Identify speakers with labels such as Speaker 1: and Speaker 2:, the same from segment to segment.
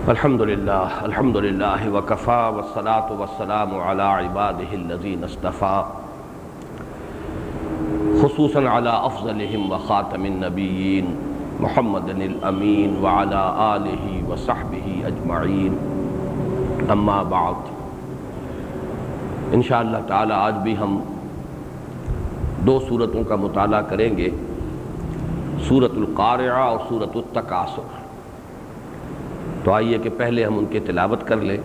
Speaker 1: الحمدللہ وکفا والصلاة والسلام علی عباده الذین اصطفیٰ خصوصاً علی افضلہم وخاتم النبیین محمد الامین وعلی آلہ وصحبہ اجمعین، اما بعد۔ انشاءاللہ تعالی آج بھی ہم دو سورتوں کا مطالعہ کریں گے، سورۃ القارعہ اور سورۃ التکاثر۔ تو آئیے کہ پہلے ہم ان کی تلاوت کر لیں۔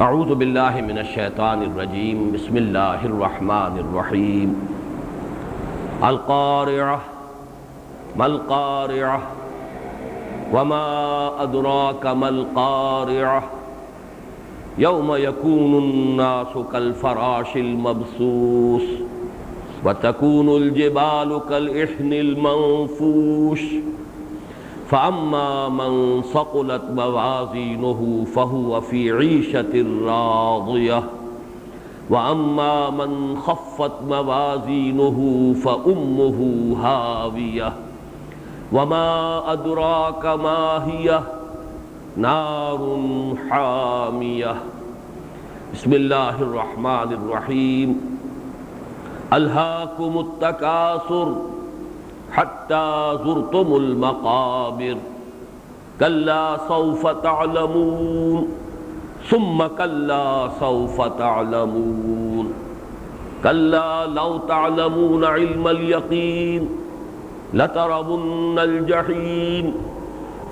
Speaker 1: اعوذ باللہ من الشیطان الرجیم، بسم اللہ الرحمن الرحیم۔ القارعہ ما القارعہ وما ادراک ما القارعہ یوم یکون الناس کالفراش المبثوث وتکون الجبال کالعہن المنفوش فأما من ثقلت موازینہ فہو فی عیشۃ راضیہ وأما من خفت موازینہ فأمہ ہاویہ وما أدراک ما ہی نار حامیہ۔ بسم اللہ الرحمن الرحیم۔ الہاکم التکاثر حتی زرتم المقابر کلا سوف تعلمون ثم کلا سوف تعلمون کلا لو تعلمون علم الیقین لترون الجحیم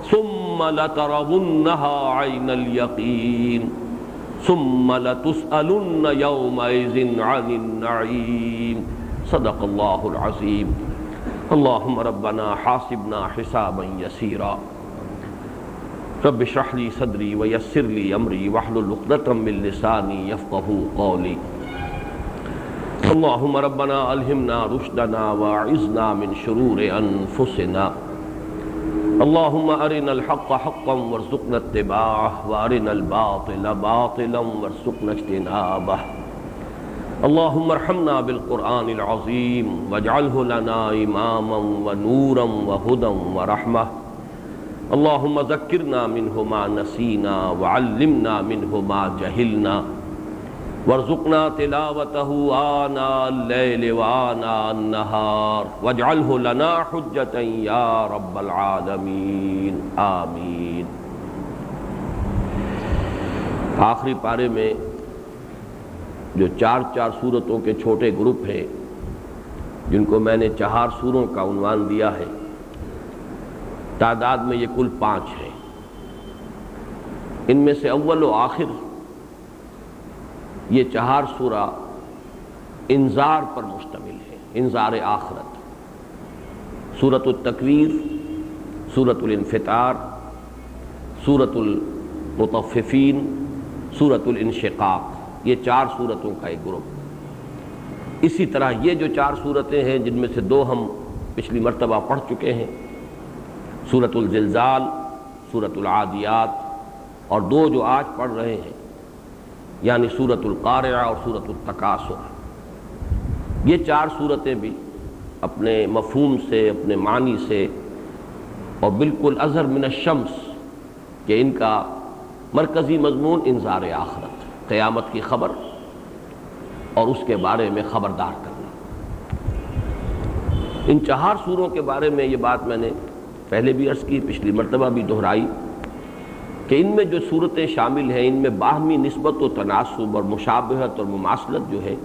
Speaker 1: ثم لترونها عین الیقین ثم لتسألن یومئذ عن النعیم۔ صدق اللہ العظیم۔ اللہم ربنا حاسبنا حسابا یسیرا رب اشرح لی صدری ویسر لی امری واحلل عقدۃ من لسانی یفقہوا قولی۔ اللہم ربنا الہمنا رشدنا واعذنا من شرور انفسنا۔ اللہم ارنا الحق حقا وارزقنا اتباعہ وارنا الباطل باطلا وارزقنا اجتنابہ۔ اللہم ارحمنا بالقرآن العظیم واجعلہ لنا اماما ونورا وہدا ورحمہ۔ اللہم ذکرنا منہ ما نسینا وعلمنا منہ ما جہلنا وارزقنا تلاوتہ آناء اللیل وآناء النہار واجعلہ لنا حجتا یا رب العالمین، آمین۔ آخری پارے میں جو چار سورتوں کے چھوٹے گروپ ہیں، جن کو میں نے 4 سوروں کا عنوان دیا ہے، تعداد میں یہ کل 5 ہیں۔ ان میں سے اول و آخر یہ 4 سورہ انذار پر مشتمل ہے، انذار آخرت۔ سورۃ التکویر، سورۃ الانفطار، سورۃ المطففین، سورۃ الانشقاق، یہ 4 سورتوں کا ایک گروپ۔ اسی طرح یہ جو 4 سورتیں ہیں، جن میں سے 2 ہم پچھلی مرتبہ پڑھ چکے ہیں، سورۃ الزلزال، سورۃ العادیات، اور 2 جو آج پڑھ رہے ہیں یعنی سورۃ القارعہ اور سورۃ التکاثر، یہ 4 سورتیں بھی اپنے مفہوم سے، اپنے معنی سے، اور بالکل اظہر من الشمس کہ ان کا مرکزی مضمون انذار آخرت، قیامت کی خبر اور اس کے بارے میں خبردار کرنا۔ ان 4 سوروں کے بارے میں یہ بات میں نے پہلے بھی عرض کی، پچھلی مرتبہ بھی دہرائی کہ ان میں جو صورتیں شامل ہیں، ان میں باہمی نسبت و تناسب اور مشابہت اور مماثلت جو ہے،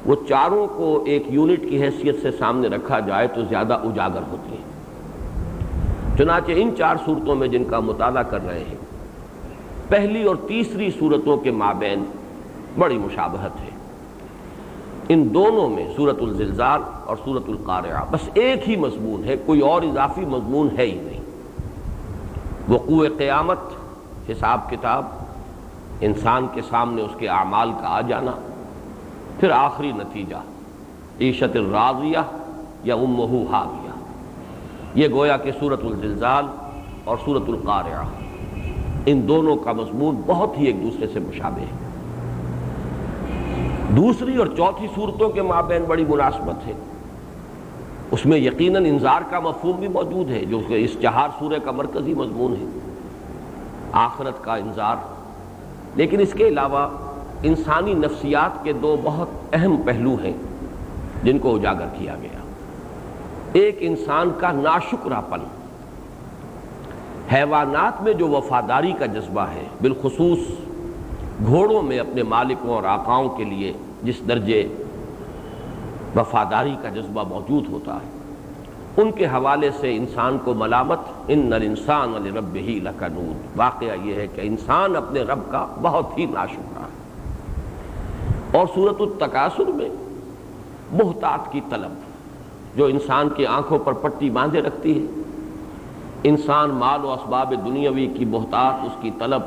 Speaker 1: وہ چاروں کو ایک یونٹ کی حیثیت سے سامنے رکھا جائے تو زیادہ اجاگر ہوتی ہیں۔ چنانچہ ان 4 صورتوں میں جن کا مطالعہ کر رہے ہیں، پہلی اور تیسری صورتوں کے مابین بڑی مشابہت ہے۔ ان دونوں میں سورۃ الزلزال اور سورۃ القارعہ بس ایک ہی مضمون ہے، کوئی اور اضافی مضمون ہے ہی نہیں۔ وقوع قیامت، حساب کتاب، انسان کے سامنے اس کے اعمال کا آ جانا، پھر آخری نتیجہ عیشۃ راضیہ یا امہ ہاویہ۔ یہ گویا کہ سورۃ الزلزال اور سورۃ القارعہ، ان دونوں کا مضمون بہت ہی ایک دوسرے سے مشابہ ہے۔ دوسری اور چوتھی صورتوں کے مابین بڑی مناسبت ہے، اس میں یقیناً انذار کا مفہوم بھی موجود ہے جو کہ اس 4 سورہ کا مرکزی مضمون ہے، آخرت کا انذار، لیکن اس کے علاوہ انسانی نفسیات کے دو بہت اہم پہلو ہیں جن کو اجاگر کیا گیا۔ ایک انسان کا ناشکرا پن، حیوانات میں جو وفاداری کا جذبہ ہے، بالخصوص گھوڑوں میں اپنے مالکوں اور آقاؤں کے لیے جس درجے وفاداری کا جذبہ موجود ہوتا ہے، ان کے حوالے سے انسان کو ملامت، ان الانسان لربہ لکنود۔ واقعہ یہ ہے کہ انسان اپنے رب کا بہت ہی ناشکرا ہے۔ اور سورۃ التکاثر میں بہتات کی طلب جو انسان کی آنکھوں پر پٹی باندھے رکھتی ہے، انسان مال و اسباب دنیاوی کی بہتات، اس کی طلب،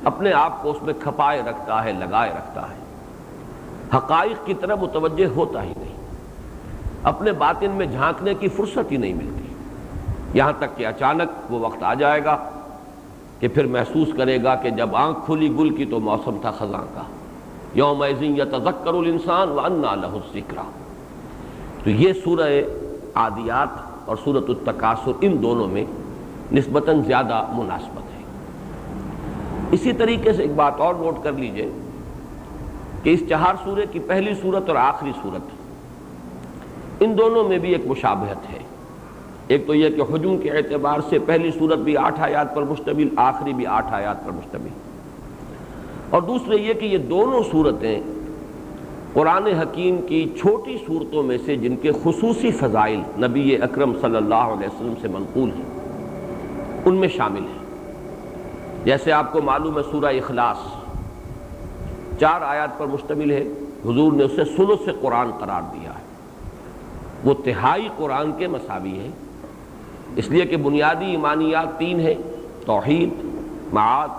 Speaker 1: اپنے آپ کو اس میں کھپائے رکھتا ہے، لگائے رکھتا ہے، حقائق کی طرف متوجہ ہوتا ہی نہیں، اپنے باطن میں جھانکنے کی فرصت ہی نہیں ملتی، یہاں تک کہ اچانک وہ وقت آ جائے گا کہ پھر محسوس کرے گا کہ جب آنکھ کھلی گل کی تو موسم تھا خزاں کا، یومئذ یتذکر الانسان وانیٰ لہ الذکریٰ۔ تو یہ سورہ عادیات اور سورۃ التکاثر ان دونوں میں نسبتاً زیادہ مناسبت ہے۔ اسی طریقے سے ایک بات اور نوٹ کر لیجئے کہ اس چہار سورے کی پہلی سورت اور آخری سورت، ان دونوں میں بھی ایک مشابہت ہے۔ ایک تو یہ کہ حجم کے اعتبار سے پہلی سورت بھی 8 آیات پر مشتمل، آخری بھی 8 آیات پر مشتمل، اور دوسرے یہ کہ یہ دونوں سورتیں قرآن حکیم کی چھوٹی صورتوں میں سے جن کے خصوصی فضائل نبی اکرم صلی اللہ علیہ وسلم سے منقول ہیں ان میں شامل ہیں۔ جیسے آپ کو معلوم ہے سورہ اخلاص 4 آیات پر مشتمل ہے، حضور نے اسے ثلث قرآن قرار دیا ہے، وہ تہائی قرآن کے مساوی ہے، اس لیے کہ بنیادی ایمانیات 3 ہیں: توحید، معاد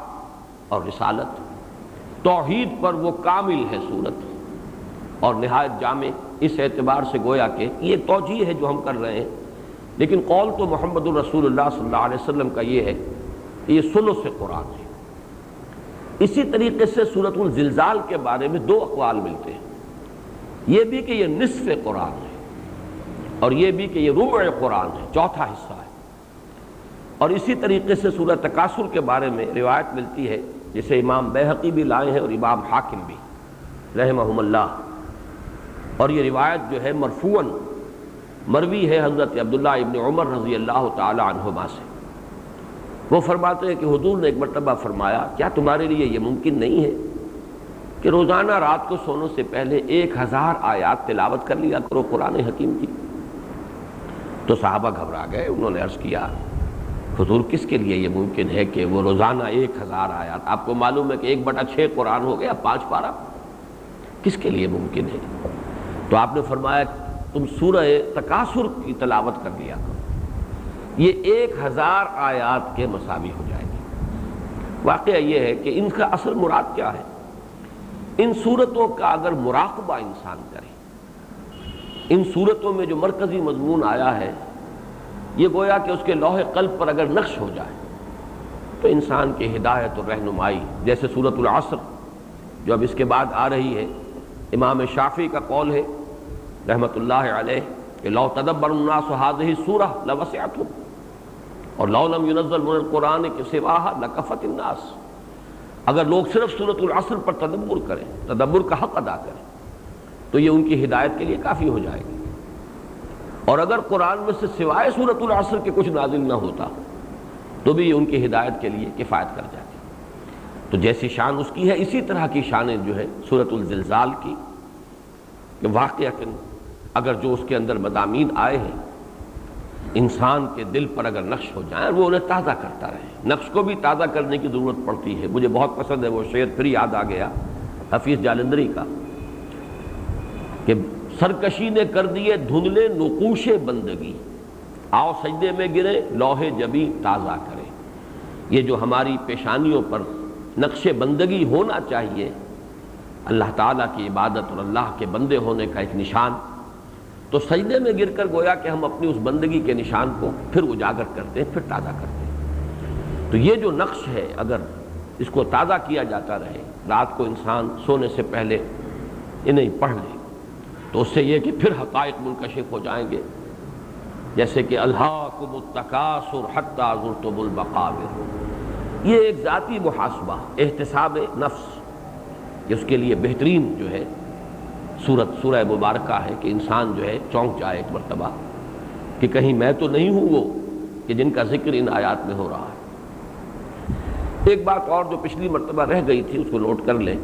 Speaker 1: اور رسالت۔ توحید پر وہ کامل ہے سورت اور نہایت جامع، اس اعتبار سے گویا کہ یہ توجیہ ہے جو ہم کر رہے ہیں، لیکن قول تو محمد الرسول اللہ صلی اللہ علیہ وسلم کا یہ ہے کہ یہ ثلث قرآن ہے۔ اسی طریقے سے سورۃ الزلزال کے بارے میں 2 اقوال ملتے ہیں، یہ بھی کہ یہ نصف قرآن ہے اور یہ بھی کہ یہ ربع قرآن ہے، چوتھا حصہ ہے۔ اور اسی طریقے سے سورہ تکاثر کے بارے میں روایت ملتی ہے جسے امام بیہقی بھی لائے ہیں اور امام حاکم بھی رحمہم اللہ، اور یہ روایت جو ہے مرفوعاً مروی ہے حضرت عبداللہ ابن عمر رضی اللہ تعالی عنہما سے۔ وہ فرماتے ہیں کہ حضور نے ایک مرتبہ فرمایا، کیا تمہارے لیے یہ ممکن نہیں ہے کہ روزانہ رات کو سونے سے پہلے 1000 آیات تلاوت کر لیا کرو قرآن حکیم کی؟ تو صحابہ گھبرا گئے، انہوں نے عرض کیا حضور کس کے لیے یہ ممکن ہے کہ وہ روزانہ 1000 آیات؟ آپ کو معلوم ہے کہ 1/6 قرآن ہو گیا، 5 پارہ، کس کے لیے ممکن ہے؟ تو آپ نے فرمایا تم سورہ تکاثر کی تلاوت کر لیا کرو، یہ 1000 آیات کے مساوی ہو جائے گی۔ واقعہ یہ ہے کہ ان کا اصل مراد کیا ہے؟ ان صورتوں کا اگر مراقبہ انسان کرے، ان صورتوں میں جو مرکزی مضمون آیا ہے یہ گویا کہ اس کے لوح قلب پر اگر نقش ہو جائے تو انسان کی ہدایت اور رہنمائی، جیسے سورۃ العصر جو اب اس کے بعد آ رہی ہے، امام شافعی کا قول ہے رحمۃ اللہ علیہ کہ لو تدبر الناس هذه السورة لوسعتهم، اور لو لم ينزل من القرآن سواها لكفت الناس، اگر لوگ صرف سورۃ العصر پر تدبر کریں، تدبر کا حق ادا کریں، تو یہ ان کی ہدایت کے لیے کافی ہو جائے گی، اور اگر قرآن میں سے سوائے سورۃ العصر کے کچھ نازل نہ ہوتا تو بھی یہ ان کی ہدایت کے لیے کفایت کر جاتی۔ تو جیسی شان اس کی ہے اسی طرح کی شانیں جو ہے سورۃ الزلزال کی، کہ واقعہ اگر جو اس کے اندر مضامین آئے ہیں انسان کے دل پر اگر نقش ہو جائیں، وہ انہیں تازہ کرتا رہے۔ نقش کو بھی تازہ کرنے کی ضرورت پڑتی ہے۔ مجھے بہت پسند ہے وہ شعر، پھر یاد آ گیا حفیظ جالندری کا، کہ سرکشی نے کر دیے دھندلے نقوش بندگی، آؤ سجدے میں گرے لوح جبی تازہ کرے۔ یہ جو ہماری پیشانیوں پر نقش بندگی ہونا چاہیے، اللہ تعالیٰ کی عبادت اور اللہ کے بندے ہونے کا ایک نشان، تو سجدے میں گر کر گویا کہ ہم اپنی اس بندگی کے نشان کو پھر اجاگر کرتے ہیں، پھر تازہ کرتے ہیں۔ تو یہ جو نقش ہے اگر اس کو تازہ کیا جاتا رہے، رات کو انسان سونے سے پہلے انہیں پڑھ لے، تو اس سے یہ کہ پھر حقائق منکشف ہو جائیں گے، جیسے کہ الہاکم التکاثر حتی زرتم المقابر، یہ ایک ذاتی محاسبہ، احتساب نفس، اس کے لیے بہترین جو ہے سورہ مبارکہ ہے کہ انسان جو ہے چونک جائے ایک مرتبہ کہ کہیں میں تو نہیں ہوں وہ کہ جن کا ذکر ان آیات میں ہو رہا ہے۔ ایک بات اور جو پچھلی مرتبہ رہ گئی تھی اس کو نوٹ کر لیں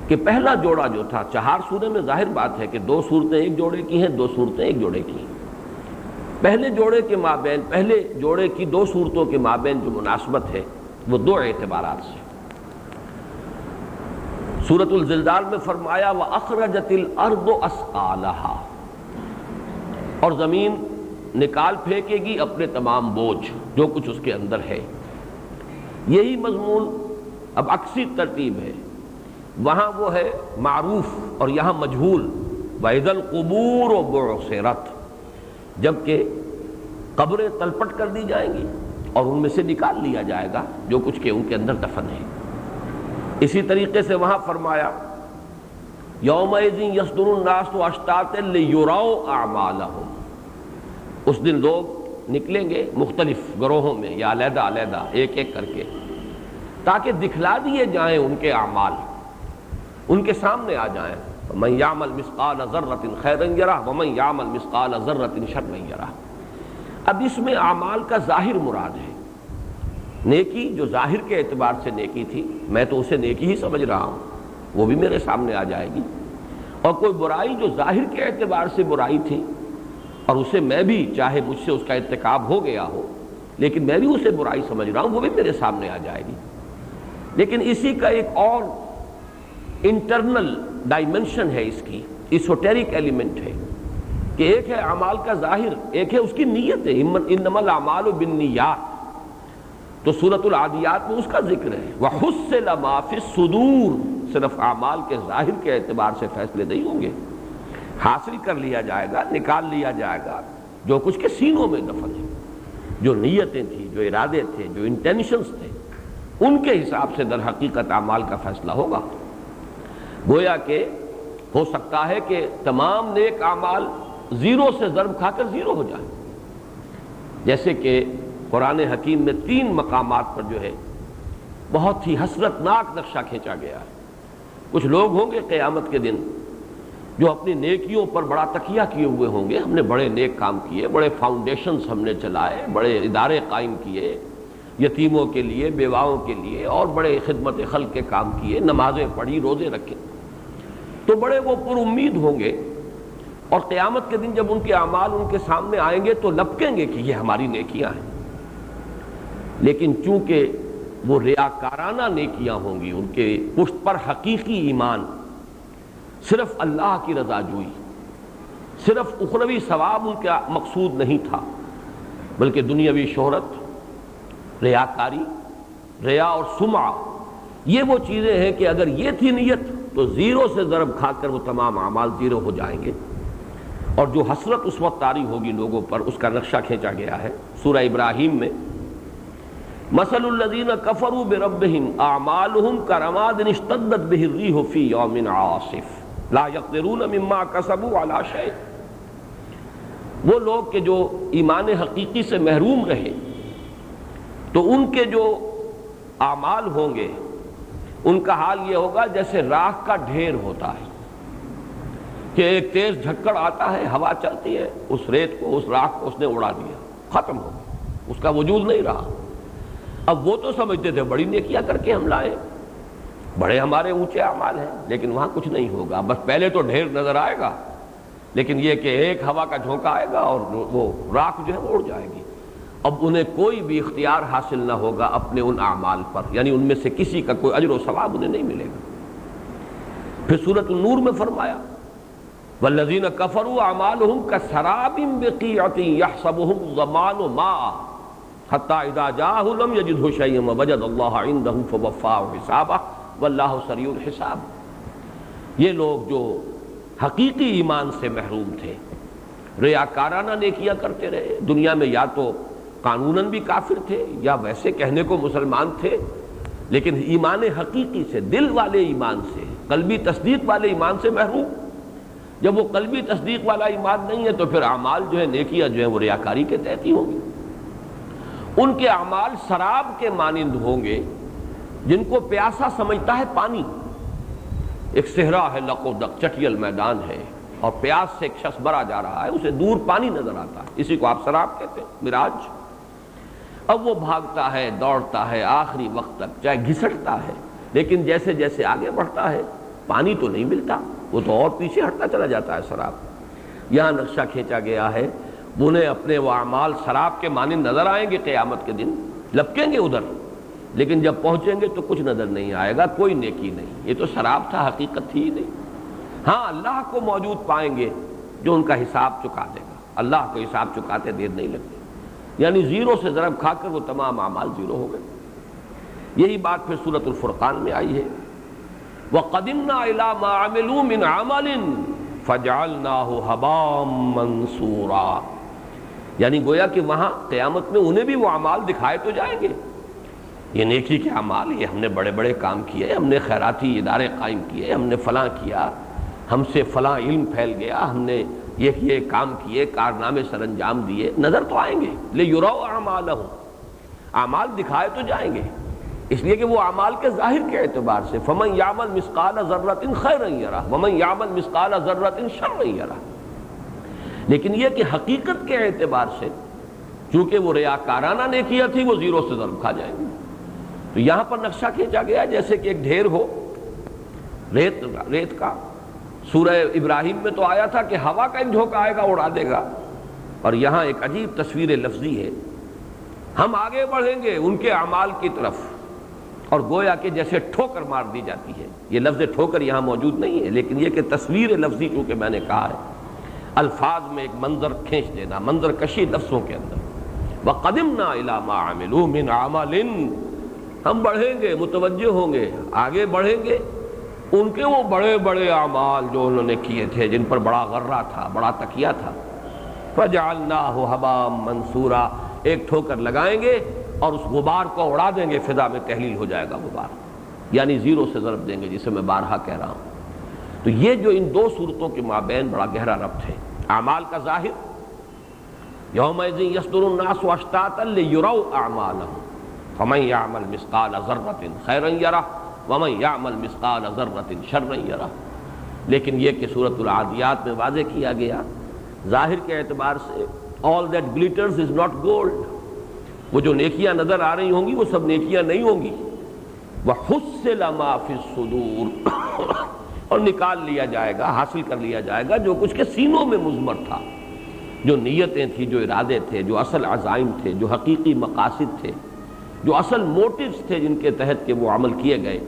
Speaker 1: کہ پہلا جوڑا جو تھا 4 سورے میں، ظاہر بات ہے کہ 2 صورتیں ایک جوڑے کی ہیں، 2 صورتیں ایک جوڑے کی ہیں۔ پہلے جوڑے کے مابین، پہلے جوڑے کی 2 صورتوں کے مابین جو مناسبت ہے وہ 2 اعتبارات سے۔ سورۃ الزلزال میں فرمایا وَأَخْرَجَتِ الْأَرْضُ أَثْقَالَهَا، اور زمین نکال پھینکے گی اپنے تمام بوجھ جو کچھ اس کے اندر ہے۔ یہی مضمون اب عکسی ترتیب ہے، وہاں وہ ہے معروف اور یہاں مجہول۔ وَإِذَا الْقُبُورُ بُعْثِرَتْ، جبکہ قبریں تلپٹ کر دی جائیں گی اور ان میں سے نکال لیا جائے گا جو کچھ کہ ان کے اندر دفن ہے۔ اسی طریقے سے وہاں فرمایا یومئذ یصدر الناس اشتاتا لیروا اعمالهم، اس دن لوگ نکلیں گے مختلف گروہوں میں یا علیحدہ علیحدہ ایک ایک کر کے تاکہ دکھلا دیے جائیں ان کے اعمال، ان کے سامنے آ جائیں۔ ومن یعمل مثقال ذرۃ خیرا یرہ ومن یعمل مثقال ذرۃ شرا یرہ۔ اب اس میں اعمال کا ظاہر مراد ہے، نیکی جو ظاہر کے اعتبار سے نیکی تھی میں تو اسے نیکی ہی سمجھ رہا ہوں، وہ بھی میرے سامنے آ جائے گی، اور کوئی برائی جو ظاہر کے اعتبار سے برائی تھی اور اسے میں بھی چاہے مجھ سے اس کا ارتکاب ہو گیا ہو لیکن میں بھی اسے برائی سمجھ رہا ہوں، وہ بھی میرے سامنے آ جائے گی۔ لیکن اسی کا ایک اور انٹرنل ڈائمنشن ہے، اس کی ایسوٹیرک ایلیمنٹ ہے کہ ایک ہے اعمال کا ظاہر، ایک ہے اس کی نیت ہے، انما الاعمال بالنیات۔ تو سورۃ العادیات میں اس کا ذکر ہے وَحُصِّلَ مَا فِي الصُّدُورِ، صرف اعمال کے ظاہر کے اعتبار سے فیصلے نہیں ہوں گے، حاصل کر لیا جائے گا، نکال لیا جائے گا جو کچھ کے سینوں میں دفن ہے، جو نیتیں تھیں، جو ارادے تھے، جو انٹینشنز تھے، ان کے حساب سے در حقیقت اعمال کا فیصلہ ہوگا۔ گویا کہ ہو سکتا ہے کہ تمام نیک اعمال 0 سے ضرب کھا کر 0 ہو جائیں، جیسے کہ قرآن حکیم میں 3 مقامات پر جو ہے بہت ہی حسرتناک نقشہ کھینچا گیا ہے۔ کچھ لوگ ہوں گے قیامت کے دن جو اپنی نیکیوں پر بڑا تکیہ کیے ہوئے ہوں گے، ہم نے بڑے نیک کام کیے، بڑے فاؤنڈیشنز ہم نے چلائے، بڑے ادارے قائم کیے یتیموں کے لیے، بیواؤں کے لیے، اور بڑے خدمت خلق کے کام کیے، نمازیں پڑھی، روزے رکھے، تو بڑے وہ پر امید ہوں گے، اور قیامت کے دن جب ان کے اعمال ان کے سامنے آئیں گے تو لپکیں گے کہ یہ ہماری نیکیاں ہیں۔ لیکن چونکہ وہ ریاکارانہ نیکیاں ہوں گی، ان کے پشت پر حقیقی ایمان، صرف اللہ کی رضا جوئی، صرف اخروی ثواب ان کا مقصود نہیں تھا بلکہ دنیاوی شہرت، ریاکاری، ریا اور سمعہ، یہ وہ چیزیں ہیں کہ اگر یہ تھی نیت تو 0 سے ضرب کھا کر وہ تمام اعمال 0 ہو جائیں گے، اور جو حسرت اس وقت طاری ہوگی لوگوں پر اس کا نقشہ کھینچا گیا ہے سورہ ابراہیم میں۔ مثل الذین کفروا بربہم اعمالہم کرماد اشتدت بہ الریح فی یوم عاصف لا یقدرون مما کسبوا علی شیء۔ وہ لوگ کہ جو ایمان حقیقی سے محروم رہے تو ان کے جو اعمال ہوں گے ان کا حال یہ ہوگا جیسے راکھ کا ڈھیر ہوتا ہے کہ ایک تیز جھکڑ آتا ہے، ہوا چلتی ہے، اس ریت کو، اس راکھ کو اس نے اڑا دیا، ختم ہو گیا، اس کا وجود نہیں رہا۔ اب وہ تو سمجھتے تھے بڑی نیکیاں کر کے ہم لائے، بڑے ہمارے اونچے اعمال ہیں، لیکن وہاں کچھ نہیں ہوگا، بس پہلے تو ڈھیر نظر آئے گا لیکن یہ کہ ایک ہوا کا جھونکا آئے گا اور وہ راکھ جو ہے اڑ جائے گی۔ اب انہیں کوئی بھی اختیار حاصل نہ ہوگا اپنے ان اعمال پر، یعنی ان میں سے کسی کا کوئی اجر و ثواب انہیں نہیں ملے گا۔ پھر سورۃ النور میں فرمایا والذین کفروا اعمالہم کسراب بقیعۃ یحسبہ الظمآن ماء حتی اذا جاءہ لم یجدہ شیئا ووجد اللہ عندہ فوفاہ حسابہ واللہ سریع الحساب۔ یہ لوگ جو حقیقی ایمان سے محروم تھے، ریاکارانہ نیکیاں کرتے رہے، دنیا میں یا تو قانوناً بھی کافر تھے یا ویسے کہنے کو مسلمان تھے، لیکن ایمان حقیقی سے، دل والے ایمان سے، قلبی تصدیق والے ایمان سے محروم۔ جب وہ قلبی تصدیق والا ایمان نہیں ہے تو پھر اعمال جو ہے، نیکیاں جو ہیں وہ ریاکاری کے تحت ہی ہوں گی۔ ان کے اعمال سراب کے مانند ہوں گے جن کو پیاسا سمجھتا ہے پانی. ایک صحرا ہے، لق و دق چٹیل میدان ہے، اور پیاس سے ایک شخص برا جا رہا ہے، اسے دور پانی نظر آتا ہے، اسی کو آپ سراب کہتے ہیں، مراج. اب وہ بھاگتا ہے، دوڑتا ہے آخری وقت تک، چاہے گھسٹتا ہے، لیکن جیسے جیسے آگے بڑھتا ہے پانی تو نہیں ملتا، وہ تو اور پیچھے ہٹتا چلا جاتا ہے سراب. یہاں نقشہ کھینچا گیا ہے، انہیں اپنے وہ اعمال سراب کے مانند نظر آئیں گے قیامت کے دن، لپکیں گے ادھر، لیکن جب پہنچیں گے تو کچھ نظر نہیں آئے گا، کوئی نیکی نہیں. یہ تو سراب تھا، حقیقت تھی ہی نہیں. ہاں اللہ کو موجود پائیں گے جو ان کا حساب چکا دے گا. اللہ کو حساب چکاتے دیر نہیں لگتی، یعنی زیرو سے ضرب کھا کر وہ تمام اعمال زیرو ہو گئے. یہی بات پھر سورۃ الفرقان میں آئی ہے، وَقَدِمْنَا إِلَىٰ مَا عَمِلُوا مِنْ عَمَلٍ فَجَعَلْنَاهُ هَبَاءً مَّنثُورًا. یعنی گویا کہ وہاں قیامت میں انہیں بھی وہ اعمال دکھائے تو جائیں گے، یہ نیکی کے اعمال، یہ ہم نے بڑے بڑے کام کیے، ہم نے خیراتی ادارے قائم کیے، ہم نے فلاں کیا، ہم سے فلاں علم پھیل گیا، ہم نے یہ کام کیے، کارنامے سر انجام دیے، نظر تو آئیں گے. لِيُرَوْا أَعْمَالَهُمْ، اعمال دکھائے تو جائیں گے، اس لیے کہ وہ اعمال کے ظاہر کے اعتبار سے فَمَن يَعْمَلْ مِثْقَالَ ذَرَّةٍ خَيْرًا يَرَهُ وَمَن يَعْمَلْ مِثْقَالَ ذَرَّةٍ شَرًّا يَرَهُ. لیکن یہ کہ حقیقت کے اعتبار سے چونکہ وہ ریاکارانہ نیکیاں تھی، وہ زیرو سے ضرب کھا جائیں گے. تو یہاں پر نقشہ کھینچا گیا جیسے کہ ایک ڈھیر ہو ریت کا. سورہ ابراہیم میں تو آیا تھا کہ ہوا کا ایک جھونکا آئے گا اڑا دے گا، اور یہاں ایک عجیب تصویر لفظی ہے. ہم آگے بڑھیں گے ان کے اعمال کی طرف، اور گویا کہ جیسے ٹھوکر مار دی جاتی ہے. یہ لفظ ٹھوکر یہاں موجود نہیں ہے، لیکن یہ کہ تصویر لفظی چونکہ میں نے کہا ہے، الفاظ میں ایک منظر کھینچ دینا، منظر کشی لفظوں کے اندر. وَقَدِمْنَا إِلَىٰ مَا عَمِلُوا مِنْ عَمَلٍ، ہم بڑھیں گے، متوجہ ہوں گے، آگے بڑھیں گے ان کے وہ بڑے بڑے اعمال جو انہوں نے کیے تھے، جن پر بڑا غرہ تھا، بڑا تکیہ تھا. فَجَعَلْنَاهُ هَبَاءً مَّنثُورًا، ایک ٹھوکر لگائیں گے اور اس غبار کو اڑا دیں گے، فضا میں تحلیل ہو جائے گا غبار، یعنی زیرو سے ضرب دیں گے، جسے میں بارہا کہہ رہا ہوں. تو یہ جو ان دو صورتوں کے مابین بڑا گہرا ربط ہے. اعمال کا ظاہر، یومئذ یصدر الناس اشتاتا لیروا اعمالهم فمن یعمل مثقال ذرۃ خیرا یرہ ومن یعمل مثقال ذرۃ شرا یرہ. لیکن یہ کہ سورۃ العادیات میں واضح کیا گیا ظاہر کے اعتبار سے all that glitters is not gold. وہ جو نیکیاں نظر آ رہی ہوں گی وہ سب نیکیاں نہیں ہوں گی. وحصل ما فی الصدور، اور نکال لیا جائے گا، حاصل کر لیا جائے گا جو کچھ کے سینوں میں مضمر تھا، جو نیتیں تھیں، جو ارادے تھے، جو اصل عزائم تھے، جو حقیقی مقاصد تھے، جو اصل موٹیوز تھے جن کے تحت کہ وہ عمل کیے گئے.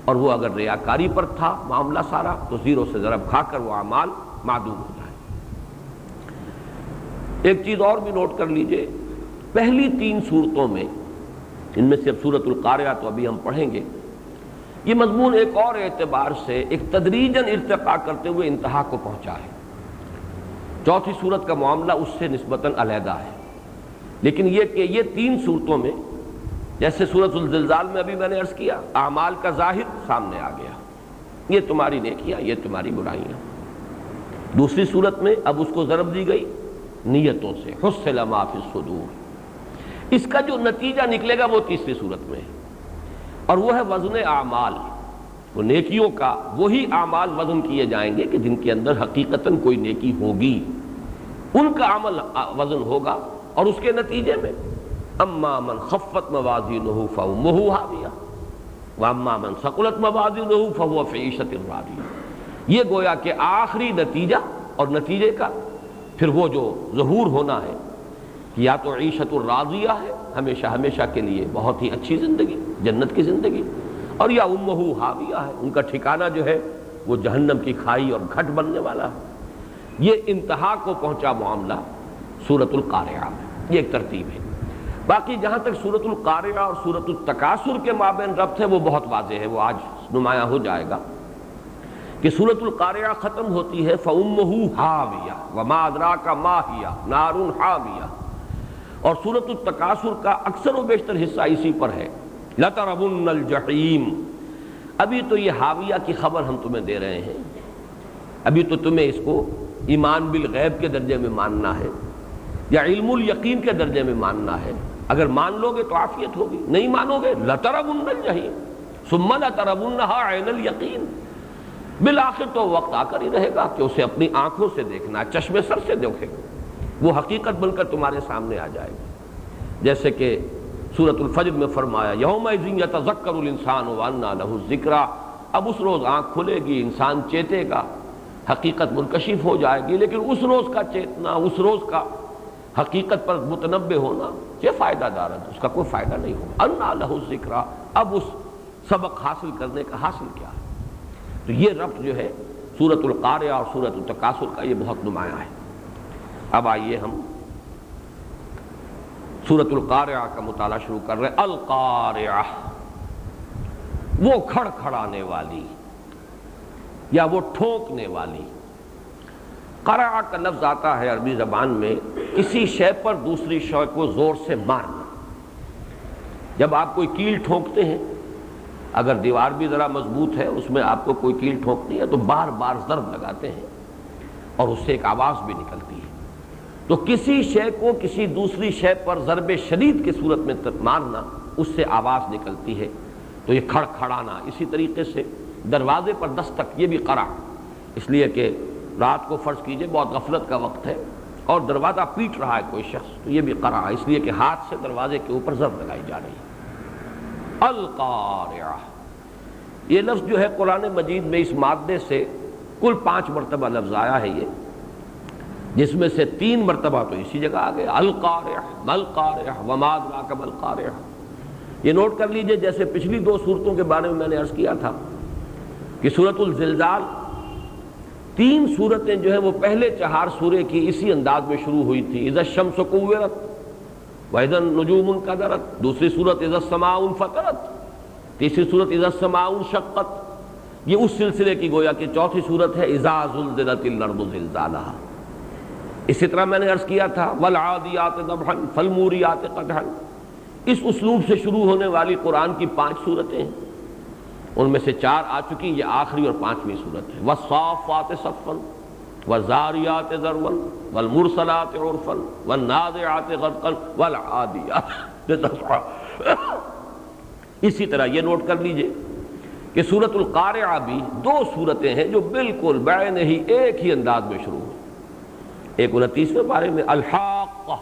Speaker 1: اور وہ اگر ریاکاری پر تھا معاملہ سارا تو زیرو سے ضرب کھا کر وہ اعمال معدوم ہو جائے. ایک چیز اور بھی نوٹ کر لیجئے، پہلی تین صورتوں میں، ان میں سے اب سورۃ القاریہ تو ابھی ہم پڑھیں گے، یہ مضمون ایک اور اعتبار سے ایک تدریجاً ارتقا کرتے ہوئے انتہا کو پہنچا ہے. چوتھی صورت کا معاملہ اس سے نسبتاً علیحدہ ہے، لیکن یہ کہ یہ تین صورتوں میں، جیسے سورۃ الزلزال میں ابھی میں نے عرض کیا، اعمال کا ظاہر سامنے آ گیا، یہ تمہاری نیکیاں، یہ تمہاری برائیاں. دوسری صورت میں اب اس کو ضرب دی گئی نیتوں سے، حصل ما فی الصدور. اس کا جو نتیجہ نکلے گا وہ تیسری صورت میں، اور وہ ہے وزن اعمال. وہ نیکیوں کا وہی اعمال وزن کیے جائیں گے کہ جن کے اندر حقیقتاً کوئی نیکی ہوگی، ان کا عمل وزن ہوگا. اور اس کے نتیجے میں اما من خفت موازینہ فامہ ہاویہ واما من ثقلت موازینہ فہو فی عیشۃ راضیہ. یہ گویا کہ آخری نتیجہ، اور نتیجے کا پھر وہ جو ظہور ہونا ہے کہ یا تو عیشۃ الراضیہ ہے، ہمیشہ ہمیشہ کے لیے بہت ہی اچھی زندگی، جنت کی زندگی، اور یا امہ ہاویہ ہے، ان کا ٹھکانہ جو ہے وہ جہنم کی کھائی اور گھٹ بننے والا ہے. یہ انتہا کو پہنچا معاملہ سورۃ القاریہ میں، یہ ایک ترتیب ہے. باقی جہاں تک سورۃ القاریہ اور سورۃ التکاثر کے مابین ربط ہے وہ بہت واضح ہے، وہ آج نمایاں ہو جائے گا کہ سورۃ القاریہ ختم ہوتی ہے فَأُمُّهُ حَاوِيَةٌ وَمَا أَدْرَاكَ مَا هِيَ نَارٌ حَامِيَةٌ. اور سورۃ التکاثر کا اکثر و بیشتر حصہ اسی پر ہے، لَتَرَوُنَّ الْجَحِيمَ. ابھی تو یہ حاویہ کی خبر ہم تمہیں دے رہے ہیں، ابھی تو تمہیں اس کو ایمان بالغیب کے درجے میں ماننا ہے یا علم الیقین کے درجے میں ماننا ہے. اگر مان لو گے تو عافیت ہوگی، نہیں مانو گے لترون الجحیم ثم لترونها عین الیقین، بالآخر تو وقت آ کر ہی رہے گا کہ اسے اپنی آنکھوں سے دیکھنا، چشم سر سے دیکھے گا، وہ حقیقت بن کر تمہارے سامنے آ جائے گی۔ جیسے کہ سورۃ الفجر میں فرمایا یومئذ یتذکر الانسان وانیٰ لہ الذکریٰ، اب اس روز آنکھ کھلے گی، انسان چیتے گا، حقیقت منکشف ہو جائے گی، لیکن اس روز کا چیتنا، اس روز کا حقیقت پر متنبہ ہونا یہ فائدہ دار ہے، اس کا کوئی فائدہ نہیں ہوگا۔ انیٰ لہ الذکریٰ، اب اس سبق حاصل کرنے کا حاصل کیا ہے؟ تو یہ ربط جو ہے سورۃ القاریہ اور سورۃ التکاثر کا یہ بہت نمایاں ہے۔ اب آئیے ہم سورۃ القاریہ کا مطالعہ شروع کر رہے ہیں۔ القاریہ، وہ کھڑ کھڑانے والی یا وہ ٹھونکنے والی۔ قرع کا لفظ آتا ہے عربی زبان میں کسی شے پر دوسری شے کو زور سے مارنا۔ جب آپ کوئی کیل ٹھونکتے ہیں، اگر دیوار بھی ذرا مضبوط ہے، اس میں آپ کو کوئی کیل ٹھونکنی ہے تو بار بار ضرب لگاتے ہیں اور اس سے ایک آواز بھی نکلتی ہے۔ تو کسی شے کو کسی دوسری شے پر ضرب شدید کی صورت میں مارنا، اس سے آواز نکلتی ہے، تو یہ کھڑ کھڑانا۔ اسی طریقے سے دروازے پر دستک، یہ بھی قرع، اس لیے کہ رات کو فرض کیجئے بہت غفلت کا وقت ہے اور دروازہ پیٹ رہا ہے کوئی شخص، تو یہ بھی قرع، اس لیے کہ ہاتھ سے دروازے کے اوپر ضرب لگائی جا رہی ہے۔ القاریہ، یہ لفظ جو ہے قرآن مجید میں اس مادے سے کل 5 مرتبہ لفظ آیا ہے یہ، جس میں سے 3 مرتبہ تو اسی جگہ آ گیا، القاریہ ملقاریہ وما ادراک ملقاریہ۔ یہ نوٹ کر لیجئے، جیسے پچھلی 2 صورتوں کے بارے میں میں نے عرض کیا تھا کہ سورۃ الزلزال 3 صورتیں جو ہیں وہ پہلے 4 سورے کی اسی انداز میں شروع ہوئی تھی، اذا الشمس کورت وَإِذَا النُّجُومُ انْكَدَرَتْ، دوسری صورت اذا السماء انفطرت، تیسری صورت اذا السماء انشقت، یہ اس سلسلے کی گویا کہ چوتھی صورت ہے اذا زلزلت الارض زلزالہا۔ اسی طرح میں نے عرض کیا تھا والعادیات ضبحا فالموریات قدحا، اس اسلوب سے شروع ہونے والی قرآن کی 5 صورتیں ہیں، ان میں سے 4 آ چکی، یہ آخری اور 5ویں صورت ہے۔ والصافات صفا والزاریات ذروا والمرسلات عرفا والنازعات غرقا والعادیات ضبحا۔ اسی طرح یہ نوٹ کر لیجئے کہ سورۃ القاریہ بھی 2 صورتیں ہیں جو بالکل بعین ہی ایک ہی انداز میں شروع ہوئی۔ ایک 29ویں پارے میں الحاقہ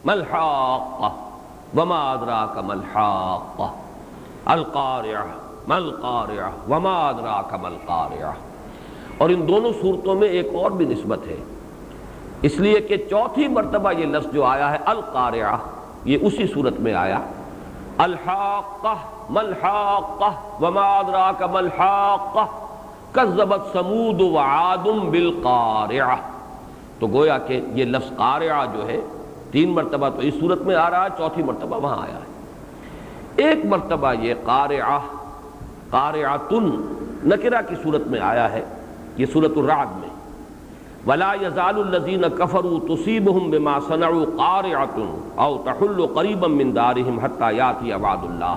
Speaker 1: ملحاقہ وما ادراک ملحاقہ، القاریہ ملقاریہ وما ادراک ملقاریہ۔ اور ان دونوں صورتوں میں ایک اور بھی نسبت ہے، اس لیے کہ 4تھی مرتبہ یہ لفظ جو آیا ہے القاریہ، یہ اسی صورت میں آیا، الحاقہ ملحاقہ وما ادراک ملحاقہ کذبت ثمود وعاد بالقاریہ۔ تو گویا کہ یہ لفظ قاریہ جو ہے 3 مرتبہ تو اس صورت میں آ رہا ہے، 4تھی مرتبہ وہاں آیا ہے۔ ایک مرتبہ یہ قاریہ قاریعۃ نکرہ کی صورت میں آیا ہے، یہ سورۃ الرعد میں، ولا يزال الذين كفروا تصيبهم بما صنعوا قارعة او تحل قريبا من دارهم حتى ياتي وعد اللہ۔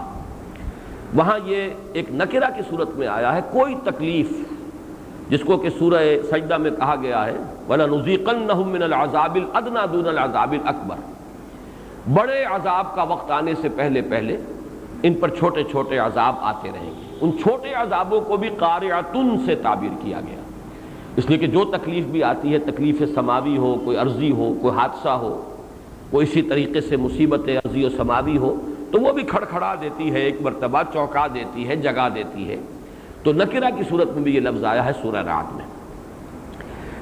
Speaker 1: وہاں یہ ایک نکرہ کی صورت میں آیا ہے، کوئی تکلیف، جس کو کہ سورہ سجدہ میں کہا گیا ہے وَلَنُذِيقَنَّهُم مِّنَ الْعَذَابِ الْأَدْنَىٰ دُونَ الْعَذَابِ الْأَكْبَرِ، بڑے عذاب کا وقت آنے سے پہلے پہلے ان پر چھوٹے چھوٹے عذاب آتے رہیں گے۔ ان چھوٹے عذابوں کو بھی قاریعۃ سے تعبیر کیا گیا، اس لیے کہ جو تکلیف بھی آتی ہے، تکلیف سماوی ہو، کوئی عرضی ہو، کوئی حادثہ ہو، کوئی اسی طریقے سے مصیبت عرضی و سماوی ہو، تو وہ بھی کھڑکھڑا دیتی ہے، ایک مرتبہ چونکا دیتی ہے، جگا دیتی ہے۔ تو نکرہ کی صورت میں بھی یہ لفظ آیا ہے سورہ رعد میں۔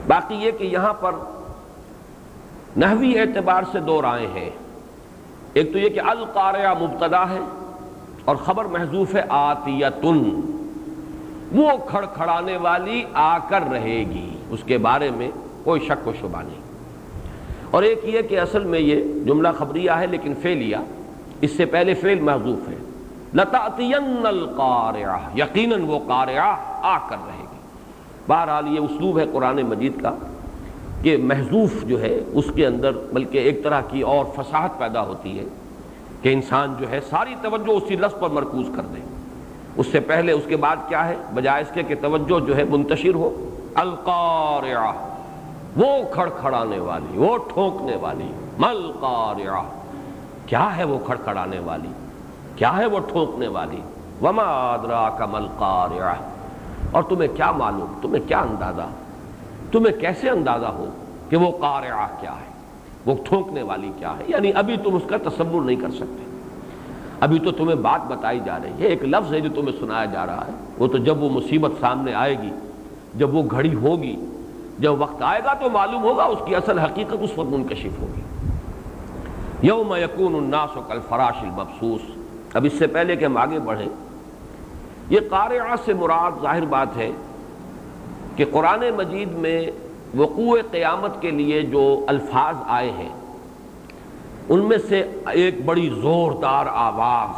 Speaker 1: باقی یہ کہ یہاں پر نحوی اعتبار سے 2 رائے ہیں، ایک تو یہ کہ القاریہ مبتدا ہے اور خبر محذوف ہے آتیتن، وہ کھڑکھڑانے والی آ کر رہے گی، اس کے بارے میں کوئی شک و شبہ نہیں۔ اور ایک یہ کہ اصل میں یہ جملہ خبریہ ہے لیکن فعلیہ، اس سے پہلے فعل محذوف ہے، لَتَأْتِيَنَّ الْقَارِعَةُ، یقیناً وہ قارعہ آ کر رہے گی۔ بہرحال یہ اسلوب ہے قرآن مجید کا کہ محذوف جو ہے اس کے اندر بلکہ ایک طرح کی اور فصاحت پیدا ہوتی ہے کہ انسان جو ہے ساری توجہ اسی لفظ پر مرکوز کر دے، اس سے پہلے اس کے بعد کیا ہے، بجائے اس کے کہ توجہ جو ہے منتشر ہو، القاریہ، وہ کھڑکھڑانے والی، وہ ٹھونکنے والی، مل قاریہ، کیا ہے وہ کھڑکھڑانے والی، کیا ہے وہ ٹھونکنے والی؟ وما ادراک ما القارعہ، اور تمہیں کیا معلوم، تمہیں کیا اندازہ، تمہیں کیسے اندازہ ہو کہ وہ قارعہ کیا ہے، وہ ٹھونکنے والی کیا ہے؟ یعنی ابھی تم اس کا تصور نہیں کر سکتے، ابھی تو تمہیں بات بتائی جا رہی ہے، ایک لفظ ہے جو تمہیں سنایا جا رہا ہے، وہ تو جب وہ مصیبت سامنے آئے گی، جب وہ گھڑی ہوگی، جب وقت آئے گا تو معلوم ہوگا، اس کی اصل حقیقت اس وقت منکشف ہوگی۔ یوم یکون الناس کالفراش المبثوث۔ اب اس سے پہلے کہ ہم آگے بڑھیں، یہ قارعہ سے مراد ظاہر بات ہے کہ قرآن مجید میں وقوع قیامت کے لیے جو الفاظ آئے ہیں ان میں سے ایک بڑی زوردار آواز،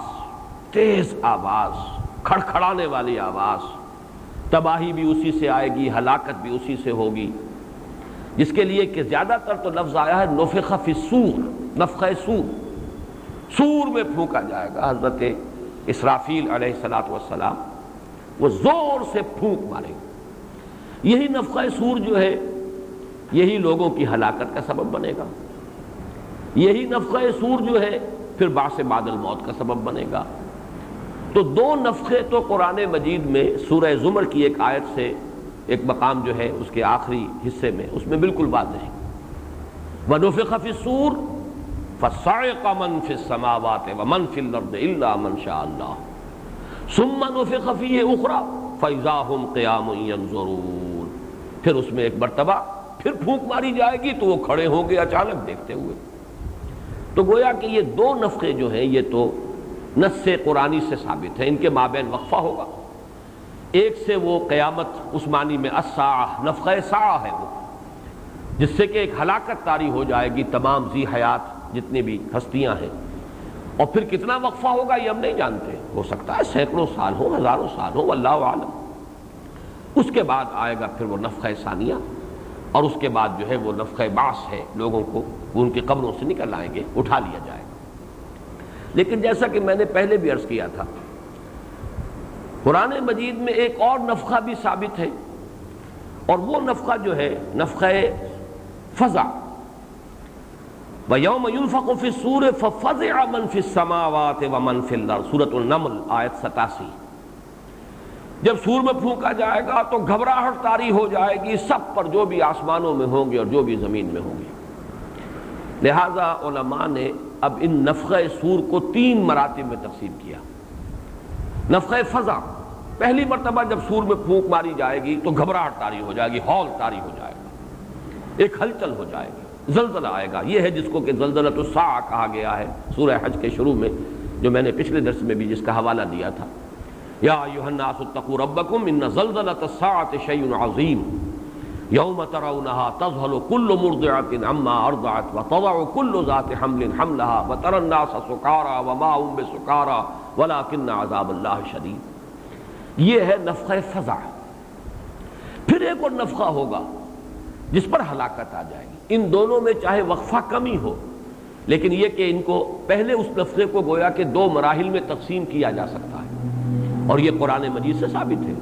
Speaker 1: تیز آواز، کھڑکھڑانے والی آواز، تباہی بھی اسی سے آئے گی، ہلاکت بھی اسی سے ہوگی، جس کے لیے کہ زیادہ تر تو لفظ آیا ہے نفخ فی الصور، نفخہ صور، صور میں پھونکا جائے گا۔ حضرت اسرافیل علیہ الصلوۃ والسلام وہ زور سے پھونک ماریں گے۔ یہی نفخہ صور جو ہے یہی لوگوں کی ہلاکت کا سبب بنے گا، یہی نفخہ صور جو ہے پھر بعث بعد الموت کا سبب بنے گا۔ تو دو نفخے تو قرآن مجید میں سورہ زمر کی ایک آیت سے ایک مقام جو ہے اس کے آخری حصے میں اس میں بالکل واضح ہے، وَنُفِخَ فِي الصُّورِ فَصَعِقَ مَن فِي السَّمَاوَاتِ وَمَن فِي الْأَرْضِ إِلَّا مَن شَاءَ اللَّهُ ثُمَّ نُفِخَ فِيهِ أُخْرَىٰ فَإِذَا هُمْ قِيَامٌ يَنظُرُونَ۔ پھر اس میں ایک مرتبہ پھر پھونک ماری جائے گی تو وہ کھڑے ہوں گے اچانک دیکھتے ہوئے۔ تو گویا کہ یہ دو نفخے جو ہیں یہ تو نص قرآنی سے ثابت ہے، ان کے مابین وقفہ ہوگا۔ ایک سے وہ قیامت اس معنی میں الساعہ، نفخہ ساعہ ہے وہ، جس سے کہ ایک ہلاکت طاری ہو جائے گی تمام ذی حیات جتنی بھی ہستیاں ہیں، اور پھر کتنا وقفہ ہوگا یہ ہم نہیں جانتے، ہو سکتا ہے سینکڑوں سال ہو، ہزاروں سال ہو، واللہ عالم۔ اس کے بعد آئے گا پھر وہ نفخہ ثانیہ، اور اس کے بعد جو ہے وہ نفخہ بعث ہے، لوگوں کو وہ ان کی قبروں سے نکل آئیں گے، اٹھا لیا جائے گا۔ لیکن جیسا کہ میں نے پہلے بھی عرض کیا تھا، قرآن مجید میں ایک اور نفخہ بھی ثابت ہے، اور وہ نفخہ جو ہے نفخہ فزع، وَيَوْمَ يُنفَخُ فِي الصُّورِ فَفَزِعَ مَن فِي السَّمَاوَاتِ وَمَن فِي الْأَرْضِ، سورۃ النمل آیت 87۔ جب سور میں پھونکا جائے گا تو گھبراہٹ طاری ہو جائے گی سب پر، جو بھی آسمانوں میں ہوں گے اور جو بھی زمین میں ہوں گے۔ لہذا علماء نے اب ان نفخہ صور کو 3 مراتب میں تقسیم کیا۔ نفخہ فزع، پہلی مرتبہ جب سور میں پھونک ماری جائے گی تو گھبراہٹ طاری ہو جائے گی، ہول طاری ہو جائے گا، ایک ہلچل ہو جائے گی، زلزلہ آئے گا۔ یہ ہے جس کو کہ زلزلۃ الساعہ کہا گیا ہے سورہ حج کے شروع میں، جو میں نے پچھلے درس میں بھی جس کا حوالہ دیا تھا۔ یا ایھا الناس اتقوا ربکم ان زلزلۃ الساعۃ شیء عظیم یوم ترونها تذهل كل مرضعۃ عما ارضعت وتضع كل ذات حمل حملها وترى الناس سکارى وما هم بسکارى ولكن عذاب اللہ شدید۔ یہ ہے نفخہ فزع۔ پھر ایک اور نفخہ ہوگا جس پر ہلاکت آ جائے گی۔ ان دونوں میں چاہے وقفہ کم ہی ہو، لیکن یہ کہ ان کو پہلے اس نفخے کو گویا کہ 2 مراحل میں تقسیم کیا جا سکتا ہے، اور یہ قرآن مجید سے ثابت ہے،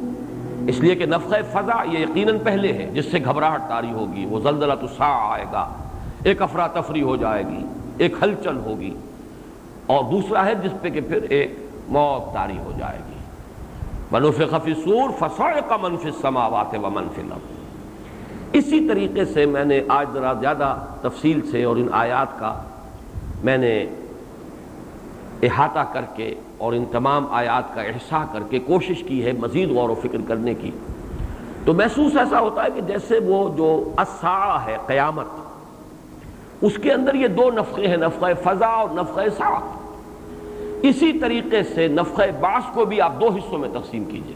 Speaker 1: اس لیے کہ نفخہ فزع یہ یقیناً پہلے ہے جس سے گھبراہٹ طاری ہوگی، وہ زلزلۃ الساعہ آئے گا، ایک افراتفری ہو جائے گی، ایک ہلچل ہوگی، اور دوسرا ہے جس پہ کہ پھر ایک موت طاری ہو جائے گی۔ وَنُفِخَ فِي الصُّورِ فَصَعِقَ مَن فِي السَّمَاوَاتِ وَمَن فِي الْأَرْضِ۔ اسی طریقے سے میں نے آج ذرا زیادہ تفصیل سے اور ان آیات کا میں نے احاطہ کر کے اور ان تمام آیات کا احصاء کر کے کوشش کی ہے مزید غور و فکر کرنے کی، تو محسوس ایسا ہوتا ہے کہ جیسے وہ جو الساعہ ہے قیامت، اس کے اندر یہ 2 نفخے ہیں، نفخہ فزع اور نفخہ ساعہ۔ اسی طریقے سے نفخہ بعث کو بھی آپ 2 حصوں میں تقسیم کیجئے۔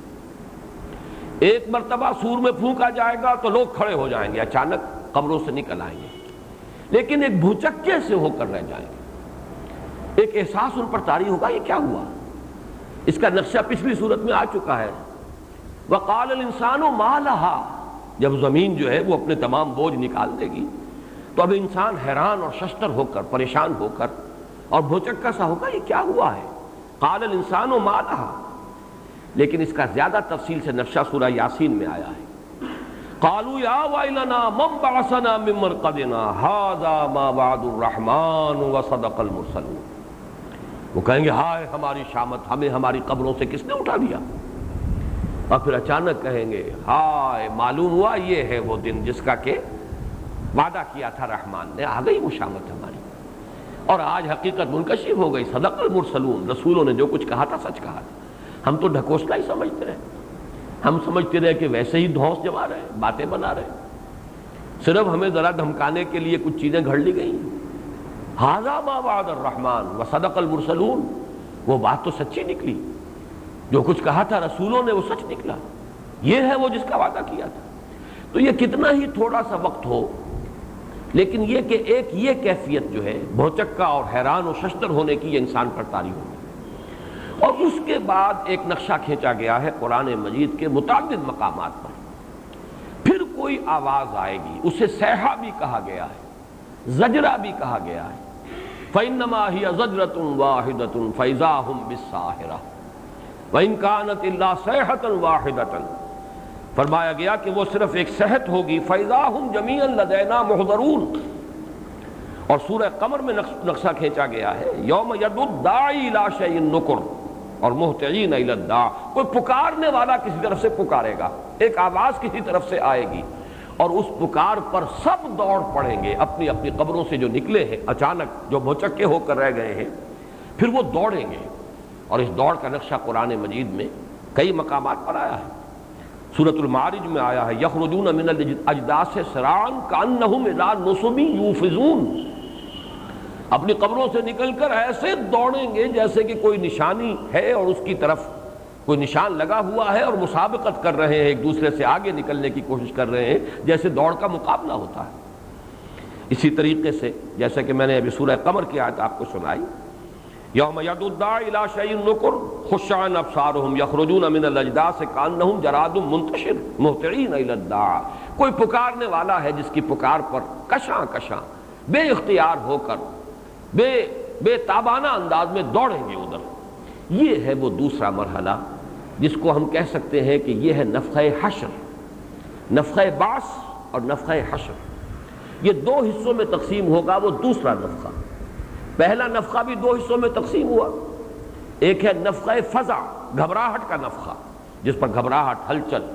Speaker 1: ایک مرتبہ سور میں پھونکا جائے گا تو لوگ کھڑے ہو جائیں گے، اچانک قبروں سے نکل آئیں گے، لیکن ایک بھوچکے سے ہو کر رہ جائیں گے، ایک احساس ان پر طاری ہوگا یہ کیا ہوا۔ اس کا نقشہ پچھلی صورت میں آ چکا ہے، وقال الانسان ما لها، جب زمین جو ہے وہ اپنے تمام بوجھ نکال دے گی تو اب انسان حیران اور ششدر ہو کر، پریشان ہو کر اور بھوچکا سا ہوگا یہ کیا ہوا ہے، قال الانسان ما لها۔ لیکن اس کا زیادہ تفصیل سے نقشہ سورہ یاسین میں آیا ہے، قالوا یا ویلنا من بعثنا من مرقدنا هذا ما وعد الرحمن وصدق المرسلون۔ وہ کہیں گے ہائے ہماری شامت، ہمیں ہماری قبروں سے کس نے اٹھا دیا؟ اور پھر اچانک کہیں گے ہائے معلوم ہوا یہ ہے وہ دن جس کا کہ وعدہ کیا تھا رحمان نے، آ گئی وہ شامت ہماری، اور آج حقیقت منکشف ہو گئی۔ صدق المرسلون، رسولوں نے جو کچھ کہا تھا سچ کہا تھا۔ ہم تو ڈھکوسلا ہی سمجھتے رہے، ہم سمجھتے رہے کہ ویسے ہی دھونس جما رہے ہیں، باتیں بنا رہے ہیں، صرف ہمیں ذرا دھمکانے کے لیے کچھ چیزیں گھڑ لی گئی۔ ھذا ما وعد الرحمن وصدق المرسلون، وہ بات تو سچی نکلی، جو کچھ کہا تھا رسولوں نے وہ سچ نکلا، یہ ہے وہ جس کا وعدہ کیا تھا۔ تو یہ کتنا ہی تھوڑا سا وقت ہو، لیکن یہ کہ ایک یہ کیفیت جو ہے بھوچکا اور حیران و ششدر ہونے کی، یہ انسان پر طاری ہوگی۔ اور اس کے بعد ایک نقشہ کھینچا گیا ہے قرآن مجید کے متعدد مقامات پر، پھر کوئی آواز آئے گی، اسے صیحہ بھی کہا گیا ہے، زجرہ بھی کہا گیا ہے۔ فَإِنَّمَا هِيَ زَجْرَةٌ وَاحِدَةٌ فَإِذَا هُمْ بِالسَّاهِرَةِ وَإِنْ كَانَتْ إِلَّا صَيْحَةً وَاحِدَةً، فرمایا گیا کہ وہ صرف ایک صیحت ہوگی، فَإِذَا هُمْ جَمِيعًا لَدَيْنَا مُحْضَرُونَ۔ اور سورہ قمر میں نقشہ کھینچا گیا ہے، یوم یدعو الداعی الی شیء نکر اور مہطعین الی الداع، کوئی پکارنے والا کسی طرف سے پکارے گا، ایک آواز کسی طرف سے آئے گی، اور اس پکار پر سب دوڑ پڑیں گے اپنی اپنی قبروں سے جو نکلے ہیں اچانک، جو بھوچکے ہو کر رہ گئے ہیں، پھر وہ دوڑیں گے۔ اور اس دوڑ کا نقشہ قرآن مجید میں کئی مقامات پر آیا ہے۔ سورۃ المعارج میں آیا ہے یخرجون من الاجداث سراعا کانہم الی نصب یوفضون، اپنی قبروں سے نکل کر ایسے دوڑیں گے جیسے کہ کوئی نشانی ہے اور اس کی طرف کوئی نشان لگا ہوا ہے، اور مسابقت کر رہے ہیں، ایک دوسرے سے آگے نکلنے کی کوشش کر رہے ہیں، جیسے دوڑ کا مقابلہ ہوتا ہے۔ اسی طریقے سے جیسا کہ میں نے ابھی سورہ قمر کی آیت آپ کو سنائی، یوم یدعو الداعی الی شیء نکر خشعاً ابصارہم یخرجون من الاجداث کانہم جراد منتشر مہطعین الی الداع، کوئی پکارنے والا ہے جس کی پکار پر کشاں کشاں بے اختیار ہو کر بے تابانہ انداز میں دوڑیں گے ادھر۔ یہ ہے وہ دوسرا مرحلہ جس کو ہم کہہ سکتے ہیں کہ یہ ہے نفخہ حشر، نفخہ بعث اور نفخہ حشر، یہ دو حصوں میں تقسیم ہوگا۔ وہ دوسرا نفخہ، پہلا نفخہ بھی دو حصوں میں تقسیم ہوا، ایک ہے نفخہ فزع، گھبراہٹ کا نفخہ جس پر گھبراہٹ، ہلچل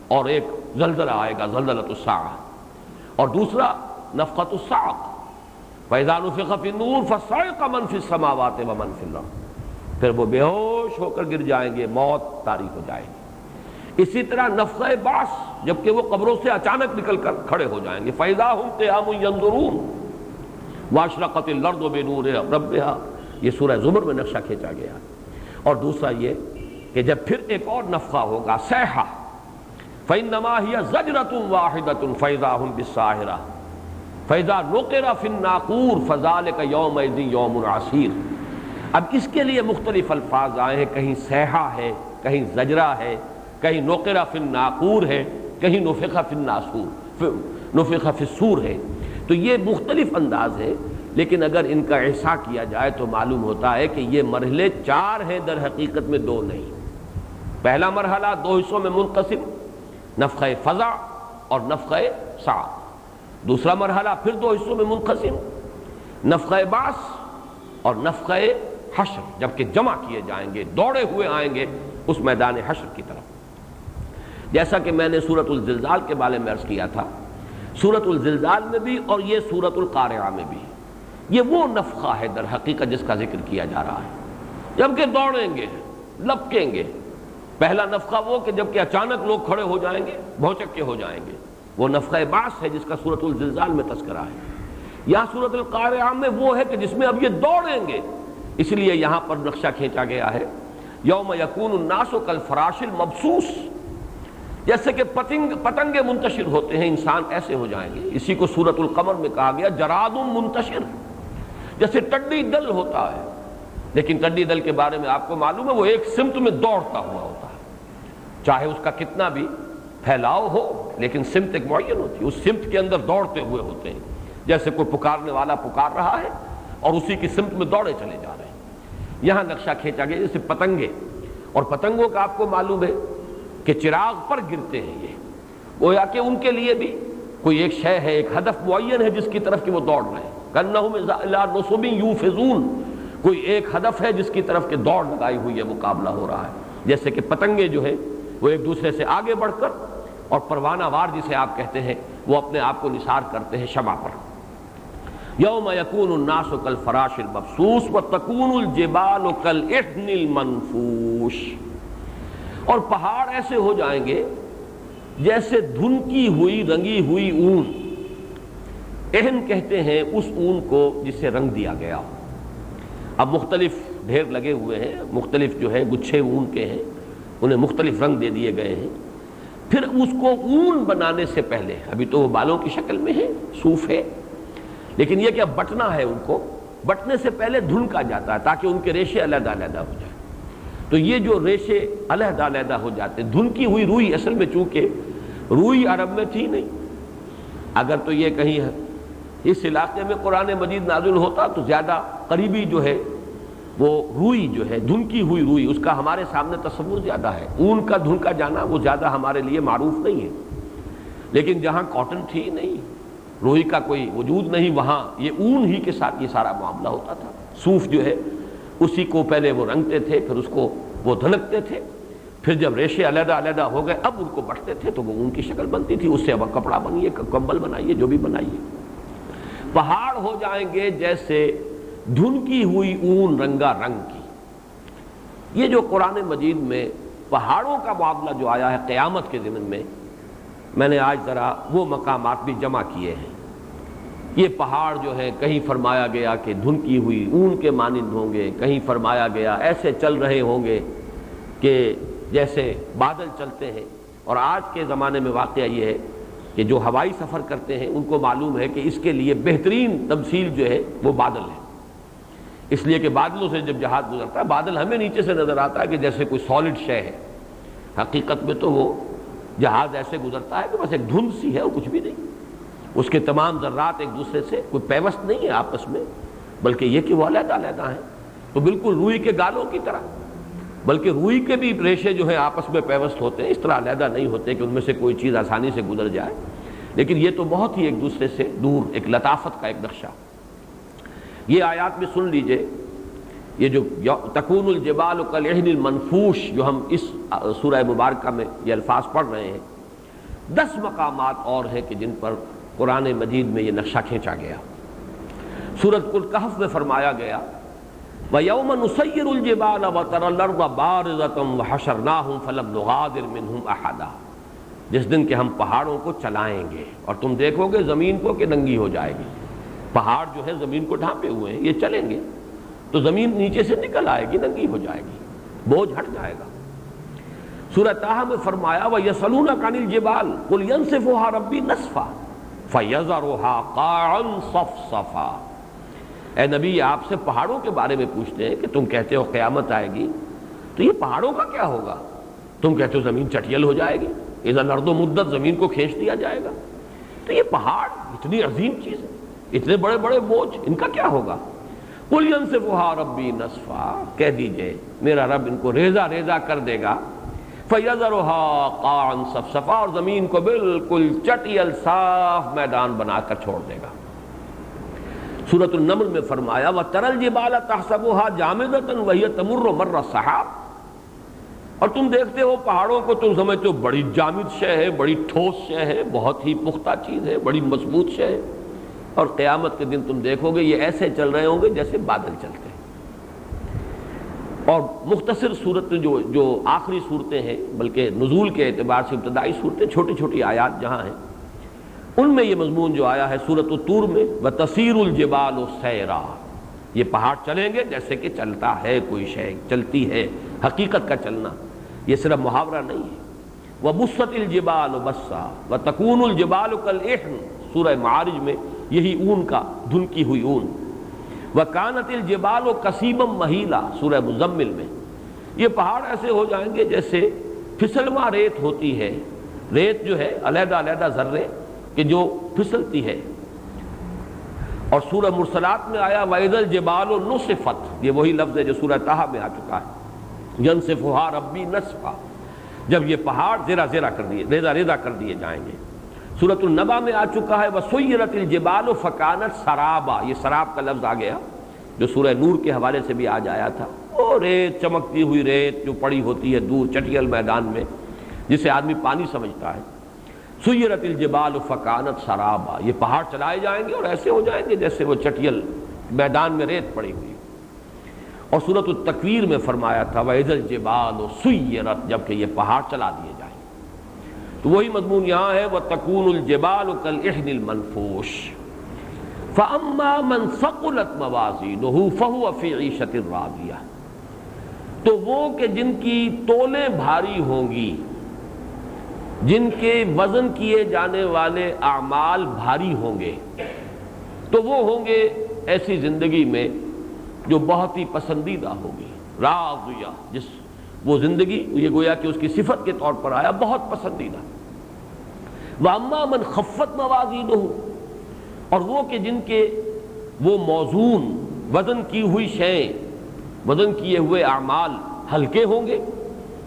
Speaker 1: اور ایک زلزلہ آئے گا، زلزلۃ الساعہ، اور دوسرا نفخۃ الصاعق، فَإِذَا نُفِخَ فِي النُّورِ فَصَعِقَ مَنْ فِي السَّمَاوَاتِ وَمَنْ فِي الْأَرْضِ، پھر وہ بے ہوش ہو کر گر جائیں گے، موت طاری ہو جائے گی۔ اسی طرح نفخہ بعث، جبکہ وہ قبروں سے اچانک نکل کر کھڑے ہو جائیں گے، فَإِذَا هُمْ قِيَامٌ يَنظُرُونَ وَأَشْرَقَتِ الْأَرْضُ بِنُورِ رَبِّهَا، یہ سورہ زمر میں نقشہ کھینچا گیا۔ اور دوسرا یہ کہ جب پھر ایک اور نفخہ ہوگا، صیحہ، فَإِنَّمَا هِيَ زَجْرَةٌ وَاحِدَةٌ فَإِذَا هُمْ بِالسَّاهِرَةِ فَإِذَا نُقِرَ فِي النَّاقُورِ فَذَلِكَ يَوْمَئِذٍ يَوْمٌ عَسِيرٌ۔ اب اس کے لیے مختلف الفاظ آئے ہیں، کہیں صیحہ ہے، کہیں زجرہ ہے، کہیں نُقِرَ فِي النَّاقُورِ ہے، کہیں نُفِخَ فِي النَّاسُورِ، نُفِخَ فِي الصُّورِ ہے۔ تو یہ مختلف انداز ہے، لیکن اگر ان کا احصاء کیا جائے تو معلوم ہوتا ہے کہ یہ مرحلے چار ہیں، در حقیقت میں دو نہیں۔ پہلا مرحلہ دو حصوں میں منقسم، نفخہ فزع اور نفخہ صاعق۔ دوسرا مرحلہ پھر دو حصوں میں منقسم، نفخہ بعث اور نفخہ حشر، جبکہ جمع کیے جائیں گے، دوڑے ہوئے آئیں گے اس میدان حشر کی طرف۔ جیسا کہ میں نے سورۃ الزلزال کے بارے میں عرض کیا تھا، سورۃ الزلزال میں بھی اور یہ سورۃ القارعہ میں بھی یہ وہ نفخہ ہے در حقیقت جس کا ذکر کیا جا رہا ہے، جبکہ دوڑیں گے، لپکیں گے۔ پہلا نفخہ وہ کہ جبکہ اچانک لوگ کھڑے ہو جائیں گے، بھوچکے ہو جائیں گے، وہ نفخہ بعث ہے جس کا سورۃ الزلزال میں تذکرہ ہے۔ یہاں سورۃ القارعہ میں وہ ہے کہ جس میں اب یہ دوڑیں گے، اس لیے یہاں پر نقشہ کھینچا گیا ہے یوم یکون الناس کالفراش المبثوث، جیسے کہ پتنگے منتشر ہوتے ہیں، انسان ایسے ہو جائیں گے۔ اسی کو سورۃ القمر میں کہا گیا جراد منتشر، جیسے ٹڈی دل ہوتا ہے، لیکن ٹڈی دل کے بارے میں آپ کو معلوم ہے وہ ایک سمت میں دوڑتا ہوا ہوتا ہے، چاہے اس کا کتنا بھی پھیلاؤ ہو، لیکن سمت ایک معین ہوتی ہے، اس سمت کے اندر دوڑتے ہوئے ہوتے ہیں، جیسے کوئی پکارنے والا پکار رہا ہے اور اسی کی سمت میں دوڑے چلے جا رہے ہیں۔ یہاں نقشہ کھینچا گیا جیسے پتنگے، اور پتنگوں کا آپ کو معلوم ہے کہ چراغ پر گرتے ہیں، یہ گویا کہ ان کے لیے بھی کوئی ایک شے ہے، ایک ہدف معین ہے جس کی طرف کہ وہ دوڑ رہے ہیں۔ کَأَنَّهُمْ إِلَىٰ نُصُبٍ يُوفِضُونَ، کوئی ایک ہدف ہے جس کی طرف کہ دوڑ لگائی ہوئی ہے، مقابلہ ہو رہا ہے، جیسے کہ پتنگے جو ہیں وہ ایک دوسرے سے آگے بڑھ کر، اور پروانہ وار جسے آپ کہتے ہیں وہ اپنے آپ کو نثار کرتے ہیں شمع پر۔ یوم یکون الناس کالفراش المبثوث وتکون الجبال کالعہن المنفوش، اور پہاڑ ایسے ہو جائیں گے جیسے دھنکی ہوئی رنگی ہوئی اون۔ اہن کہتے ہیں اس اون کو جس سے رنگ دیا گیا ہو۔ اب مختلف ڈھیر لگے ہوئے ہیں، مختلف جو ہے گچھے اون کے ہیں، انہیں مختلف رنگ دے دیے گئے ہیں۔ پھر اس کو اون بنانے سے پہلے، ابھی تو وہ بالوں کی شکل میں ہے، صوف ہے، لیکن یہ کہ اب بٹنا ہے، ان کو بٹنے سے پہلے دھنکا جاتا ہے تاکہ ان کے ریشے علیحدہ علیحدہ ہو جائیں۔ تو یہ جو ریشے علیحدہ علیحدہ ہو جاتے، دھنکی ہوئی روئی، اصل میں چونکہ روئی عرب میں تھی نہیں، اگر تو یہ کہیں اس علاقے میں قرآن مجید نازل ہوتا تو زیادہ قریبی جو ہے وہ روئی جو ہے، دھنکی ہوئی روئی، اس کا ہمارے سامنے تصور زیادہ ہے۔ اون کا دھنکا جانا وہ زیادہ ہمارے لیے معروف نہیں ہے، لیکن جہاں کاٹن تھی نہیں، روئی کا کوئی وجود نہیں، وہاں یہ اون ہی کے ساتھ یہ سارا معاملہ ہوتا تھا۔ صوف جو ہے اسی کو پہلے وہ رنگتے تھے، پھر اس کو وہ دھنکتے تھے، پھر جب ریشے علیحدہ علیحدہ ہو گئے اب ان کو بٹتے تھے تو وہ اون کی شکل بنتی تھی، اس سے اب کپڑا بنائیے، کمبل بنائیے، جو بھی بنائیے۔ پہاڑ ہو جائیں گے جیسے دھنکی ہوئی اون رنگا رنگ کی۔ یہ جو قرآن مجید میں پہاڑوں کا معاملہ جو آیا ہے قیامت کے ضمن میں نے آج ذرا وہ مقامات بھی جمع کیے ہیں۔ یہ پہاڑ جو ہے کہیں فرمایا گیا کہ دھنکی ہوئی اون کے مانند ہوں گے، کہیں فرمایا گیا ایسے چل رہے ہوں گے کہ جیسے بادل چلتے ہیں، اور آج کے زمانے میں واقعہ یہ ہے کہ جو ہوائی سفر کرتے ہیں ان کو معلوم ہے کہ اس کے لیے بہترین تمثیل جو ہے وہ بادل ہے، اس لیے کہ بادلوں سے جب جہاز گزرتا ہے بادل ہمیں نیچے سے نظر آتا ہے کہ جیسے کوئی سالڈ شے ہے، حقیقت میں تو وہ جہاز ایسے گزرتا ہے کہ بس ایک دھند سی ہے اور کچھ بھی نہیں، اس کے تمام ذرات ایک دوسرے سے کوئی پیوست نہیں ہے آپس میں، بلکہ یہ کہ وہ علیحدہ علیحدہ ہیں، تو بالکل روئی کے گالوں کی طرح، بلکہ روئی کے بھی ریشے جو ہیں آپس میں پیوست ہوتے ہیں، اس طرح علیحدہ نہیں ہوتے کہ ان میں سے کوئی چیز آسانی سے گزر جائے، لیکن یہ تو بہت ہی ایک دوسرے سے دور، ایک لطافت کا ایک نقشہ۔ یہ آیات بھی سن لیجئے، یہ جو تکون الجبال کالعہن المنفوش جو ہم اس سورہ مبارکہ میں یہ الفاظ پڑھ رہے ہیں، 10 مقامات اور ہیں کہ جن پر قرآن مجید میں یہ نقشہ کھینچا گیا۔ سورۃ الکہف میں فرمایا گیا وَيَوْمَ نُسَيِّرُ الْجِبَالَ وَتَرَى الْأَرْضَ بَارِزَةً وَحَشَرْنَاهُمْ فَلَمْ نُغَادِرْ مِنْهُمْ أَحَدًا، جس دن کہ ہم پہاڑوں کو چلائیں گے اور تم دیکھو گے زمین کو کہ ننگی ہو جائے گی۔ پہاڑ جو ہے زمین کو ڈھانپے ہوئے ہیں، یہ چلیں گے تو زمین نیچے سے نکل آئے گی، ننگی ہو جائے گی، بوجھ ہٹ جائے گا۔ سورہ طٰہٰ میں فرمایا وَيَسْأَلُونَكَ عَنِ الْجِبَالِ قُلْ يَنسِفُهَا رَبِّي نَسْفًا فَيَذَرُهَا قَاعًا صَفْصَفًا، اے نبی آپ سے پہاڑوں کے بارے میں پوچھتے ہیں کہ تم کہتے ہو قیامت آئے گی، تو یہ پہاڑوں کا کیا ہوگا؟ تم کہتے ہو زمین چٹیل ہو جائے گی، اذا الارض مدت، زمین کو کھینچ دیا جائے گا، تو یہ پہاڑ اتنی عظیم چیز ہے، اتنے بڑے بڑے بوجھ، ان کا کیا ہوگا؟ قُلْ يَنسِفُهَا رَبِّي نَسْفًا، کہہ دیجئے میرا رب ان کو ریزہ ریزہ کر دے گا، فَيَذَرُهَا قَاعًا صَفْصَفًا، اور زمین کو بالکل چٹیل صاف میدان بنا کر چھوڑ دے گا۔ سورۃ النمل میں فرمایا وَتَرَى الْجِبَالَ تَحْسَبُهَا جَامِدَةً وَهِيَ تَمُرُّ مَرَّ السَّحَابِ، اور تم دیکھتے ہو پہاڑوں کو، تم سمجھتے ہو بڑی جامد شے ہے، بڑی ٹھوس شے ہے، بہت ہی پختہ چیز ہے، بڑی مضبوط شے ہے، اور قیامت کے دن تم دیکھو گے یہ ایسے چل رہے ہوں گے جیسے بادل چلتے ہیں۔ اور مختصر صورت جو آخری صورتیں ہیں، بلکہ نزول کے اعتبار سے ابتدائی صورتیں، چھوٹی چھوٹی آیات جہاں ہیں، ان میں یہ مضمون جو آیا ہے سورۃ الطور میں وَتَسِيرُ الْجِبَالُ سَيْرًا، یہ پہاڑ چلیں گے جیسے کہ چلتا ہے کوئی شے، چلتی ہے، حقیقت کا چلنا، یہ صرف محاورہ نہیں ہے۔ وَبُسَّتِ الْجِبَالُ بَسًّا وَتَكُونُ الْجِبَالُ كَالْعِهْنِ، سورہ معارج میں یہی اون کا، دھنکی ہوئی اون۔ وَكَانَتِ الْجِبَالُ كَثِيبًا مَهِيلًا، سورہ مزمل میں یہ پہاڑ ایسے ہو جائیں گے جیسے پھسلواں ریت ہوتی ہے، ریت جو ہے علیحدہ علیحدہ ذرے کہ جو پھسلتی ہے۔ اور سورہ مرسلات میں آیا وَإِذَا الْجِبَالُ نُصِفَتْ، یہ وہی لفظ ہے جو سورہ طٰہٰ میں آ چکا ہے، يَنسِفُهَا رَبِّي نَسْفًا، جب یہ پہاڑ زیرہ زیرہ کر دیے، ریزہ ریزہ کر دیے جائیں گے۔ سورۃ النبا میں آ چکا ہے وَسُيِّرَتِ الْجِبَالُ فَكَانَتْ سَرَابًا، یہ سراب کا لفظ آ گیا، جو سورہ نور کے حوالے سے بھی آج آیا تھا، اور ریت، چمکتی ہوئی ریت جو پڑی ہوتی ہے دور چٹیل میدان میں، جسے آدمی پانی سمجھتا ہے۔ سیرت الجبال فکانت سرابا، یہ پہاڑ چلائے جائیں گے اور ایسے ہو جائیں گے جیسے وہ چٹیل میدان میں ریت پڑی ہوئی۔ اور سورۃ التکویر میں فرمایا تھا وَإِذَا الْجِبَالُ سُيِّرَتْ، جبکہ یہ پہاڑ چلا دیے جائیں گے۔ تو وہی مضمون یہاں ہے وَتَكُونُ الْجِبَالُ كَالْعِهْنِ الْمَنْفُوشِ فَأَمَّا مَنْ ثَقُلَتْ مَوَازِينُهُ فَهُوَ فِي عِيشَةٍ رَاضِيَةٍ، تو وہ کہ جن کی تولیں بھاری ہوں گی، جن کے وزن کیے جانے والے اعمال بھاری ہوں گے، تو وہ ہوں گے ایسی زندگی میں جو بہت ہی پسندیدہ ہوگی۔ راضیہ، جس وہ زندگی، یہ گویا کہ اس کی صفت کے طور پر آیا بہت پسندیدہ۔ وَأَمَّا مَنْ خَفَّتْ مَوَازِينُهُ، اور وہ کہ جن کے وہ موزون، وزن کی ہوئی شیئیں، وزن کیے ہوئے اعمال ہلکے ہوں گے،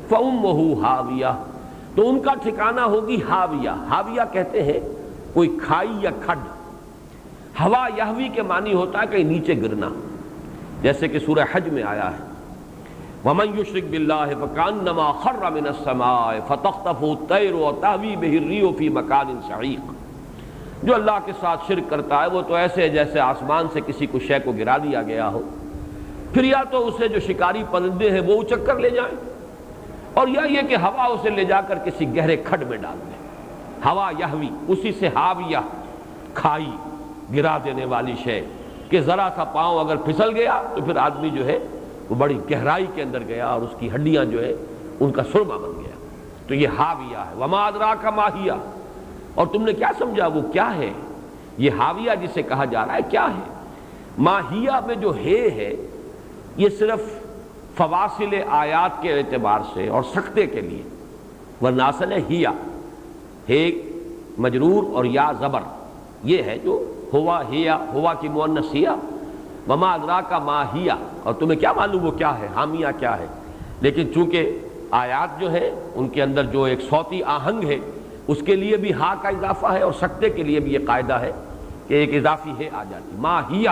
Speaker 1: فَأُمُّهُ ہاویہ، تو ان کا ٹھکانہ ہوگی ہاویہ۔ ہاویہ کہتے ہیں کوئی کھائی یا کھڈ۔ ہوا یہوی کے معنی ہوتا ہے کہیں نیچے گرنا، جیسے کہ سورہ حج میں آیا ہے وَمَن يُشْرِكْ بِاللَّهِ فَكَأَنَّمَا خَرَّ مِنَ السَّمَاءِ فَتَخْطَفُهُ الطَّيْرُ وَتَهْوِي بِهِ الرِّيحُ فِي مَكَانٍ سَحِيقٍ، جو اللہ کے ساتھ شرک کرتا ہے وہ تو ایسے ہے جیسے آسمان سے کسی کو شے کو گرا دیا گیا ہو، پھر یا تو اسے جو شکاری پرندے ہیں وہ اچک کر لے جائیں، اور یا یہ کہ ہوا اسے لے جا کر کسی گہرے کھڈ میں ڈال دے۔ ہوا یہوی، اسی سے ہاویہ، کھائی، گرا دینے والی شے، کہ ذرا سا پاؤں اگر پھسل گیا تو پھر آدمی جو ہے وہ بڑی گہرائی کے اندر گیا اور اس کی ہڈیاں جو ہے ان کا سرما بن گیا۔ تو یہ ہاویہ ہے۔ وما ادراک ما ہیہ، اور تم نے کیا سمجھا وہ کیا ہے؟ یہ ہاویہ جسے کہا جا رہا ہے کیا ہے؟ ماہیہ میں جو ہے یہ صرف فواصل آیات کے اعتبار سے اور سکتے کے لیے، ورنہ اصل ہے ہیہ، ہے مجرور اور یا زبر، یہ ہے جو ہوا ہیا، ہوا کی مؤنث ہیا، وما ادراک ما ہیہ، اور تمہیں کیا معلوم وہ کیا ہے، حامیہ کیا ہے۔ لیکن چونکہ آیات جو ہے ان کے اندر جو ایک صوتی آہنگ ہے اس کے لیے بھی ہا کا اضافہ ہے، اور سکتے کے لیے بھی یہ قاعدہ ہے کہ ایک اضافی ہے آ جاتی۔ ما ہیہ،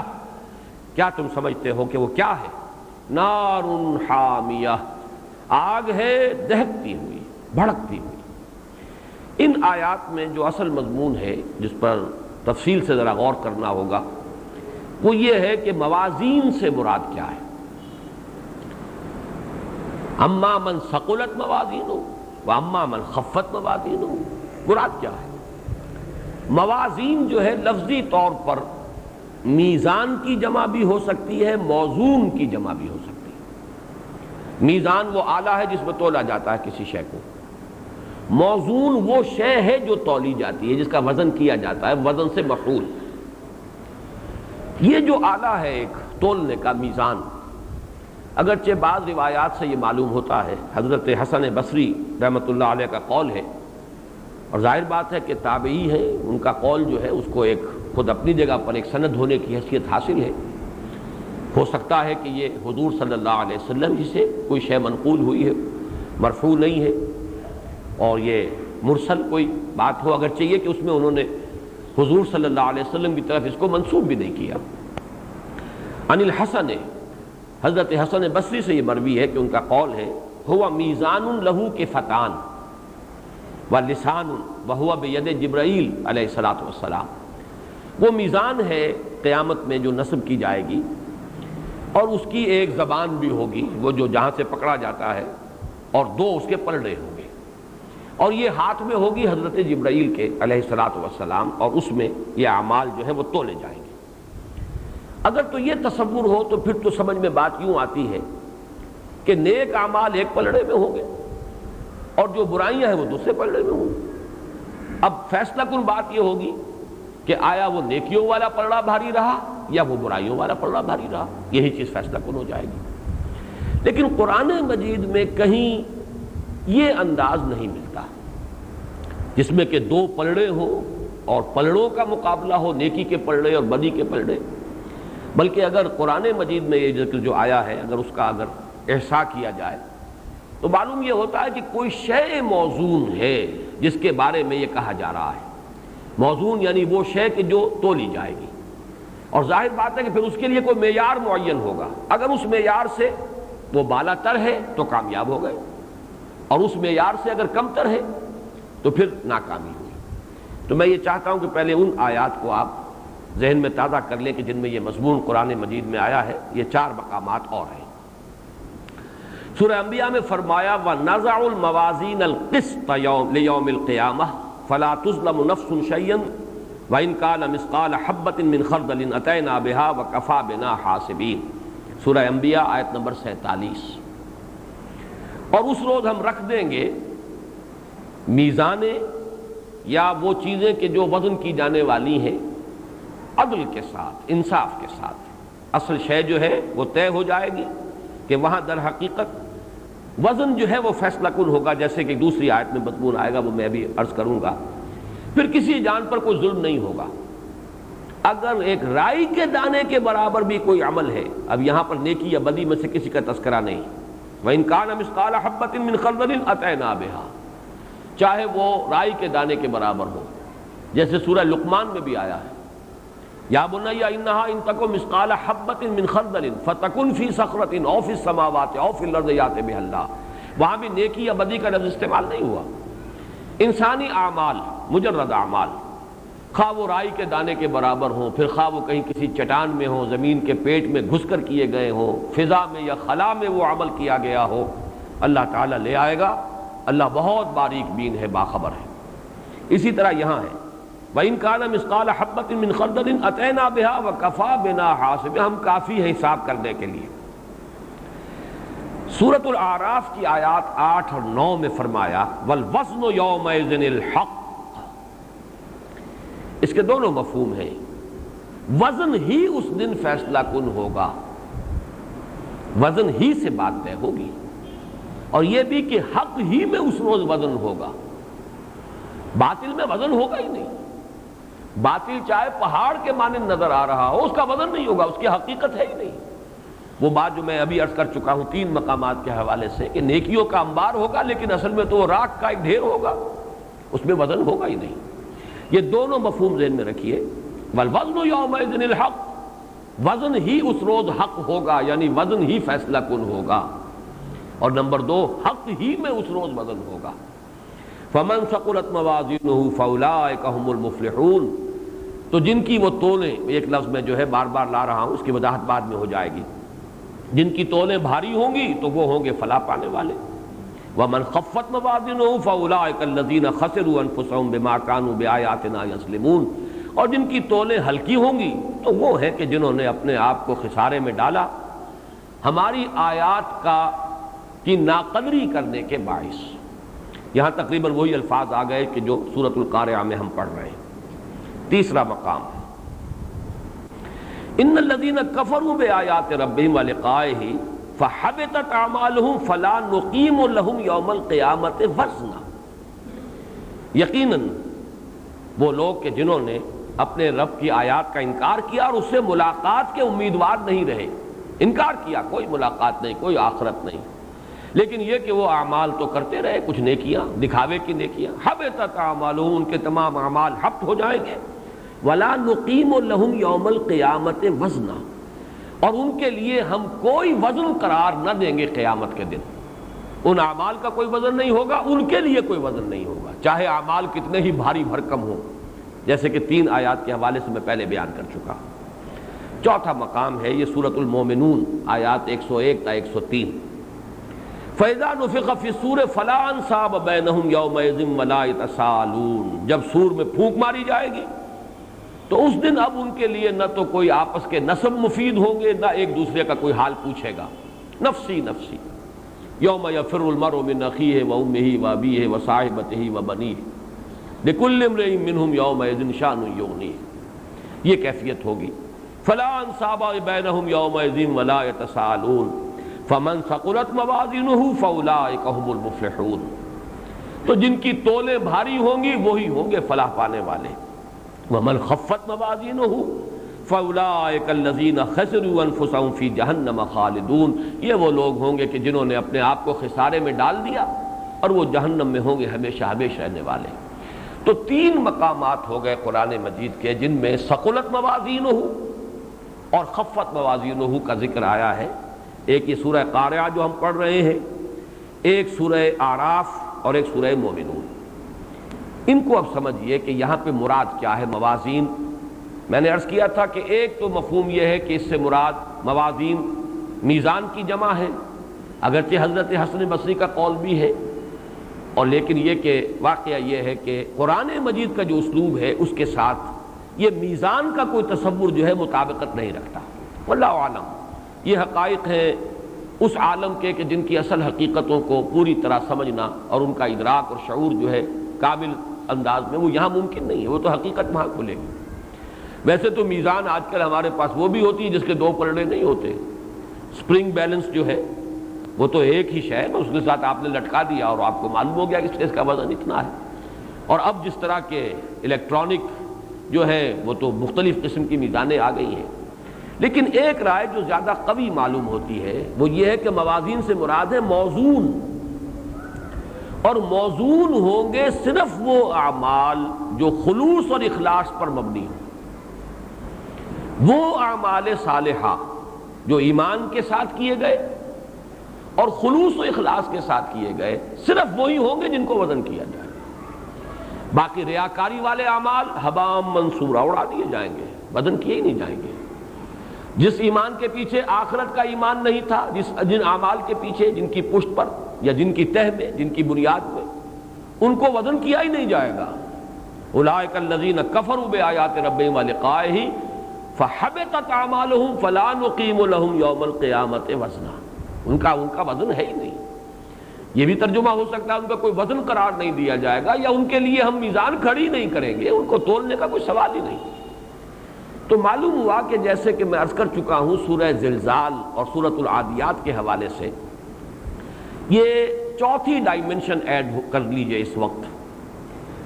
Speaker 1: کیا تم سمجھتے ہو کہ وہ کیا ہے؟ نار حامیہ، آگ ہے دہکتی ہوئی، بھڑکتی ہوئی۔ ان آیات میں جو اصل مضمون ہے جس پر تفصیل سے ذرا غور کرنا ہوگا وہ یہ ہے کہ موازین سے مراد کیا ہے۔ اما من ثقلت موازینہ واما من خفت موازینہ، مراد کیا ہے؟ موازین جو ہے لفظی طور پر میزان کی جمع بھی ہو سکتی ہے، موزون کی جمع بھی ہو سکتی ہے۔ میزان وہ آلہ ہے جس میں تولا جاتا ہے کسی شے کو، موزون وہ شے ہے جو تولی جاتی ہے، جس کا وزن کیا جاتا ہے، وزن سے مفعول۔ یہ جو آلہ ہے ایک تولنے کا میزان، اگرچہ بعض روایات سے یہ معلوم ہوتا ہے، حضرت حسن بصری رحمۃ اللہ علیہ کا قول ہے، اور ظاہر بات ہے کہ تابعی ہیں، ان کا قول جو ہے اس کو ایک خود اپنی جگہ پر ایک سند ہونے کی حیثیت حاصل ہے۔ ہو سکتا ہے کہ یہ حضور صلی اللہ علیہ وسلم ہی سے کوئی شے منقول ہوئی ہے، مرفوع نہیں ہے، اور یہ مرسل کوئی بات ہو، اگر چاہیے کہ اس میں انہوں نے حضور صلی اللہ علیہ وسلم کی طرف اس کو منسوب بھی نہیں کیا۔ عن الحسن، حضرت حسن بصری سے یہ مروی ہے کہ ان کا قول ہے ہوا میزان لہو کے فتان و لسان وہو بید جبرائیل علیہ الصلوۃ والسلام، وہ میزان ہے قیامت میں جو نصب کی جائے گی، اور اس کی ایک زبان بھی ہوگی، وہ جو جہاں سے پکڑا جاتا ہے، اور دو اس کے پلڑے ہوں گے، اور یہ ہاتھ میں ہوگی حضرت جبرائیل کے علیہ الصلوۃ والسلام، اور اس میں یہ اعمال جو ہیں وہ تولے جائیں گے۔ اگر تو یہ تصور ہو تو پھر تو سمجھ میں بات یوں آتی ہے کہ نیک اعمال ایک پلڑے میں ہوں گے اور جو برائیاں ہیں وہ دوسرے پلڑے میں ہوں گے۔ اب فیصلہ کن بات یہ ہوگی کہ آیا وہ نیکیوں والا پلڑا بھاری رہا یا وہ برائیوں والا پلڑا بھاری رہا، یہی چیز فیصلہ کن ہو جائے گی۔ لیکن قرآن مجید میں کہیں یہ انداز نہیں ملتا جس میں کہ دو پلڑے ہوں اور پلڑوں کا مقابلہ ہو، نیکی کے پلڑے اور بدی کے پلڑے، بلکہ اگر قرآن مجید میں یہ ذکر جو آیا ہے اگر اس کا اگر احصاء کیا جائے تو معلوم یہ ہوتا ہے کہ کوئی شے موزون ہے جس کے بارے میں یہ کہا جا رہا ہے۔ موزون یعنی وہ شے کہ جو تولی جائے گی، اور ظاہر بات ہے کہ پھر اس کے لیے کوئی معیار معین ہوگا، اگر اس معیار سے وہ بالا تر ہے تو کامیاب ہو گئے، اور اس معیار سے اگر کم تر ہے تو پھر ناکامی ہوئی۔ تو میں یہ چاہتا ہوں کہ پہلے ان آیات کو آپ ذہن میں تازہ کر لیں کہ جن میں یہ مضمون قرآن مجید میں آیا ہے۔ یہ 4 مقامات اور ہیں۔ سورہ انبیاء میں فرمایا وَنَزَعُ الْمَوَازِينَ الْقِسْطَ لِيَوْمِ الْقِيَامَةِ فَلَا تُظْلَمُ نَفْسٌ شَيْئًا وَإِنْ كَانَ مِثْقَالَ حَبَّةٍ مِّنْ خَرْدَلٍ أَتَيْنَا بِهَا وَكَفَىٰ بِنَا حَاسِبِينَ۔ سورہ انبیاء آیت نمبر 47۔ اور اس روز ہم رکھ دیں گے میزانیں یا وہ چیزیں کہ جو وزن کی جانے والی ہیں عدل کے ساتھ، انصاف کے ساتھ۔ اصل شے جو ہے وہ طے ہو جائے گی کہ وہاں در حقیقت وزن جو ہے وہ فیصلہ کن ہوگا، جیسے کہ دوسری آیت میں مضمون آئے گا، وہ میں بھی عرض کروں گا۔ پھر کسی جان پر کوئی ظلم نہیں ہوگا۔ اگر ایک رائی کے دانے کے برابر بھی کوئی عمل ہے، اب یہاں پر نیکی یا بدی میں سے کسی کا تذکرہ نہیں، وَإِنْ كَانَ مِثْقَالَ حَبَّةٍ مِّنْ خَرْدَلٍ أَتَيْنَا بِهَا، چاہے وہ رائی کے دانے کے برابر ہو، جیسے سورہ لقمان میں بھی آیا ہے یا بنی انہا ان تکو مثقال حبۃ من خردل فتکن فی صخرۃ او فی السماوات او فی الارض یأتی بہ اللہ۔ وہاں بھی نیکی یا بدی کا لفظ استعمال نہیں ہوا۔ انسانی اعمال، مجرد اعمال، خواہ وہ رائی کے دانے کے برابر ہوں، پھر خواہ وہ کہیں کسی چٹان میں ہوں، زمین کے پیٹ میں گھس کر کیے گئے ہوں، فضا میں یا خلا میں وہ عمل کیا گیا ہو، اللہ تعالیٰ لے آئے گا۔ اللہ بہت باریک بین ہے، باخبر ہے۔ اسی طرح یہاں ہے وَإِنْ كَانَ مِثْقَالَ حَبَّةٍ مِّنْ خَرْدَلٍ أَتَيْنَا بِهَا وَكَفَىٰ بِنَا حَاسِبِينَ، ہم کافی ہے حساب کرنے کے لیے۔ سورۃ الاعراف کی آیات 8 اور 9 میں فرمایا وَالْوَزْنُ يَوْمَئِذٍ الْحَقُّ۔ اس کے دونوں مفہوم ہیں۔ وزن ہی اس دن فیصلہ کن ہوگا، وزن ہی سے بات طے ہوگی، اور یہ بھی کہ حق ہی میں اس روز وزن ہوگا۔ باطل میں وزن ہوگا ہی نہیں۔ باطل چاہے پہاڑ کے مانند نظر آ رہا ہو، اس کا وزن نہیں ہوگا، اس کی حقیقت ہے ہی نہیں۔ وہ بات جو میں ابھی عرض کر چکا ہوں 3 مقامات کے حوالے سے کہ نیکیوں کا انبار ہوگا، لیکن اصل میں تو وہ راکھ کا ایک ڈھیر ہوگا، اس میں وزن ہوگا ہی نہیں۔ یہ دونوں مفہوم ذہن میں رکھیے۔ والوزن یومئذ الحق، وزن ہی اس روز حق ہوگا، یعنی وزن ہی فیصلہ کن ہوگا۔ اور نمبر 2، حق ہی میں اس روز وزن ہوگا۔ فمن ثقلت موازینہ فاولئک هم المفلحون، تو جن کی وہ تولیں، ایک لفظ میں جو ہے بار بار لا رہا ہوں، اس کی وضاحت بعد میں ہو جائے گی، جن کی تولیں بھاری ہوں گی تو وہ ہوں گے فلاح پانے والے۔ ومن خفت موازینہ فاولئک الذین خسروا انفسهم بما كانوا بآیاتنا یظلمون، اور جن کی تولیں ہلکی ہوں گی تو وہ ہیں کہ جنہوں نے اپنے آپ کو خسارے میں ڈالا ہماری آیات کی ناقدری کرنے کے باعث۔ یہاں تقریباً وہی الفاظ آ گئے کہ جو سورۃ القارعہ میں ہم پڑھ رہے ہیں۔ تیسرا مقام ان الذین کفروا بآیات ربہم ولقائہ فحبطت اعمالہم فلا نقیم لہم یوم القیامۃ وزنا۔ یقیناً وہ لوگ کہ جنہوں نے اپنے رب کی آیات کا انکار کیا اور اس سے ملاقات کے امیدوار نہیں رہے، انکار کیا، کوئی ملاقات نہیں، کوئی آخرت نہیں، لیکن یہ کہ وہ اعمال تو کرتے رہے، کچھ نیکیاں، دکھاوے کی نیکیاں، حبطت اعمالہم، ان کے تمام اعمال حبط ہو جائیں گے۔ ولا نقیم لہم یوم القیامۃ وزنا، اور ان کے لیے ہم کوئی وزن قرار نہ دیں گے قیامت کے دن۔ ان اعمال کا کوئی وزن نہیں ہوگا، ان کے لیے کوئی وزن نہیں ہوگا، چاہے اعمال کتنے ہی بھاری بھرکم ہوں، جیسے کہ 3 آیات کے حوالے سے میں پہلے بیان کر چکا۔ چوتھا مقام ہے یہ سورۃ المومنون آیات 101 تا 103۔ فَإِذَا نُفِخَ فِي الصُّورِ فَلَا أَنْسَابَ بَيْنَهُمْ يَوْمَئِذٍ وَلَا يَتَسَاءَلُونَ، جب سور میں پھونک ماری جائے گی تو اس دن اب ان کے لیے نہ تو کوئی آپس کے نسب مفید ہوں گے، نہ ایک دوسرے کا کوئی حال پوچھے گا۔ نفسی نفسی یوم یفر المرء من اخیہ وامہ وابیہ وصاحبتہ وبنیہ لکل امرئ منہم یومئذ شأن یغنیہ، یہ کیفیت ہوگی۔ فلا انصاب بینہم یومئذ ولا یتساءلون فمن ثقلت موازینہ فاولئک هم المفلحون، تو جن کی تولیں بھاری ہوں گی وہی ہوں گے فلاح پانے والے۔ ومن خفت موازینہ فاولئک الذین خسروا انفسهم فی جہنم خالدون، یہ وہ لوگ ہوں گے کہ جنہوں نے اپنے آپ کو خسارے میں ڈال دیا اور وہ جہنم میں ہوں گے ہمیشہ ہمیشہ رہنے والے۔ تو 3 مقامات ہو گئے قرآن مجید کے جن میں ثقلت موازینہ، اور خفت موازینہ کا ذکر آیا ہے۔ ایک یہ سورہ قارعہ جو ہم پڑھ رہے ہیں، ایک سورہ اعراف اور ایک سورہ مومنون۔ ان کو اب سمجھیے کہ یہاں پہ مراد کیا ہے موازین۔ میں نے عرض کیا تھا کہ ایک تو مفہوم یہ ہے کہ اس سے مراد موازین میزان کی جمع ہے، اگرچہ حضرت حسن بصری کا قول بھی ہے، اور لیکن یہ کہ واقعہ یہ ہے کہ قرآن مجید کا جو اسلوب ہے اس کے ساتھ یہ میزان کا کوئی تصور جو ہے مطابقت نہیں رکھتا۔ واللہ عالم، یہ حقائق ہیں اس عالم کے کہ جن کی اصل حقیقتوں کو پوری طرح سمجھنا اور ان کا ادراک اور شعور جو ہے کامل انداز میں، وہ یہاں ممکن نہیں ہے، وہ تو حقیقت وہاں کھلے گی۔ ویسے تو میزان آج کل ہمارے پاس وہ بھی ہوتی ہے جس کے دو پلڑے نہیں ہوتے، سپرنگ بیلنس جو ہے وہ تو ایک ہی شے ہے، اس کے ساتھ آپ نے لٹکا دیا اور آپ کو معلوم ہو گیا کہ اس کا وزن اتنا ہے۔ اور اب جس طرح کے الیکٹرانک جو ہے وہ تو مختلف قسم کی میزانیں آ گئی ہیں، لیکن ایک رائے جو زیادہ قوی معلوم ہوتی ہے وہ یہ ہے کہ موازین سے مراد ہے موزون، اور موزون ہوں گے صرف وہ اعمال جو خلوص اور اخلاص پر مبنی ہوں، وہ اعمال صالحہ جو ایمان کے ساتھ کیے گئے اور خلوص و اخلاص کے ساتھ کیے گئے، صرف وہی ہوں گے جن کو وزن کیا جائے۔ باقی ریاکاری والے اعمال حبام منصورہ اڑا دیے جائیں گے، وزن کیے ہی نہیں جائیں گے۔ جس ایمان کے پیچھے آخرت کا ایمان نہیں تھا، جن اعمال کے پیچھے، جن کی پشت پر یا جن کی تہ میں، جن کی بنیاد میں، ان کو وزن کیا ہی نہیں جائے گا۔ اولئک الذین کفروا بآیات ربہم ولقائہ فحبطت اعمالہم فلا نقیم لہم یوم القیامۃ وزنا۔ ان کا وزن ہے ہی نہیں۔ یہ بھی ترجمہ ہو سکتا ہے ان کا کوئی وزن قرار نہیں دیا جائے گا، یا ان کے لیے ہم میزان کھڑی نہیں کریں گے، ان کو تولنے کا کوئی سوال ہی نہیں۔ تو معلوم ہوا کہ جیسے کہ میں عرض کر چکا ہوں سورہ زلزال اور سورۃ العادیات کے حوالے سے یہ چوتھی ڈائمنشن ایڈ کر لیجئے اس وقت۔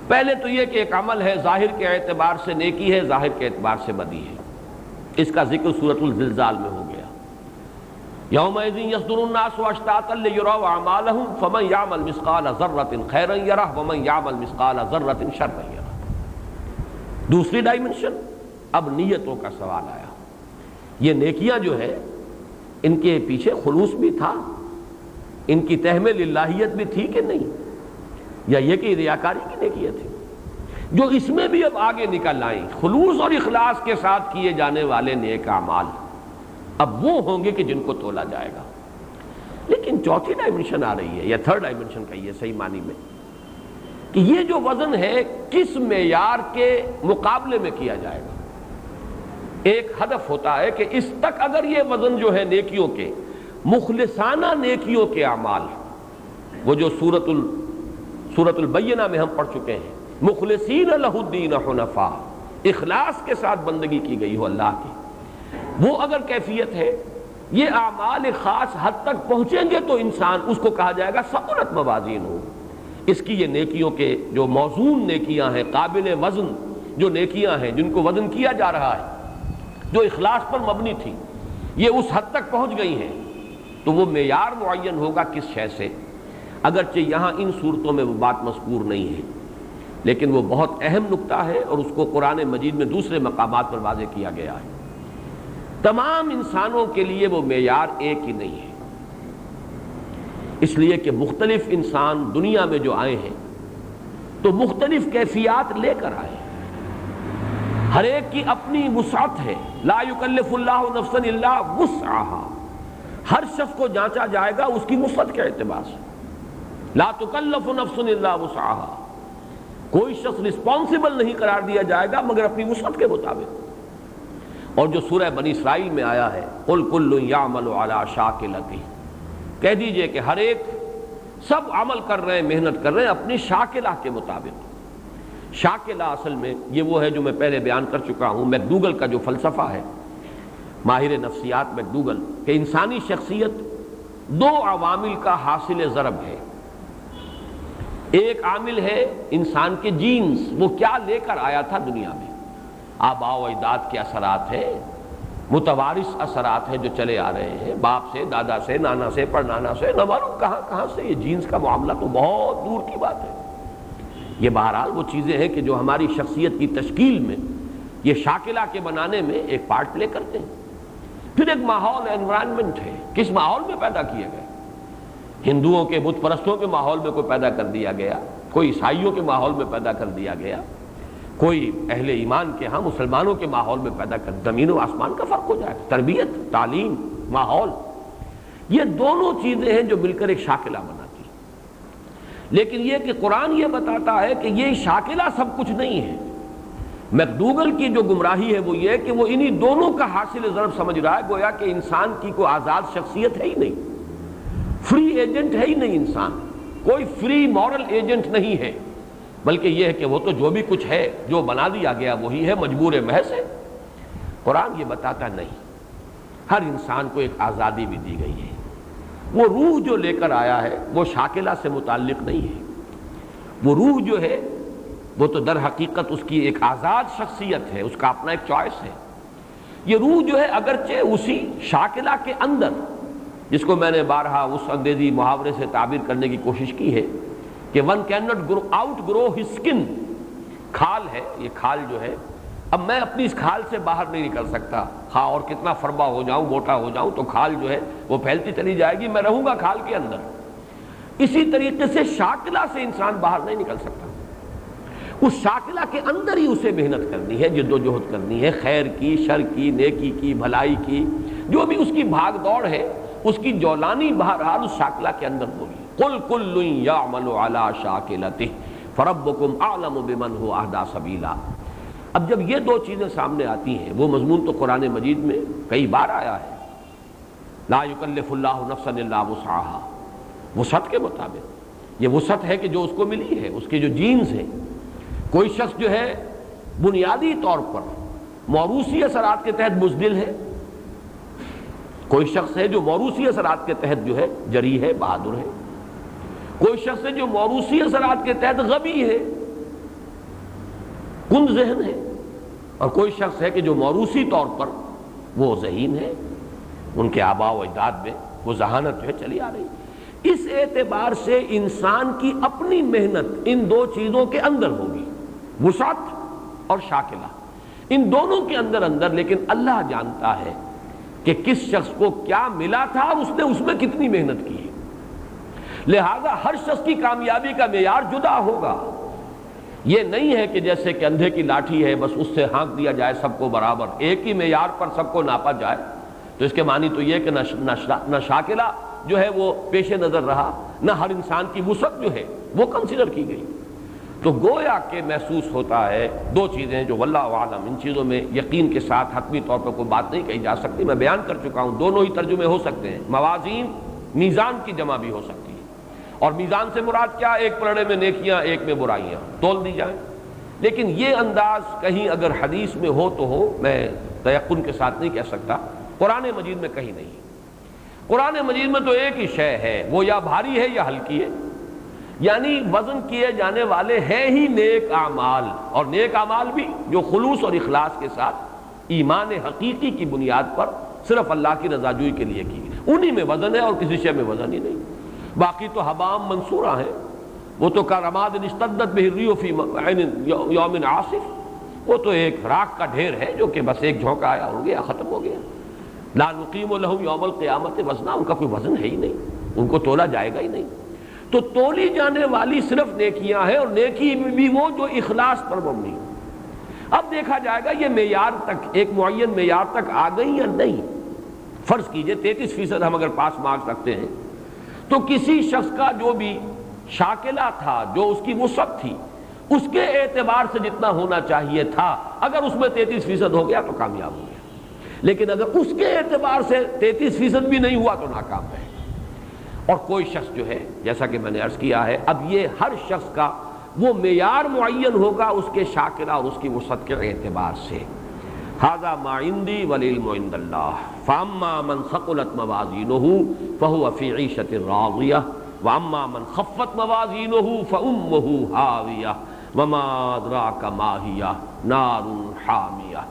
Speaker 1: پہلے تو یہ کہ ایک عمل ہے ظاہر کے اعتبار سے نیکی ہے، ظاہر کے اعتبار سے بدی ہے، اس کا ذکر سورۃ الزلزال میں ہو گیا۔ یومئذ یصدر الناس اشتاتا لیروا اعمالهم فمن یعمل مثقال ذرۃ خیرا یرہ ومن یعمل مثقال ذرۃ شرا یرہ۔ دوسری ڈائمنشن، اب نیتوں کا سوال آیا۔ یہ نیکیاں جو ہے ان کے پیچھے خلوص بھی تھا، ان کی تہ میں للہیت بھی تھی کہ نہیں، یا یہ کہ ریاکاری کی نیکیاں تھی جو اس میں بھی اب آگے نکل آئیں۔ خلوص اور اخلاص کے ساتھ کیے جانے والے نیک اعمال اب وہ ہوں گے کہ جن کو تولا جائے گا۔ لیکن چوتھی ڈائمنشن آ رہی ہے، یا تھرڈ ڈائمنشن کہیے یہ صحیح معنی میں، کہ یہ جو وزن ہے کس معیار کے مقابلے میں کیا جائے گا۔ ایک ہدف ہوتا ہے کہ اس تک اگر یہ وزن جو ہے نیکیوں کے، مخلصانہ نیکیوں کے اعمال، وہ جو سورۃ البینہ میں ہم پڑھ چکے ہیں، مخلصین لہ الدین حنفاء، اخلاص کے ساتھ بندگی کی گئی ہو اللہ کی، وہ اگر کیفیت ہے، یہ اعمال ایک خاص حد تک پہنچیں گے تو انسان اس کو کہا جائے گا ثقلت موازین ہو۔ اس کی یہ نیکیوں کے جو موزون نیکیاں ہیں، قابل وزن جو نیکیاں ہیں، جن کو وزن کیا جا رہا ہے، جو اخلاص پر مبنی تھی، یہ اس حد تک پہنچ گئی ہیں، تو وہ معیار معین ہوگا کس شے سے۔ اگرچہ یہاں ان صورتوں میں وہ بات مذکور نہیں ہے، لیکن وہ بہت اہم نقطہ ہے اور اس کو قرآن مجید میں دوسرے مقامات پر واضح کیا گیا ہے۔ تمام انسانوں کے لیے وہ معیار ایک ہی نہیں ہے، اس لیے کہ مختلف انسان دنیا میں جو آئے ہیں تو مختلف کیفیات لے کر آئے ہیں، ہر ایک کی اپنی وسعت ہے۔ لا یکلف اللہ نفسا الا وسعها، ہر شخص کو جانچا جائے گا اس کی وسعت کے اعتبار سے۔ لا تکلف نفس الا وسعها، کوئی شخص رسپانسبل نہیں قرار دیا جائے گا مگر اپنی وسعت کے مطابق۔ اور جو سورہ بنی اسرائیل میں آیا ہے قل کل یعمل علی شاکلتہ، کہہ دیجئے کہ ہر ایک، سب عمل کر رہے ہیں، محنت کر رہے ہیں اپنی شاکلہ کے مطابق۔ شاکلہ اصل میں یہ وہ ہے جو میں پہلے بیان کر چکا ہوں، میکڈوگل کا جو فلسفہ ہے، ماہر نفسیات میکڈوگل، کہ انسانی شخصیت دو عوامل کا حاصل ضرب ہے۔ ایک عامل ہے انسان کے جینز، وہ کیا لے کر آیا تھا دنیا میں، آباء و اجداد کے اثرات ہیں، متوارث اثرات ہیں جو چلے آ رہے ہیں، باپ سے، دادا سے، نانا سے، پڑنانا سے، نہ معلوم کہاں سے۔ یہ جینز کا معاملہ تو بہت دور کی بات ہے۔ یہ بہرحال وہ چیزیں ہیں کہ جو ہماری شخصیت کی تشکیل میں، یہ شاکلہ کے بنانے میں ایک پارٹ پلے کرتے ہیں۔ پھر ایک ماحول انوائرمنٹ ہے، کس ماحول میں پیدا کیے گئے؟ ہندوؤں کے بت پرستوں کے ماحول میں کوئی پیدا کر دیا گیا، کوئی عیسائیوں کے ماحول میں پیدا کر دیا گیا، کوئی اہل ایمان کے ہاں مسلمانوں کے ماحول میں پیدا کر، زمین و آسمان کا فرق ہو جائے گا۔ تربیت، تعلیم، ماحول، یہ دونوں چیزیں ہیں جو مل کر ایک شاکلہ بناتی ہیں۔ لیکن یہ کہ قرآن یہ بتاتا ہے کہ یہ شاکلہ سب کچھ نہیں ہے۔ میکڈوگل کی جو گمراہی ہے وہ یہ کہ وہ انہی دونوں کا حاصل ضرب سمجھ رہا ہے، گویا کہ انسان کی کوئی آزاد شخصیت ہے ہی نہیں، فری ایجنٹ ہے ہی نہیں، انسان کوئی فری مورل ایجنٹ نہیں ہے، بلکہ یہ ہے کہ وہ تو جو بھی کچھ ہے جو بنا دیا گیا وہی ہے، مجبور محض ہے۔ قرآن یہ بتاتا نہیں، ہر انسان کو ایک آزادی بھی دی گئی ہے۔ وہ روح جو لے کر آیا ہے وہ شاکلہ سے متعلق نہیں ہے، وہ روح جو ہے وہ تو در حقیقت اس کی ایک آزاد شخصیت ہے، اس کا اپنا ایک چوائس ہے۔ یہ روح جو ہے اگرچہ اسی شاکلہ کے اندر، جس کو میں نے بارہا اس انگریزی محاورے سے تعبیر کرنے کی کوشش کی ہے کہ one can not outgrow his skin, کھال ہے، یہ کھال جو ہے، اب میں اپنی اس کھال سے باہر نہیں نکل سکتا، ہاں اور کتنا فربا ہو جاؤں، موٹا ہو جاؤں تو کھال جو ہے وہ پھیلتی چلی جائے گی، میں رہوں گا کھال کے اندر۔ اسی طریقے سے شاکلہ سے انسان باہر نہیں نکل سکتا، اس شاکلہ کے اندر ہی اسے محنت کرنی ہے، جد و جہد کرنی ہے، خیر کی، شر کی، نیکی کی، بھلائی کی، جو بھی اس کی بھاگ دوڑ ہے اس کی جولانی بہرحال اس شاکلہ کے اندر ہوگی۔ قل کل یعمل علی شاکلتہ فربکم اعلم بمن هو اہدی سبیلا۔ اب جب یہ دو چیزیں سامنے آتی ہیں، وہ مضمون تو قرآن مجید میں کئی بار آیا ہے، لا یکلف اللہ نفسا الا وسعها، وسعت کے مطابق، یہ وسعت ہے کہ جو اس کو ملی ہے، اس کے جو جینز ہیں۔ کوئی شخص جو ہے بنیادی طور پر موروثی اثرات کے تحت بزدل ہے، کوئی شخص ہے جو موروثی اثرات کے تحت جو ہے جری ہے، بہادر ہے، کوئی شخص ہے جو موروثی اثرات کے تحت غبی ہے، کند ذہن ہے، اور کوئی شخص ہے کہ جو موروثی طور پر وہ ذہین ہے، ان کے آباء و اجداد میں وہ ذہانت جو ہے چلی آ رہی۔ اس اعتبار سے انسان کی اپنی محنت ان دو چیزوں کے اندر ہوگی، وسعت اور شاکلہ، ان دونوں کے اندر، لیکن اللہ جانتا ہے کہ کس شخص کو کیا ملا تھا اور اس نے اس میں کتنی محنت کی ہے، لہذا ہر شخص کی کامیابی کا معیار جدا ہوگا۔ یہ نہیں ہے کہ جیسے کہ اندھے کی لاٹھی ہے، بس اس سے ہانک دیا جائے سب کو برابر، ایک ہی معیار پر سب کو ناپا جائے، تو اس کے معنی تو یہ کہ نہ شاکلہ جو ہے وہ پیش نظر رہا، نہ ہر انسان کی وسعت جو ہے وہ کنسیڈر کی گئی۔ تو گویا کہ محسوس ہوتا ہے دو چیزیں جو واللہ اعلم، ان چیزوں میں یقین کے ساتھ حتمی طور پر کوئی بات نہیں کہی جا سکتی، میں بیان کر چکا ہوں، دونوں ہی ترجمے ہو سکتے ہیں۔ موازین، میزان کی جمع بھی ہو سکتی ہے، اور میزان سے مراد کیا؟ ایک پلڑے میں نیکیاں، ایک میں برائیاں، تول دی جائیں۔ لیکن یہ انداز کہیں اگر حدیث میں ہو تو ہو، میں تیقن کے ساتھ نہیں کہہ سکتا، قرآن مجید میں کہیں نہیں۔ قرآن مجید میں تو ایک ہی شے ہے، وہ یا بھاری ہے یا ہلکی ہے، یعنی وزن کیے جانے والے ہیں ہی نیک اعمال، اور نیک اعمال بھی جو خلوص اور اخلاص کے ساتھ ایمان حقیقی کی بنیاد پر صرف اللہ کی رضا جوئی کے لیے کی، انہی میں وزن ہے اور کسی شے میں وزن ہی نہیں۔ باقی تو حبام منصورہ ہیں، وہ تو کارماد اشتدت بہ الریح فی یوم عاصف، وہ تو ایک راکھ کا ڈھیر ہے جو کہ بس ایک جھونکا آیا ہو گیا، ختم ہو گیا۔ لا نقیم لہم یوم القیامت وزنا، ان کا کوئی وزن ہے ہی نہیں، ان کو تولا جائے گا ہی نہیں۔ تو تولی جانے والی صرف نیکیاں ہیں، اور نیکی بھی وہ جو اخلاص پر مبنی۔ اب دیکھا جائے گا یہ معیار تک، ایک معین معیار تک آ گئی یا نہیں۔ فرض کیجئے 33% ہم اگر پاس مارکس رکھتے ہیں تو کسی شخص کا جو بھی شاکلہ تھا، جو اس کی وسعت تھی، اس کے اعتبار سے جتنا ہونا چاہیے تھا، اگر اس میں 33% ہو گیا تو کامیاب ہو گیا، لیکن اگر اس کے اعتبار سے 33% بھی نہیں ہوا تو ناکام ہے۔ اور کوئی شخص جو ہے، جیسا کہ میں نے عرض کیا ہے، اب یہ ہر شخص کا وہ معیار معین ہوگا اس کے شاکلہ اور اس کی وسعت کے اعتبار سے۔ ھذا ما عندی والعلم عند اللہ فاما من ثقلت موازینہ فہو فی عیشۃ راضیہ واما من خفت موازینہ فامہ ہاویہ وما ادراک ما ہی نار حامیہ۔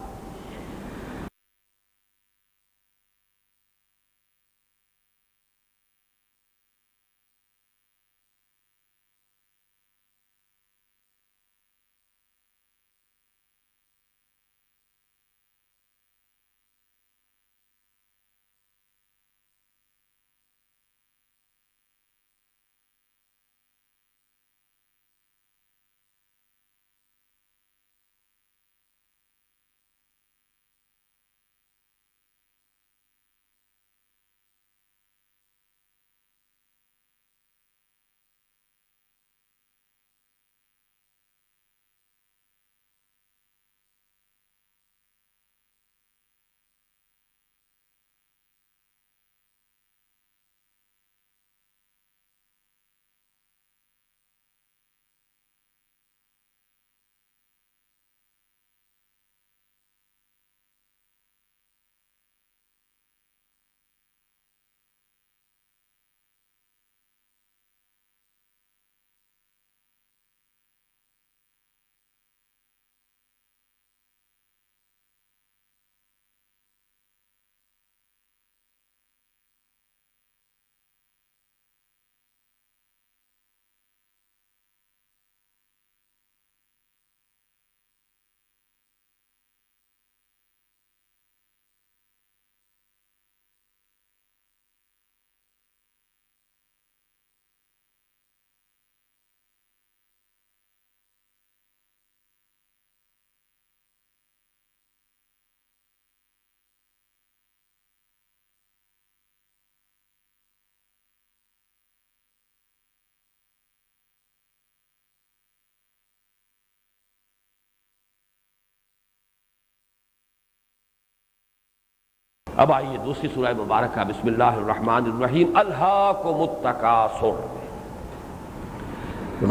Speaker 1: اب آئیے دوسری سورہ مبارکہ، بسم اللہ الرحمن الرحیم۔ الہاکم التکاثر،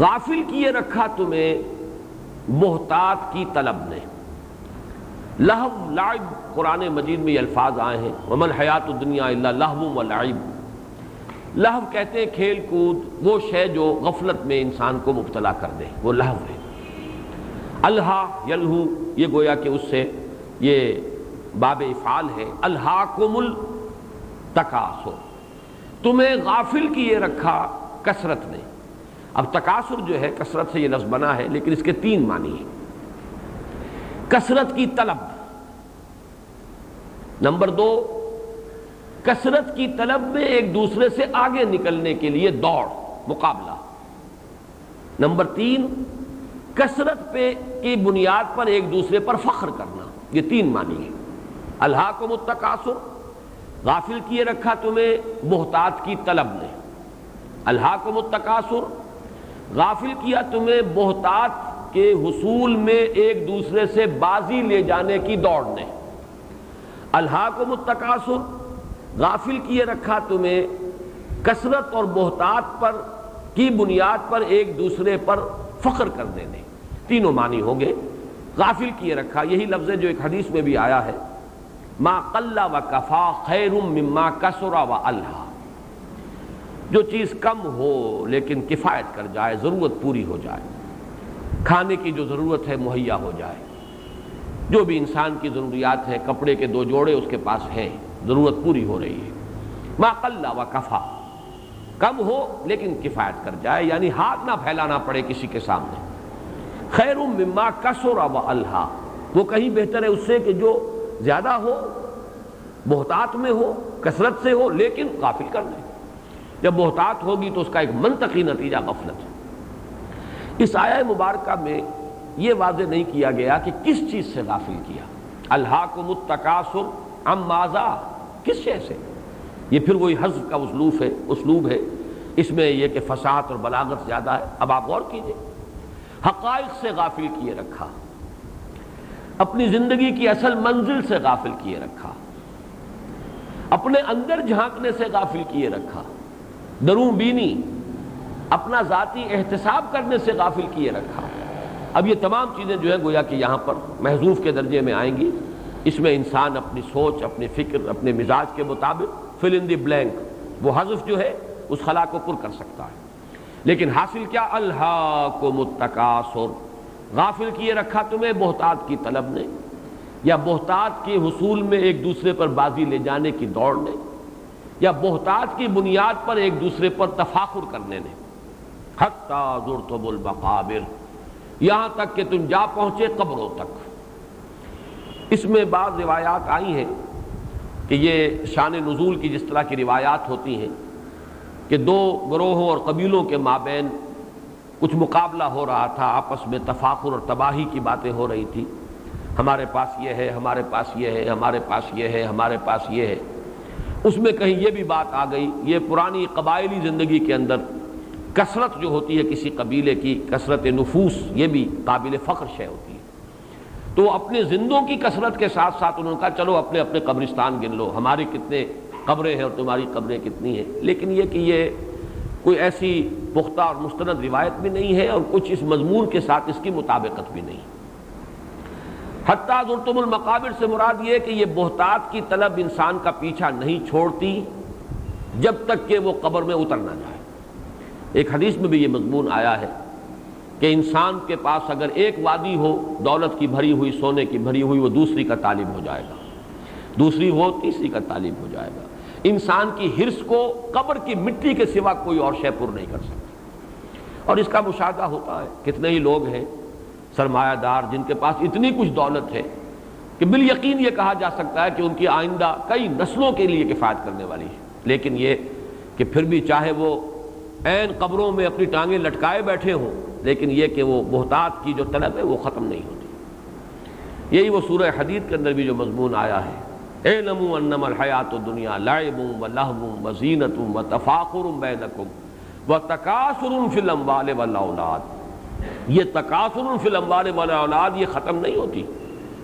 Speaker 1: غافل کیے رکھا تمہیں محتاط کی طلب نے۔ لہو لعب، قرآن مجید میں یہ الفاظ آئے ہیں، وما الحیات الدنیا الا لہو ولعب۔ لہو کہتے ہیں کھیل کود، وہ شے جو غفلت میں انسان کو مبتلا کر دے، وہ لہو ہے۔ الہا یلہو، یہ گویا کہ اس سے یہ باب افعال ہے۔ الہاکم التکاثر، تمہیں غافل کیے رکھا کثرت نے۔ اب تکاثر جو ہے کثرت سے یہ لفظ بنا ہے، لیکن اس کے تین معنی ہیں۔ کثرت کی طلب، نمبر دو کثرت کی طلب میں ایک دوسرے سے آگے نکلنے کے لیے دوڑ، مقابلہ۔ نمبر تین کثرت پہ کی بنیاد پر ایک دوسرے پر فخر کرنا۔ یہ تین معنی ہیں۔ الہاکم التکاثر، غافل کیے رکھا تمہیں محتاط کی طلب نے۔ الہاکم التکاثر، غافل کیا تمہیں محتاط کے حصول میں ایک دوسرے سے بازی لے جانے کی دوڑ نے۔ الہاکم التکاثر، غافل کیے رکھا تمہیں کثرت اور محتاط پر کی بنیاد پر ایک دوسرے پر فخر کرنے نے۔ تینوں معنی ہوں گے۔ غافل کیے رکھا، یہی لفظ ہے جو ایک حدیث میں بھی آیا ہے، ما قل و کفا خیر مما کثر و الہا۔ جو چیز کم ہو لیکن کفایت کر جائے، ضرورت پوری ہو جائے، کھانے کی جو ضرورت ہے مہیا ہو جائے، جو بھی انسان کی ضروریات ہیں، کپڑے کے دو جوڑے اس کے پاس ہیں، ضرورت پوری ہو رہی ہے۔ ما قل و کفا، کم ہو لیکن کفایت کر جائے، یعنی ہاتھ نہ پھیلانا پڑے کسی کے سامنے۔ خیر مما کثر و الہا، وہ کہیں بہتر ہے اس سے کہ جو زیادہ ہو، محتاط میں ہو، کثرت سے ہو، لیکن غافل کر لے۔ جب محتاط ہوگی تو اس کا ایک منطقی نتیجہ غفلت ہے۔ اس آیہ مبارکہ میں یہ واضح نہیں کیا گیا کہ کس چیز سے غافل کیا۔ الہاکم التکاثر عن ماذا، کس شے سے؟ یہ پھر وہی حذف کا اسلوب ہے، اس میں یہ کہ فصاحت اور بلاغت زیادہ ہے۔ اب آپ غور کیجئے، حقائق سے غافل کیے رکھا، اپنی زندگی کی اصل منزل سے غافل کیے رکھا، اپنے اندر جھانکنے سے غافل کیے رکھا، درون بینی، اپنا ذاتی احتساب کرنے سے غافل کیے رکھا۔ اب یہ تمام چیزیں جو ہیں گویا کہ یہاں پر محذوف کے درجے میں آئیں گی۔ اس میں انسان اپنی سوچ، اپنی فکر، اپنے مزاج کے مطابق فل ان دی بلینک، وہ حذف جو ہے اس خلا کو پر کر سکتا ہے۔ لیکن حاصل کیا؟ الہاکم التکاثر، غافل کیے رکھا تمہیں محتاط کی طلب نے، یا محتاط کے حصول میں ایک دوسرے پر بازی لے جانے کی دوڑ نے، یا محتاط کی بنیاد پر ایک دوسرے پر تفاخر کرنے نے۔ حتی زرتم المقابر، یہاں تک کہ تم جا پہنچے قبروں تک۔ اس میں بعض روایات آئی ہیں کہ یہ شان نزول کی جس طرح کی روایات ہوتی ہیں کہ دو گروہوں اور قبیلوں کے مابین کچھ مقابلہ ہو رہا تھا، آپس میں تفاخر اور تباہی کی باتیں ہو رہی تھی، ہمارے پاس یہ ہے، ہمارے پاس یہ ہے، ہمارے پاس یہ ہے، ہمارے پاس یہ ہے۔ اس میں کہیں یہ بھی بات آ گئی، یہ پرانی قبائلی زندگی کے اندر کثرت جو ہوتی ہے کسی قبیلے کی، کثرت نفوس، یہ بھی قابل فخر شے ہوتی ہے۔ تو اپنے زندوں کی کثرت کے ساتھ ساتھ انہوں نے کہا چلو اپنے اپنے قبرستان گن لو، ہماری کتنے قبریں ہیں اور تمہاری قبریں کتنی ہیں۔ لیکن یہ کہ یہ کوئی ایسی پختہ اور مستند روایت بھی نہیں ہے، اور کچھ اس مضمون کے ساتھ اس کی مطابقت بھی نہیں۔ حتیٰ زرتم المقابر سے مراد یہ کہ یہ محتاط کی طلب انسان کا پیچھا نہیں چھوڑتی جب تک کہ وہ قبر میں اتر نہ جائے۔ ایک حدیث میں بھی یہ مضمون آیا ہے کہ انسان کے پاس اگر ایک وادی ہو دولت کی بھری ہوئی، سونے کی بھری ہوئی، وہ دوسری کا طالب ہو جائے گا، دوسری ہو تیسری کا طالب ہو جائے گا۔ انسان کی حرص کو قبر کی مٹی کے سوا کوئی اور شے پر نہیں کر سکتی۔ اور اس کا مشاہدہ ہوتا ہے، کتنے ہی لوگ ہیں سرمایہ دار جن کے پاس اتنی کچھ دولت ہے کہ بالیقین یہ کہا جا سکتا ہے کہ ان کی آئندہ کئی نسلوں کے لیے کفایت کرنے والی ہے، لیکن یہ کہ پھر بھی چاہے وہ عین قبروں میں اپنی ٹانگیں لٹکائے بیٹھے ہوں، لیکن یہ کہ وہ محتاط کی جو طلب ہے وہ ختم نہیں ہوتی۔ یہی وہ سورہ حدید کے اندر بھی جو مضمون آیا ہے، اعلموا انما الحیات الدنیا لعب ولہو وزینۃ وتفاخر بینکم وتکاثر فی الاموال والاولاد۔ یہ تکاثر فی الاموال والاولاد یہ ختم نہیں ہوتی،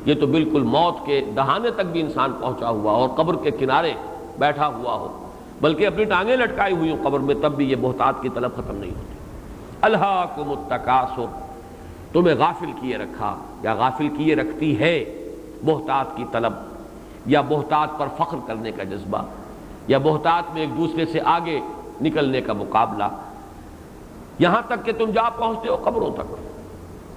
Speaker 1: یہ تو بالکل موت کے دہانے تک بھی انسان پہنچا ہوا اور قبر کے کنارے بیٹھا ہوا ہو، بلکہ اپنی ٹانگیں لٹکائی ہوئی ہوں قبر میں، تب بھی یہ بہتات کی طلب ختم نہیں ہوتی۔ الہاکم التکاثر، تمہیں غافل کیے رکھا یا غافل کیے رکھتی ہے بہتات کی طلب، یا بہتات پر فخر کرنے کا جذبہ، یا بہتات میں ایک دوسرے سے آگے نکلنے کا مقابلہ، یہاں تک کہ تم جا پہنچتے ہو قبروں تک۔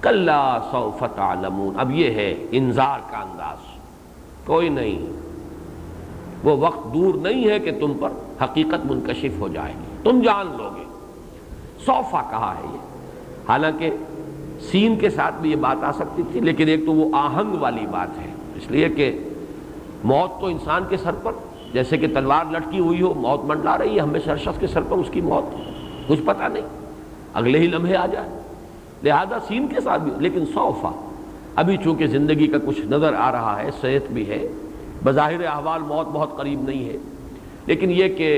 Speaker 1: کلا سوف تعلمون، اب یہ ہے انذار کا انداز، کوئی نہیں، وہ وقت دور نہیں ہے کہ تم پر حقیقت منکشف ہو جائے گی، تم جان لو گے۔ سوفا کہا ہے یہ، حالانکہ سین کے ساتھ بھی یہ بات آ سکتی تھی، لیکن ایک تو وہ آہنگ والی بات ہے، اس لیے کہ موت تو انسان کے سر پر جیسے کہ تلوار لٹکی ہوئی ہو، موت منڈلا رہی ہے ہمیشہ ہر شخص کے سر پر، اس کی موت کچھ پتہ نہیں، اگلے ہی لمحے آ جائے، لہذا سین کے ساتھ بھی۔ لیکن سوفا، ابھی چونکہ زندگی کا کچھ نظر آ رہا ہے، صحت بھی ہے، بظاہر احوال موت بہت قریب نہیں ہے، لیکن یہ کہ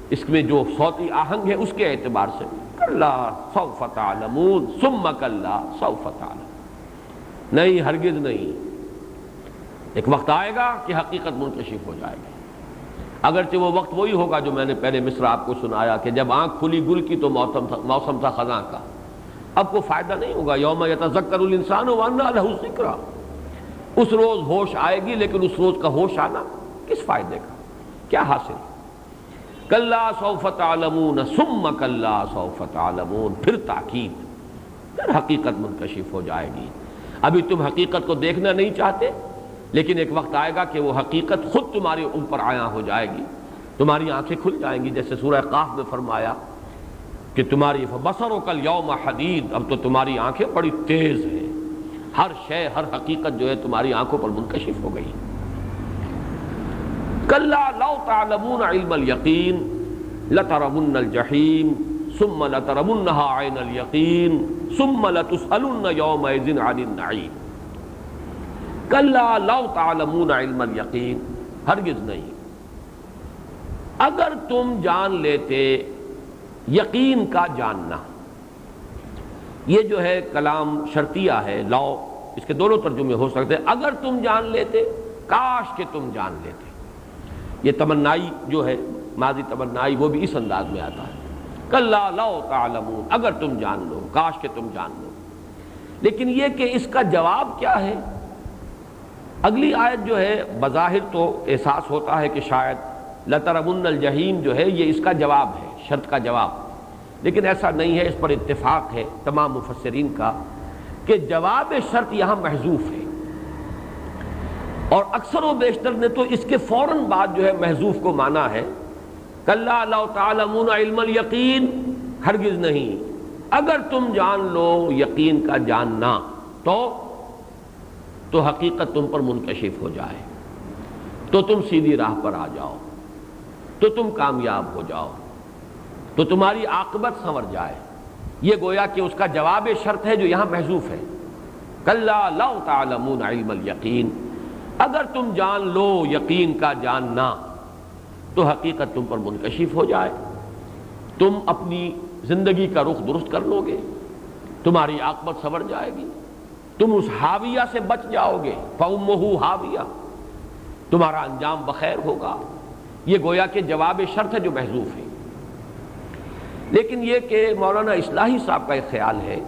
Speaker 1: اس میں جو صوتی آہنگ ہے اس کے اعتبار سے کلا سوف تعلمون ثم کلا سوف تعلمون، نہیں ہرگز نہیں، ایک وقت آئے گا کہ حقیقت منکشف ہو جائے گی، اگرچہ وہ وقت وہی ہوگا جو میں نے پہلے مصرع آپ کو سنایا کہ جب آنکھ کھلی گل کی تو موسم تھا خزاں کا، اب کوئی فائدہ نہیں ہوگا۔ یوم یتذکر الانسان وانى له الذکریٰ، اس روز ہوش آئے گی، لیکن اس روز کا ہوش آنا کس فائدے کا، کیا حاصل؟ کلا سوف تعلمون ثم کلا سوف تعلمون، پھر تاکید، پھر حقیقت منکشف ہو جائے گی۔ ابھی تم حقیقت کو دیکھنا نہیں چاہتے، لیکن ایک وقت آئے گا کہ وہ حقیقت خود تمہارے اوپر عیاں ہو جائے گی، تمہاری آنکھیں کھل جائیں گی، جیسے سورہ قاف میں فرمایا کہ تمہاری فبصرک اليوم حدید، اب تو تمہاری آنکھیں بڑی تیز ہیں، ہر شے، ہر حقیقت جو ہے تمہاری آنکھوں پر منکشف ہو گئی۔ کلا لو تعلمون علم الیقین لترون الجحیم ثم لترونها عین الیقین ثم لتسألن یومئذ عن النعیم۔ کلا لو تعلمون علم الیقین، ہرگز نہیں، اگر تم جان لیتے یقین کا جاننا، یہ جو ہے کلام شرطیہ ہے، لو، اس کے دونوں ترجمے ہو سکتے ہیں، اگر تم جان لیتے، کاش کہ تم جان لیتے، یہ تمنائی جو ہے، ماضی تمنائی، وہ بھی اس انداز میں آتا ہے، کلا لو تعلمون، اگر تم جان لو، کاش کہ تم جان لو۔ لیکن یہ کہ اس کا جواب کیا ہے؟ اگلی آیت جو ہے بظاہر تو احساس ہوتا ہے کہ شاید لترون الجحیم جو ہے یہ اس کا جواب ہے، شرط کا جواب، لیکن ایسا نہیں ہے، اس پر اتفاق ہے تمام مفسرین کا کہ جواب شرط یہاں محذوف ہے، اور اکثر و بیشتر نے تو اس کے فوراً بعد جو ہے محذوف کو مانا ہے، کلا لو تعلمون علم الیقین، ہرگز نہیں، اگر تم جان لو یقین کا جاننا تو حقیقت تم پر منکشف ہو جائے، تو تم سیدھی راہ پر آ جاؤ، تو تم کامیاب ہو جاؤ، تو تمہاری عاقبت سنور جائے، یہ گویا کہ اس کا جواب شرط ہے جو یہاں محذوف ہے۔ کلا لو تعلمون علم الیقین، اگر تم جان لو یقین کا جاننا تو حقیقت تم پر منکشف ہو جائے، تم اپنی زندگی کا رخ درست کر لو گے، تمہاری عاقبت سنور جائے گی، تم اس حاویہ سے بچ جاؤ گے، فَأُمُّهُ حاویہ، تمہارا انجام بخیر ہوگا، یہ گویا کہ جواب شرط ہے جو محذوف ہے۔ لیکن یہ کہ مولانا اصلاحی صاحب کا ایک خیال ہے،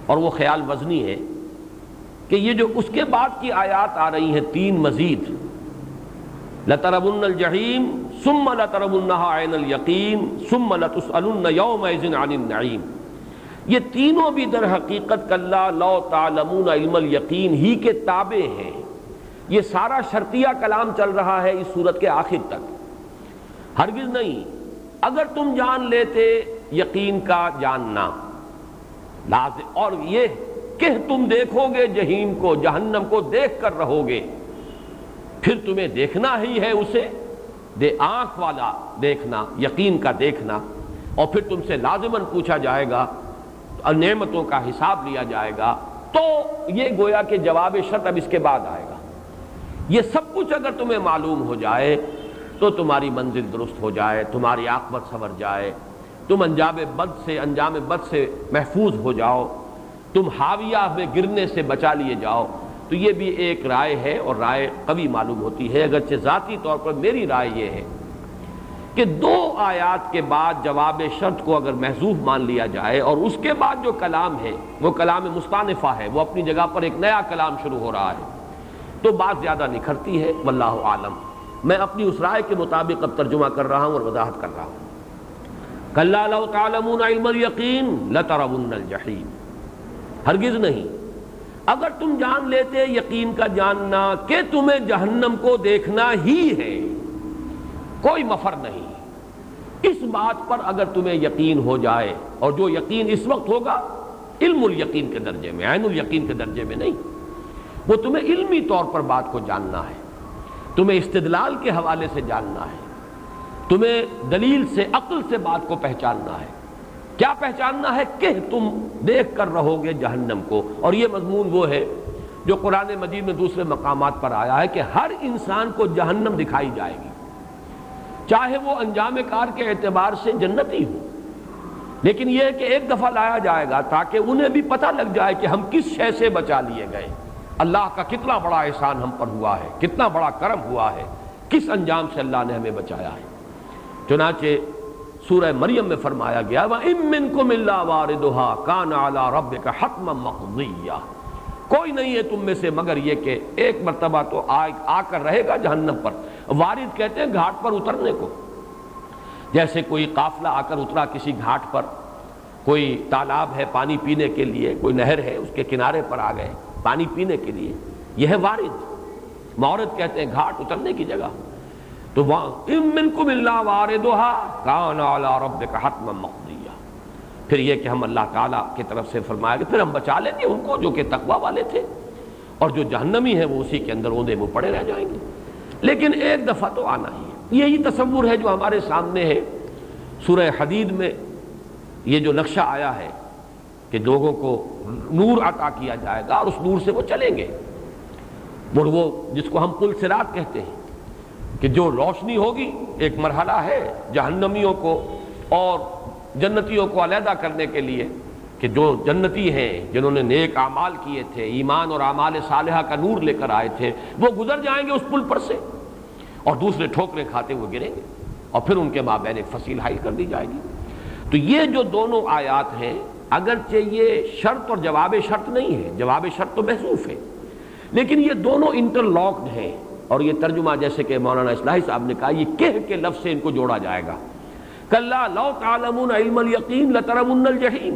Speaker 1: اور وہ خیال وزنی ہے، کہ یہ جو اس کے بعد کی آیات آ رہی ہیں تین مزید، لَتَرَوُنَّ الْجَحِيمَ ثُمَّ لَتَرَوُنَّهَا عَيْنَ الْيَقِينِ ثُمَّ لَتُسْأَلُنَّ يَوْمَئِذٍ عَنِ النَّعِيمِ، یہ تینوں بھی در حقیقت کلا لو تعلمون علم الیقین ہی کے تابع ہیں۔ یہ سارا شرطیہ کلام چل رہا ہے اس صورت کے آخر تک، ہرگز نہیں، اگر تم جان لیتے یقین کا جاننا، لازم، اور یہ کہ تم دیکھو گے جہیم کو، جہنم کو دیکھ کر رہو گے، پھر تمہیں دیکھنا ہی ہے اسے، آنکھ والا دیکھنا، یقین کا دیکھنا، اور پھر تم سے لازماً پوچھا جائے گا اور نعمتوں کا حساب لیا جائے گا، تو یہ گویا کہ جواب شرط اب اس کے بعد آئے گا۔ یہ سب کچھ اگر تمہیں معلوم ہو جائے تو تمہاری منزل درست ہو جائے، تمہاری عاقبت سنور جائے، تم انجام بد سے محفوظ ہو جاؤ، تم حاویہ میں گرنے سے بچا لیے جاؤ، تو یہ بھی ایک رائے ہے اور رائے قوی معلوم ہوتی ہے، اگرچہ ذاتی طور پر میری رائے یہ ہے کہ 2 آیات کے بعد جواب شرط کو اگر محذوف مان لیا جائے اور اس کے بعد جو کلام ہے وہ کلام مستانفہ ہے، وہ اپنی جگہ پر ایک نیا کلام شروع ہو رہا ہے، تو بات زیادہ نکھرتی ہے۔ واللہ عالم، میں اپنی اس رائے کے مطابق اب ترجمہ کر رہا ہوں اور وضاحت کر رہا ہوں۔ کلا لو تعلمون علم الیقین لترون الجحیم، ہرگز نہیں، اگر تم جان لیتے یقین کا جاننا کہ تمہیں جہنم کو دیکھنا ہی ہے، کوئی مفر نہیں، اس بات پر اگر تمہیں یقین ہو جائے، اور جو یقین اس وقت ہوگا علم الیقین کے درجے میں، عین الیقین کے درجے میں نہیں، وہ تمہیں علمی طور پر بات کو جاننا ہے، تمہیں استدلال کے حوالے سے جاننا ہے، تمہیں دلیل سے عقل سے بات کو پہچاننا ہے۔ کیا پہچاننا ہے؟ کہ تم دیکھ کر رہو گے جہنم کو، اور یہ مضمون وہ ہے جو قرآن مجید میں دوسرے مقامات پر آیا ہے کہ ہر انسان کو جہنم دکھائی جائے گی، چاہے وہ انجام کار کے اعتبار سے جنتی ہو، لیکن یہ ہے کہ ایک دفعہ لایا جائے گا تاکہ انہیں بھی پتہ لگ جائے کہ ہم کس شے سے بچا لیے گئے، اللہ کا کتنا بڑا احسان ہم پر ہوا ہے، کتنا بڑا کرم ہوا ہے، کس انجام سے اللہ نے ہمیں بچایا ہے۔ چنانچہ سورہ مریم میں فرمایا گیا وَإِن مِّنكُمْ إِلَّا وَارِدُهَا كَانَ عَلَىٰ رَبِّكَ حَتْمًا مَّقْضِيًّا، کوئی نہیں ہے تم میں سے مگر یہ کہ ایک مرتبہ تو آ کر رہے گا جہنم پر۔ وارد کہتے ہیں گھاٹ پر اترنے کو، جیسے کوئی قافلہ آ کر اترا کسی گھاٹ پر، کوئی تالاب ہے پانی پینے کے لیے، کوئی نہر ہے اس کے کنارے پر آ گئے پانی پینے کے لیے، یہ ہے وارد۔ مورد کہتے ہیں گھاٹ اترنے کی جگہ۔ تو وَإِن مِّنكُمْ إِلَّا وَارِدُهَا كَانَ عَلَىٰ رَبِّكَ حَتْمًا مَّقْضِيًّا، پھر یہ کہ ہم اللہ تعالیٰ کی طرف سے فرمایا کہ پھر ہم بچا لیں گے ان کو جو کہ تقویٰ والے تھے، اور جو جہنمی ہیں وہ اسی کے اندر اوندے منہ پڑے رہ جائیں گے، لیکن ایک دفعہ تو آنا ہی ہے۔ یہی تصور ہے جو ہمارے سامنے ہے۔ سورہ حدید میں یہ جو نقشہ آیا ہے کہ لوگوں کو نور عطا کیا جائے گا اور اس نور سے وہ چلیں گے، وہ جس کو ہم پل صراط کہتے ہیں، کہ جو روشنی ہوگی، ایک مرحلہ ہے جہنمیوں کو اور جنتیوں کو علیحدہ کرنے کے لیے، کہ جو جنتی ہیں جنہوں نے نیک اعمال کیے تھے، ایمان اور اعمال صالحہ کا نور لے کر آئے تھے، وہ گزر جائیں گے اس پل پر سے، اور دوسرے ٹھوکریں کھاتے ہوئے گریں گے، اور پھر ان کے مابین ایک فصیل حائل کر دی جائے گی۔ تو یہ جو دونوں آیات ہیں، اگرچہ یہ شرط اور جواب شرط نہیں ہے، جواب شرط تو محذوف ہے، لیکن یہ دونوں انٹر لاکڈ ہیں، اور یہ ترجمہ جیسے کہ مولانا اصلاحی صاحب نے کہا، یہ کہہ کے لفظ سے ان کو جوڑا جائے گا۔ کلا لو تعلمون علم الیقین لترون الجحیم،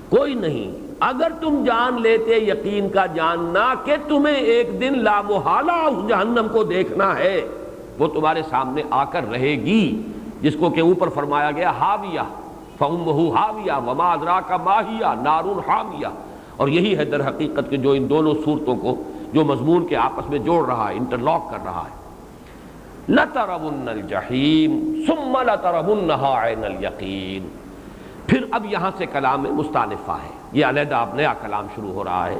Speaker 1: کوئی نہیں، اگر تم جان لیتے یقین کا جاننا کہ تمہیں ایک دن لا محالہ اس جہنم کو دیکھنا ہے، وہ تمہارے سامنے آ کر رہے گی، جس کو کہ اوپر فرمایا گیا حاویہ فأمہ حاویہ وما ادراک ما ہی نار حامیہ، اور یہی ہے در حقیقت کہ جو ان دونوں صورتوں کو جو مضمون کے آپس میں جوڑ رہا ہے، انٹرلاک کر رہا ہے۔ لَتَرَوُنَّ الْجَحِيمَ ثُمَّ لَتَرَوُنَّهَا عَيْنَ الْيَقِينِ، پھر اب یہاں سے کلام مستانفہ ہے، یہ علیحدہ اب نیا کلام شروع ہو رہا ہے۔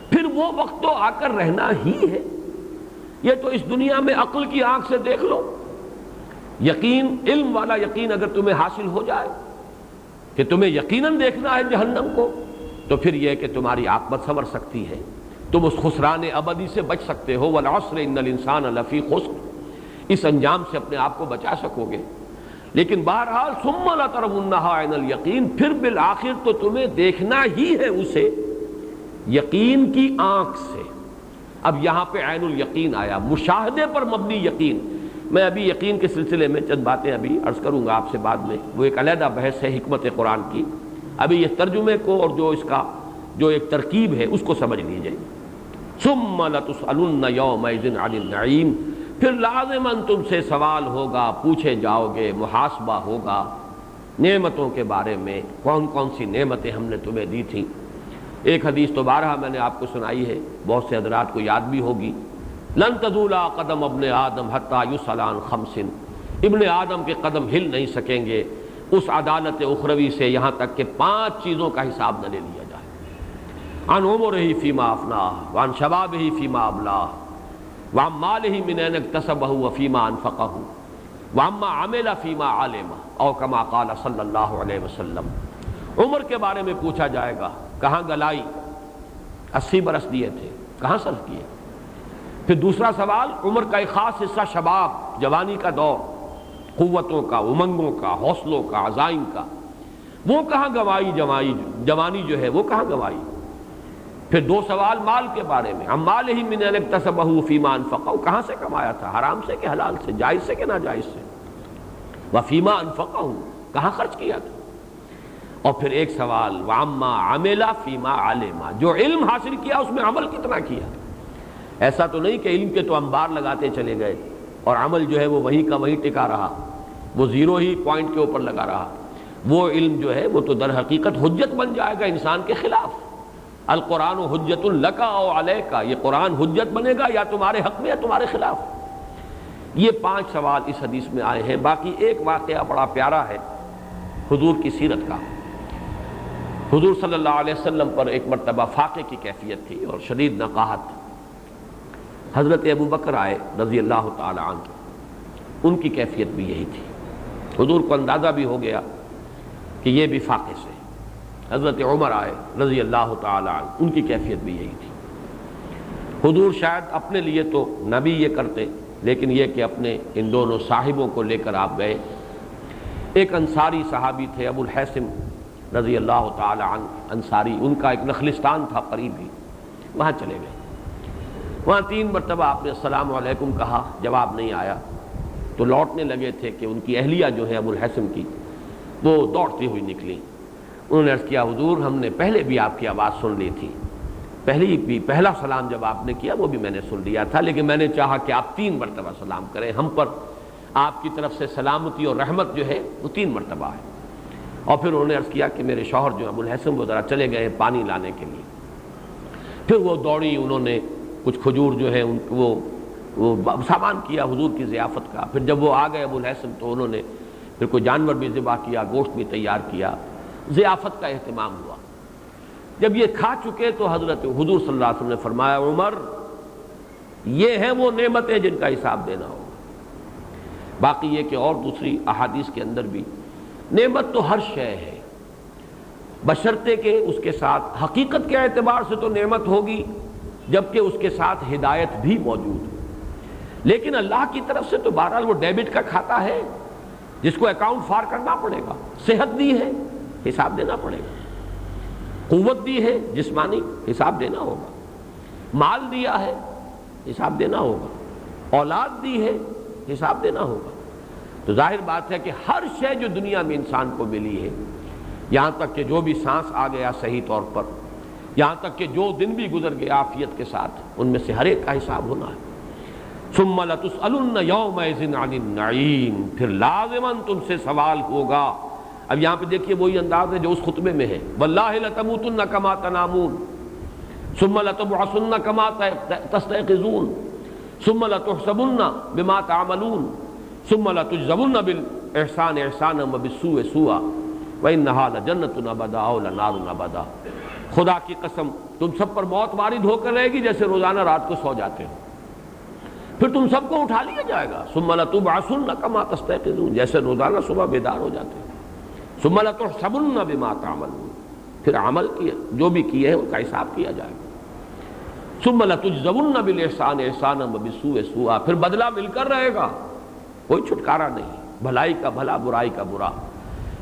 Speaker 1: پھر وہ وقت تو آ کر رہنا ہی ہے، یہ تو اس دنیا میں عقل کی آنکھ سے دیکھ لو، یقین، علم والا یقین اگر تمہیں حاصل ہو جائے کہ تمہیں یقیناً دیکھنا ہے جہنم کو، تو پھر یہ کہ تمہاری عاقبت سنور سکتی ہے، تم اس خسران ابدی سے بچ سکتے ہو۔ والعصر ان الانسان لفی خسر، اس انجام سے اپنے آپ کو بچا سکو گے۔ لیکن بہرحال ثم لترونها عین الیقین، پھر بالآخر تو تمہیں دیکھنا ہی ہے اسے یقین کی آنکھ سے۔ اب یہاں پہ عین الیقین آیا، مشاہدے پر مبنی یقین۔ میں ابھی یقین کے سلسلے میں چند باتیں ابھی عرض کروں گا آپ سے بعد میں، وہ ایک علیحدہ بحث ہے حکمت قرآن کی۔ ابھی اس ترجمے کو اور جو اس کا جو ایک ترکیب ہے اس کو سمجھ لیجئے۔ ثم لتسألن یومئذ عن النعیم، پھر لازماً تم سے سوال ہوگا، پوچھے جاؤ گے، محاسبہ ہوگا نعمتوں کے بارے میں، کون کون سی نعمتیں ہم نے تمہیں دی تھیں۔ ایک حدیث تو بارہا میں نے آپ کو سنائی ہے، بہت سے حضرات کو یاد بھی ہوگی، لن تزولا قدم ابن آدم حتی یسأل عن خمس، ابن آدم کے قدم ہل نہیں سکیں گے اس عدالت اخروی سے یہاں تک کہ 5 چیزوں کا حساب نہ لے لیا جائے، عن عمرہ فیما افناہ وعن شبابہ فیما ابلاہ وعن مالہ من این اکتسبہ وفیما انفقہ وعما عمل فیما علم، او کما قال صلی اللہ علیہ وسلم۔ عمر کے بارے میں پوچھا جائے گا، کہاں گلائی، 80 برس دیے تھے، کہاں صرف کیے؟ پھر دوسرا سوال، عمر کا ایک خاص حصہ شباب، جوانی کا دور، قوتوں کا، امنگوں کا، حوصلوں کا، عزائم کا، وہ کہاں گنوائی؟ جوانی جو ہے وہ کہاں گنوائی؟ پھر دو سوال مال کے بارے میں، ہم مال ہی من اکتسبہ فیما انفقہ، کہاں سے کمایا تھا؟ حرام سے کہ حلال سے؟ جائز سے کہ ناجائز سے؟ وفیما انفقہ، کہاں خرچ کیا تھا؟ اور پھر ایک سوال، وعما عمل فیما علم، جو علم حاصل کیا اس میں عمل کتنا کیا؟ ایسا تو نہیں کہ علم کے تو انبار لگاتے چلے گئے اور عمل جو ہے وہ وہیں کا وہیں ٹکا رہا، وہ زیرو ہی پوائنٹ کے اوپر لگا رہا۔ وہ علم جو ہے وہ تو در حقیقت حجت بن جائے گا انسان کے خلاف۔ القرآن حجت لک او علیک، یہ قرآن حجت بنے گا یا تمہارے حق میں یا تمہارے خلاف۔ یہ 5 سوال اس حدیث میں آئے ہیں۔ باقی ایک واقعہ بڑا پیارا ہے حضور کی سیرت کا۔ حضور صلی اللہ علیہ وسلم پر ایک مرتبہ فاقے کی کیفیت تھی اور شدید نقاہت۔ حضرت ابو بکر آئے رضی اللہ تعالی عنہ، ان کی کیفیت بھی یہی تھی۔ حضور کو اندازہ بھی ہو گیا کہ یہ بھی فاقے سے۔ حضرت عمر آئے رضی اللہ تعالی عنہ، ان کی کیفیت بھی یہی تھی۔ حضور شاید اپنے لیے تو نہ بھی یہ کرتے، لیکن یہ کہ اپنے ان دونوں صاحبوں کو لے کر آپ گئے۔ ایک انصاری صحابی تھے ابو الحیثم رضی اللہ تعالی عنہ، انصاری، ان کا ایک نخلستان تھا قریب ہی، وہاں چلے گئے۔ وہاں 3 مرتبہ آپ نے السلام علیکم کہا، جواب نہیں آیا، تو لوٹنے لگے تھے کہ ان کی اہلیہ جو ہے ابو الحیثم کی، وہ دوڑتی ہوئی نکلی۔ انہوں نے عرض کیا، حضور ہم نے پہلے بھی آپ کی آواز سن لی تھی، پہلا سلام جب آپ نے کیا وہ بھی میں نے سن لیا تھا، لیکن میں نے چاہا کہ آپ 3 مرتبہ سلام کریں، ہم پر آپ کی طرف سے سلامتی اور رحمت جو ہے وہ 3 مرتبہ ہے۔ اور پھر انہوں نے عرض کیا کہ میرے شوہر جو ابو الحیثم وہ ذرا چلے گئے پانی لانے کے لیے۔ پھر وہ دوڑی، انہوں نے کچھ کھجور جو ہے وہ سامان کیا حضور کی ضیافت کا۔ پھر جب وہ آ گئے ابو الحیثم تو انہوں نے پھر کوئی جانور بھی ذبح کیا، گوشت بھی تیار کیا، ضیافت کا اہتمام ہوا۔ جب یہ کھا چکے تو حضرت حضور صلی اللہ علیہ وسلم نے فرمایا، عمر یہ ہیں وہ نعمتیں جن کا حساب دینا ہوگا۔ باقی یہ کہ اور دوسری احادیث کے اندر بھی نعمت تو ہر شے ہے، بشرطے کہ اس کے ساتھ حقیقت کے اعتبار سے تو نعمت ہوگی جبکہ اس کے ساتھ ہدایت بھی موجود ہے، لیکن اللہ کی طرف سے تو بہرحال وہ ڈیبٹ کا کھاتا ہے جس کو اکاؤنٹ فار کرنا پڑے گا۔ صحت دی ہے، حساب دینا پڑے گا۔ قوت دی ہے جسمانی، حساب دینا ہوگا۔ مال دیا ہے، حساب دینا ہوگا۔ اولاد دی ہے، حساب دینا ہوگا۔ تو ظاہر بات ہے کہ ہر شے جو دنیا میں انسان کو ملی ہے، یہاں تک کہ جو بھی سانس آ گیا صحیح طور پر، یہاں تک کہ جو دن بھی گزر گیا عافیت کے ساتھ، ان میں سے ہر ایک کا حساب ہونا ہے۔ ثم لتسألن یومئذ عن النعیم، پھر لازماً تم سے سوال ہوگا۔ اب یہاں پہ دیکھیے وہی انداز ہے جو اس خطبے میں ہے، واللہ لتموتن کما تنامون ثم لتبعثن کما تستيقظون ثم لتحسبن بما تعملون ثم لتجزون بالاحسان احسانا وبالسوء سوءا وانها لجنۃ ابدا او لنار ابدا۔ خدا کی قسم تم سب پر موت وارد ہو کر رہے گی جیسے روزانہ رات کو سو جاتے ہو، پھر تم سب کو اٹھا لیا جائے گا۔ ثم لتبعثن کما تستيقظون، جیسے روزانہ صبح بیدار ہو جاتے ہو۔ ثم لتحسبن بما تعملون، پھر عمل کیا جو بھی کیے ہیں ان کا حساب کیا جائے گا۔ ثم لتجزون بالاحسان احسانا وبالسوء سوءا، پھر بدلہ مل کر رہے گا، کوئی چھٹکارا نہیں، بھلائی کا بھلا برائی کا برا۔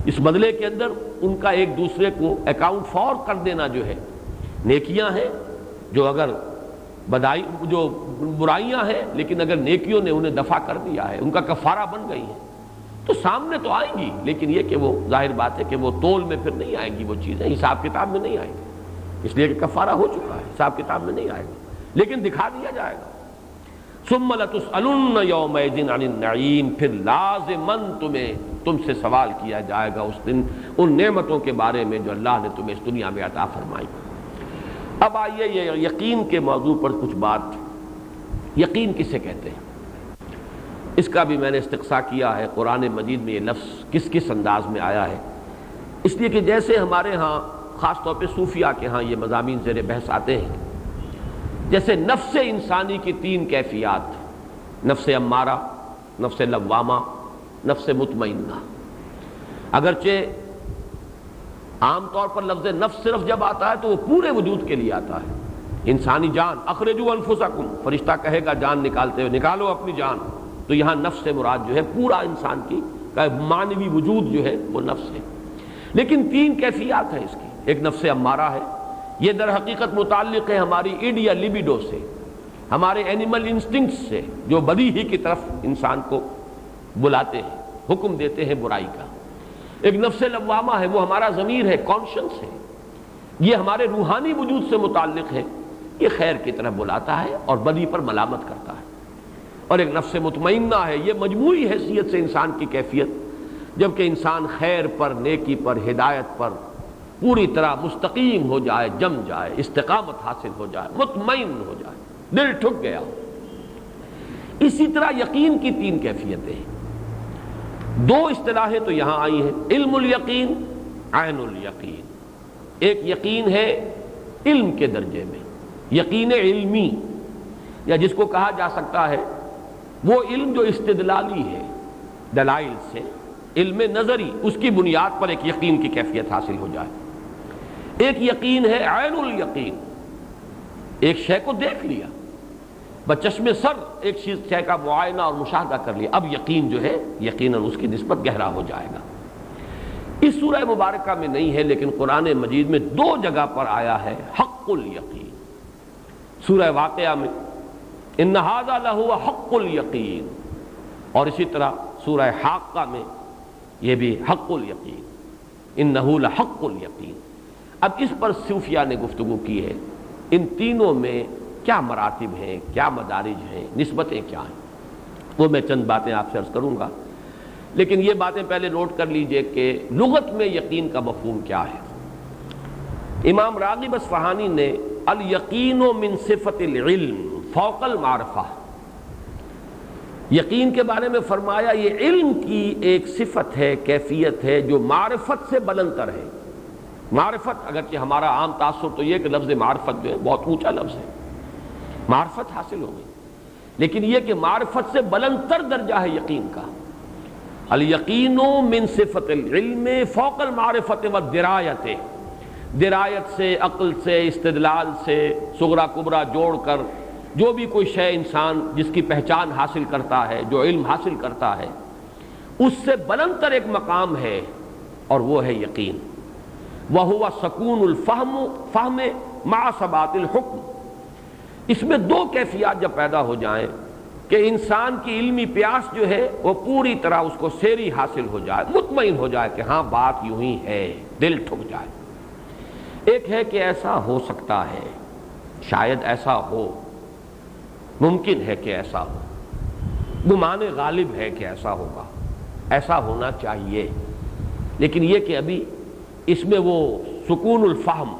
Speaker 1: اس بدلے کے اندر ان کا ایک دوسرے کو اکاؤنٹ فار کر دینا جو ہے، نیکیاں ہیں جو اگر جو برائیاں ہیں لیکن اگر نیکیوں نے انہیں دفع کر دیا ہے، ان کا کفارہ بن گئی ہے، تو سامنے تو آئیں گی، لیکن یہ کہ وہ ظاہر بات ہے کہ وہ تول میں پھر نہیں آئیں گی، وہ چیزیں حساب کتاب میں نہیں آئیں گی، اس لیے کہ کفارہ ہو چکا ہے، حساب کتاب میں نہیں آئے گا، لیکن دکھا دیا جائے گا۔ ثم لتسألن یومئذ عن النعیم، پھر لازماً تم سے سوال کیا جائے گا اس دن ان نعمتوں کے بارے میں جو اللہ نے تمہیں اس دنیا میں عطا فرمائی۔ اب آئیے یہ یقین کے موضوع پر کچھ بات، یقین کسے کہتے ہیں، اس کا بھی میں نے استقصاء کیا ہے۔ قرآن مجید میں یہ لفظ کس کس انداز میں آیا ہے، اس لیے کہ جیسے ہمارے ہاں خاص طور پہ صوفیہ کے ہاں یہ مضامین زیر بحث آتے ہیں، جیسے نفس انسانی کی 3 کیفیات، نفس امارہ، نفس لوامہ، نفس مطمئنہ۔ اگرچہ عام طور پر لفظ نفس صرف جب آتا ہے تو وہ پورے وجود کے لیے آتا ہے، انسانی جان، اخرجوا انفسکم، فرشتہ کہے گا جان نکالتے ہوئے نکالو اپنی جان. تو یہاں نفس سے مراد جو ہے پورا انسان کی معنوی وجود جو ہے وہ نفس ہے. لیکن تین کیفیات ہیں اس کی. ایک نفس امارہ ہے، یہ در حقیقت متعلق ہے ہماری ایڈ یا لیبیڈو سے، ہمارے اینیمل انسٹنکٹ سے، جو بدی ہی کی طرف انسان کو بلاتے ہیں، حکم دیتے ہیں برائی کا. ایک نفس لوامہ ہے، وہ ہمارا ضمیر ہے، کانشنس ہے، یہ ہمارے روحانی وجود سے متعلق ہے، یہ خیر کی طرف بلاتا ہے اور بدی پر ملامت کرتا ہے. اور ایک نفس مطمئنہ ہے، یہ مجموعی حیثیت سے انسان کی کیفیت، جبکہ انسان خیر پر، نیکی پر، ہدایت پر پوری طرح مستقیم ہو جائے، جم جائے، استقامت حاصل ہو جائے، مطمئن ہو جائے، دل ٹھک گیا ہو. اسی طرح یقین کی تین کیفیتیں ہیں. دو اصطلاحیں تو یہاں آئی ہیں، علم الیقین، عین الیقین. ایک یقین ہے علم کے درجے میں، یقین علمی، یا جس کو کہا جا سکتا ہے وہ علم جو استدلالی ہے، دلائل سے، علم نظری، اس کی بنیاد پر ایک یقین کی کیفیت حاصل ہو جائے. ایک یقین ہے عین الیقین، ایک شے کو دیکھ لیا، بچشم سر ایک چیز شے کا معائنہ اور مشاہدہ کر لیا، اب یقین جو ہے یقیناً اس کی نسبت گہرا ہو جائے گا. اس سورہ مبارکہ میں نہیں ہے لیکن قرآن مجید میں دو جگہ پر آیا ہے حق الیقین. سورہ واقعہ میں ان ھذا لہو حق الیقین، اور اسی طرح سورہ حاقہ میں یہ بھی حق الیقین، انہ لحق الیقین. اب اس پر صوفیاء نے گفتگو کی ہے، ان تینوں میں کیا مراتب ہیں، کیا مدارج ہیں، نسبتیں کیا ہیں. وہ میں چند باتیں آپ سے عرض کروں گا، لیکن یہ باتیں پہلے نوٹ کر لیجئے کہ لغت میں یقین کا مفہوم کیا ہے. امام راغب اصفہانی نے الیقین من صفت العلم فوق المعرفہ، یقین کے بارے میں فرمایا یہ علم کی ایک صفت ہے، کیفیت ہے جو معرفت سے بلندتر ہے. معرفت، اگرچہ ہمارا عام تاثر تو یہ کہ لفظ معرفت جو ہے بہت اونچا لفظ ہے، معرفت حاصل ہو گئی، لیکن یہ کہ معرفت سے بلندتر درجہ ہے یقین کا. الیقین من صفت العلم فوق المعرفت والدرایت، درایت سے، عقل سے، استدلال سے، صغرا کبرا جوڑ کر جو بھی کوئی شے انسان جس کی پہچان حاصل کرتا ہے، جو علم حاصل کرتا ہے، اس سے بلندتر ایک مقام ہے اور وہ ہے یقین. وَهُوَ سکون الفہم فہم مع ثبات الحکم. اس میں دو کیفیات جب پیدا ہو جائیں کہ انسان کی علمی پیاس جو ہے وہ پوری طرح اس کو سیری حاصل ہو جائے، مطمئن ہو جائے کہ ہاں بات یوں ہی ہے، دل ٹھک جائے. ایک ہے کہ ایسا ہو سکتا ہے، شاید ایسا ہو، ممکن ہے کہ ایسا ہو، گمان غالب ہے کہ ایسا ہوگا، ایسا ہونا چاہیے. لیکن یہ کہ ابھی اس میں وہ سکون الفہم،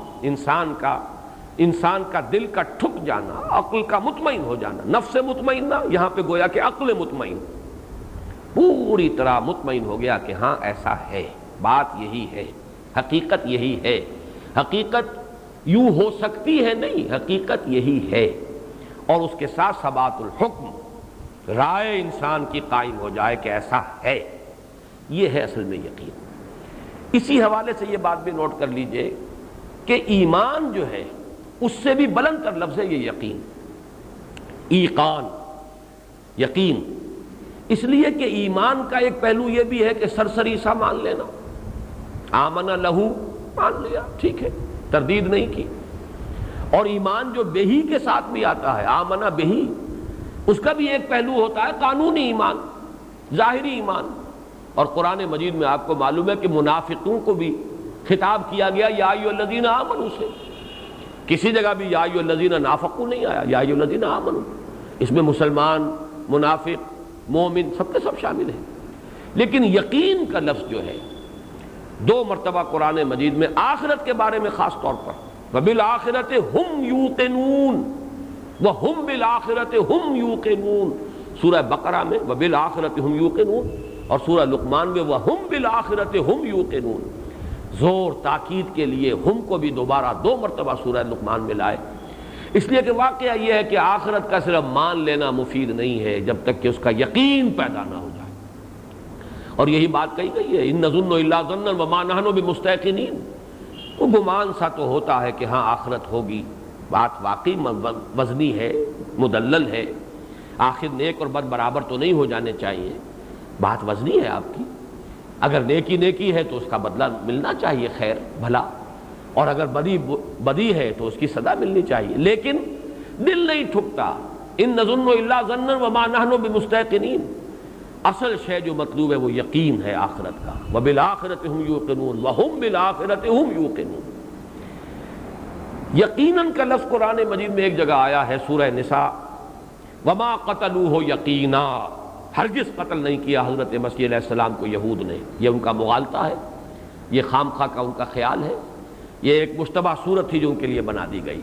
Speaker 1: انسان کا دل کا ٹھک جانا، عقل کا مطمئن ہو جانا، نفس مطمئنہ، یہاں پہ گویا کہ عقل مطمئن پوری طرح مطمئن ہو گیا کہ ہاں ایسا ہے، بات یہی ہے، حقیقت یہی ہے، حقیقت یوں ہو سکتی ہے نہیں، حقیقت یہی ہے. اور اس کے ساتھ ثبات الحکم، رائے انسان کی قائم ہو جائے کہ ایسا ہے. یہ ہے اصل میں یقین. اسی حوالے سے یہ بات بھی نوٹ کر لیجئے کہ ایمان جو ہے اس سے بھی بلند تر لفظ ہے یہ یقین، ایقان، یقین. اس لیے کہ ایمان کا ایک پہلو یہ بھی ہے کہ سرسری سا مان لینا، آمن لہو مان لیا، ٹھیک ہے، تردید نہیں کی. اور ایمان جو بہی کے ساتھ بھی آتا ہے، آمنہ بہی، اس کا بھی ایک پہلو ہوتا ہے قانونی ایمان، ظاہری ایمان. اور قرآن مجید میں آپ کو معلوم ہے کہ منافقوں کو بھی خطاب کیا گیا یا ایھا الذین آمنوا سے. کسی جگہ بھی یا ایھا الذین نافقوا نہیں آیا، یا ایھا الذین آمنوا. اس میں مسلمان، منافق، مومن سب کے سب شامل ہیں. لیکن یقین کا لفظ جو ہے دو مرتبہ قرآن مجید میں آخرت کے بارے میں خاص طور پر وَبِالْآخِرَةِ هُمْ يُوقِنُونَ وَهُمْ بِالْآخِرَةِ هُمْ يُوقِنُونَ. سورہ بقرہ میں وَبِالْآخِرَةِ هُمْ يُوقِنُونَ اور سورہ لقمان میں وَهُمْ بِالْآخِرَةِ هُمْ يُوقِنُونَ. زور تاکید کے لیے ہم کو بھی دوبارہ دو مرتبہ سورہ لقمان میں لائے، اس لیے کہ واقعہ یہ ہے کہ آخرت کا صرف مان لینا مفید نہیں ہے جب تک کہ اس کا یقین پیدا نہ ہو جائے. اور یہی بات کہی گئی ہے ان نظن الا ظنا وما نحن بمستيقنين. وہ گمان سا تو ہوتا ہے کہ ہاں آخرت ہوگی، بات واقعی وزنی ہے، مدلل ہے، آخر نیک اور بد برابر تو نہیں ہو جانے چاہیے، بات وزنی ہے آپ کی، اگر نیکی نیکی ہے تو اس کا بدلہ ملنا چاہیے، خیر بھلا، اور اگر بدی ہے تو اس کی سزا ملنی چاہیے، لیکن دل نہیں ٹھکتا، ان نظن الا ظنا وما نحن بمستيقنين، اصل شے جو مطلوب ہے وہ یقین ہے آخرت کا، وبالآخرۃ هم یوقنون وهم بالآخرۃ هم یوقنون۔ یقیناً کا لفظ قرآن مجید میں ایک جگہ آیا ہے سورہ نساء، وما قتلوه یقینا، ہرگز قتل نہیں کیا حضرت مسیح علیہ السلام کو یہود نے، یہ ان کا مغالطہ ہے، یہ خام خواہ کا ان کا خیال ہے، یہ ایک مشتبہ صورت تھی جو ان کے لیے بنا دی گئی۔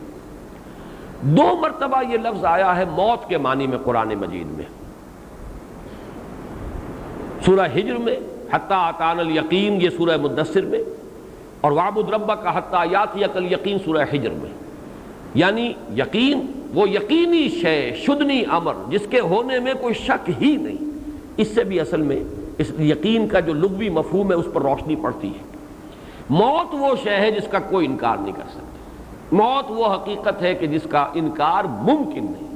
Speaker 1: 2 مرتبہ یہ لفظ آیا ہے موت کے معنی میں قرآن مجید میں، سورہ ہجر میں حتی اتانا الیقین، یہ سورہ مدثر میں، اور وَاعْبُدْ رَبَّكَ حَتَّىٰ يَأْتِيَكَ الْيَقِينُ سورہ ہجر میں، یعنی یقین وہ یقینی شے، شدنی امر جس کے ہونے میں کوئی شک ہی نہیں۔ اس سے بھی اصل میں اس یقین کا جو لغوی مفہوم ہے اس پر روشنی پڑتی ہے۔ موت وہ شے ہے جس کا کوئی انکار نہیں کر سکتا، موت وہ حقیقت ہے کہ جس کا انکار ممکن نہیں۔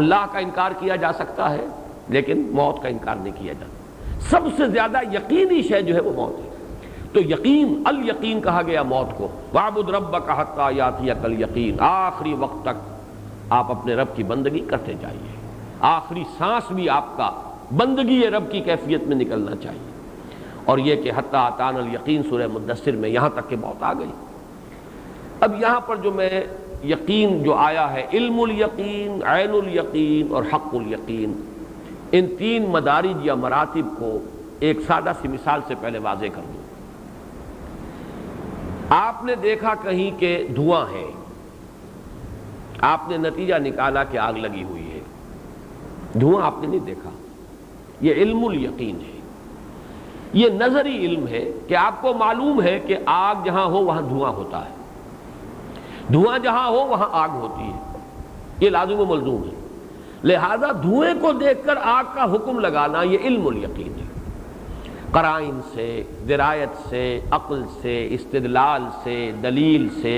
Speaker 1: اللہ کا انکار کیا جا سکتا ہے لیکن موت کا انکار نہیں کیا جاتا، سب سے زیادہ یقینی شے جو ہے وہ موت ہے۔ تو یقین، الیقین کہا گیا موت کو، وَاعْبُدْ رَبَّكَ حَتَّىٰ يَأْتِيَكَ الْيَقِينُ، آخری وقت تک آپ اپنے رب کی بندگی کرتے جائیے، آخری سانس بھی آپ کا بندگی رب کی کیفیت میں نکلنا چاہیے۔ اور یہ کہ حَتَّىٰ أَتَانَا الْيَقِينُ سورہ مدثر میں یہاں تک کہ موت آ گئی۔ اب یہاں پر جو میں یقین جو آیا ہے، علم الیقین، عین الیقین اور حق الیقین، ان 3 مدارج یا مراتب کو ایک سادہ سی مثال سے پہلے واضح کر دوں۔ آپ نے دیکھا کہیں کہ دھواں ہے، آپ نے نتیجہ نکالا کہ آگ لگی ہوئی ہے، دھواں آپ نے نہیں دیکھا، یہ علم الیقین ہے، یہ نظری علم ہے کہ آپ کو معلوم ہے کہ آگ جہاں ہو وہاں دھواں ہوتا ہے، دھواں جہاں ہو وہاں آگ ہوتی ہے، یہ لازم و ملزوم ہے، لہذا دھوئیں کو دیکھ کر آگ کا حکم لگانا یہ علم الیقین ہے، قرائن سے، درایت سے، عقل سے، استدلال سے، دلیل سے،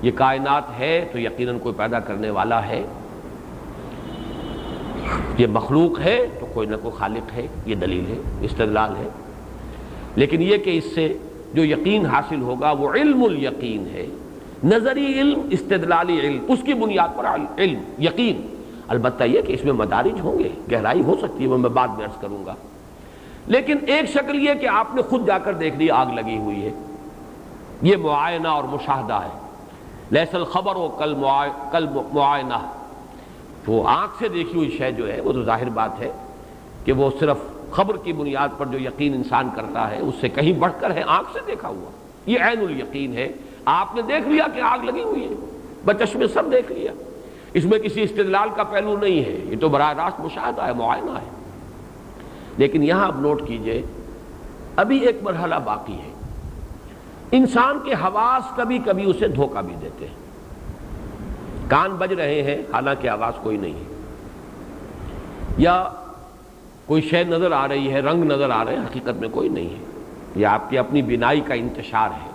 Speaker 1: یہ کائنات ہے تو یقیناً کوئی پیدا کرنے والا ہے، یہ مخلوق ہے تو کوئی نہ کوئی خالق ہے، یہ دلیل ہے، استدلال ہے، لیکن یہ کہ اس سے جو یقین حاصل ہوگا وہ علم الیقین ہے، نظری علم، استدلالی علم، اس کی بنیاد پر علم یقین۔ البتہ یہ کہ اس میں مدارج ہوں گے، گہرائی ہو سکتی ہے، وہ میں بعد میں عرض کروں گا، لیکن ایک شکل یہ کہ آپ نے خود جا کر دیکھ لی آگ لگی ہوئی ہے، یہ معائنہ اور مشاہدہ ہے، لیس الخبر و کل معائنہ، وہ آنکھ سے دیکھی ہوئی شے جو ہے وہ تو ظاہر بات ہے کہ وہ صرف خبر کی بنیاد پر جو یقین انسان کرتا ہے اس سے کہیں بڑھ کر ہے آنکھ سے دیکھا ہوا، یہ عین الیقین ہے، آپ نے دیکھ لیا کہ آگ لگی ہوئی ہے، بچشمے سب دیکھ لیا، اس میں کسی استدلال کا پہلو نہیں ہے، یہ تو براہ راست مشاہدہ ہے، معائنہ ہے۔ لیکن یہاں آپ نوٹ کیجئے ابھی ایک مرحلہ باقی ہے، انسان کے حواس کبھی کبھی اسے دھوکہ بھی دیتے ہیں، کان بج رہے ہیں حالانکہ آواز کوئی نہیں ہے، یا کوئی شے نظر آ رہی ہے، رنگ نظر آ رہے ہیں، حقیقت میں کوئی نہیں ہے، یہ آپ کی اپنی بینائی کا انتشار ہے،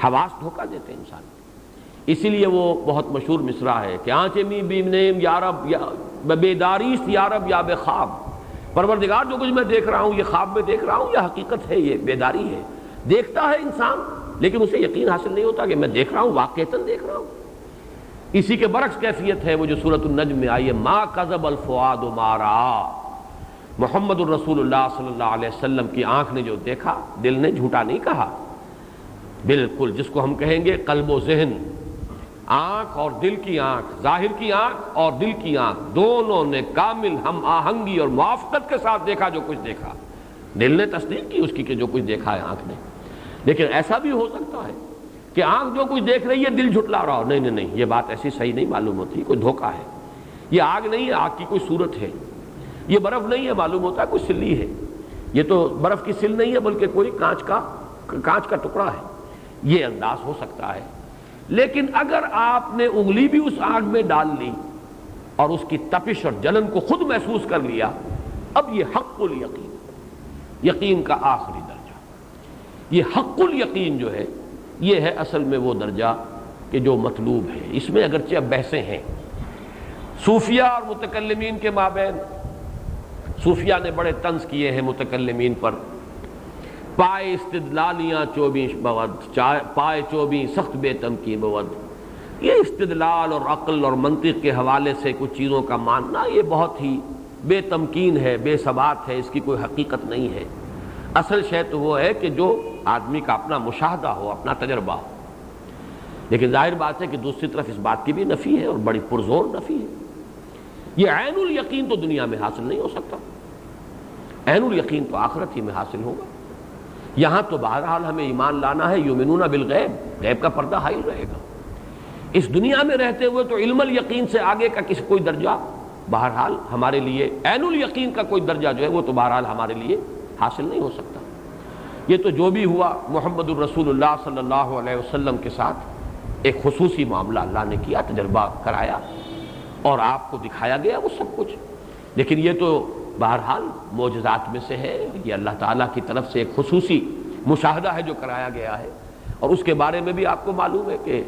Speaker 1: حواس دھوکہ دیتے ہیں انسان، اسی لیے وہ بہت مشہور مصرع ہے کہ آنچے می بینیم یا رب یا بیداریست یا رب یا بے خواب، پروردگار جو کچھ میں دیکھ رہا ہوں یہ خواب میں دیکھ رہا ہوں یا حقیقت ہے، یہ بیداری ہے، دیکھتا ہے انسان لیکن اسے یقین حاصل نہیں ہوتا کہ میں دیکھ رہا ہوں، واقعتاً دیکھ رہا ہوں۔ اسی کے برعکس کیفیت ہے وہ جو سورۃ النجم میں آئی ہے، ما کذب الفؤاد ما رأى، محمد الرسول اللہ صلی اللہ علیہ وسلم کی آنکھ نے جو دیکھا دل نے جھوٹا نہیں کہا، بالکل جس کو ہم کہیں گے قلب و ذہن، آنکھ اور دل کی آنکھ، ظاہر کی آنکھ اور دل کی آنکھ دونوں نے کامل ہم آہنگی اور موافقت کے ساتھ دیکھا جو کچھ دیکھا، دل نے تصدیق کی اس کی کہ جو کچھ دیکھا ہے آنکھ نے، لیکن ایسا بھی ہو سکتا ہے کہ آنکھ جو کچھ دیکھ رہی ہے دل جھٹلا رہا ہو، نہیں نہیں یہ بات ایسی صحیح نہیں معلوم ہوتی، کوئی دھوکہ ہے، یہ آگ نہیں ہے، آگ کی کوئی صورت ہے، یہ برف نہیں ہے، معلوم ہوتا ہے کوئی سلی ہے، یہ تو برف کی سل نہیں ہے بلکہ کوئی کانچ کا ٹکڑا ہے، یہ انداز ہو سکتا ہے۔ لیکن اگر آپ نے انگلی بھی اس آگ میں ڈال لی اور اس کی تپش اور جلن کو خود محسوس کر لیا، اب یہ حق الیقین، یقین کا آخری درجہ، یہ حق الیقین جو ہے یہ ہے اصل میں وہ درجہ کہ جو مطلوب ہے۔ اس میں اگرچہ اب بحثیں ہیں صوفیہ اور متکلمین کے مابین۔ صوفیہ نے بڑے طنز کیے ہیں متکلمین پر، پائے استدلالیاں 24 بود، پائے 24 سخت بے تمکین بود۔ یہ استدلال اور عقل اور منطق کے حوالے سے کچھ چیزوں کا ماننا یہ بہت ہی بے تمکین ہے، بے ثبات ہے، اس کی کوئی حقیقت نہیں ہے۔ اصل شے تو وہ ہے کہ جو آدمی کا اپنا مشاہدہ ہو، اپنا تجربہ ہو۔ لیکن ظاہر بات ہے کہ دوسری طرف اس بات کی بھی نفی ہے اور بڑی پرزور نفی ہے۔ یہ عین الیقین تو دنیا میں حاصل نہیں ہو سکتا، عین الیقین تو آخرت ہی میں حاصل ہوگا۔ یہاں تو بہرحال ہمیں ایمان لانا ہے، یؤمنون بالغیب، غیب کا پردہ حائل رہے گا۔ اس دنیا میں رہتے ہوئے تو علم الیقین سے آگے کا کسی کوئی درجہ بہرحال ہمارے لیے، عین الیقین کا کوئی درجہ جو ہے وہ تو بہرحال ہمارے لیے حاصل نہیں ہو سکتا۔ یہ تو جو بھی ہوا محمد الرسول اللہ صلی اللہ علیہ وسلم کے ساتھ ایک خصوصی معاملہ اللہ نے کیا، تجربہ کرایا اور آپ کو دکھایا گیا وہ سب کچھ۔ لیکن یہ تو بہرحال معجزات میں سے ہے، یہ اللہ تعالیٰ کی طرف سے ایک خصوصی مشاہدہ ہے جو کرایا گیا ہے، اور اس کے بارے میں بھی آپ کو معلوم ہے کہ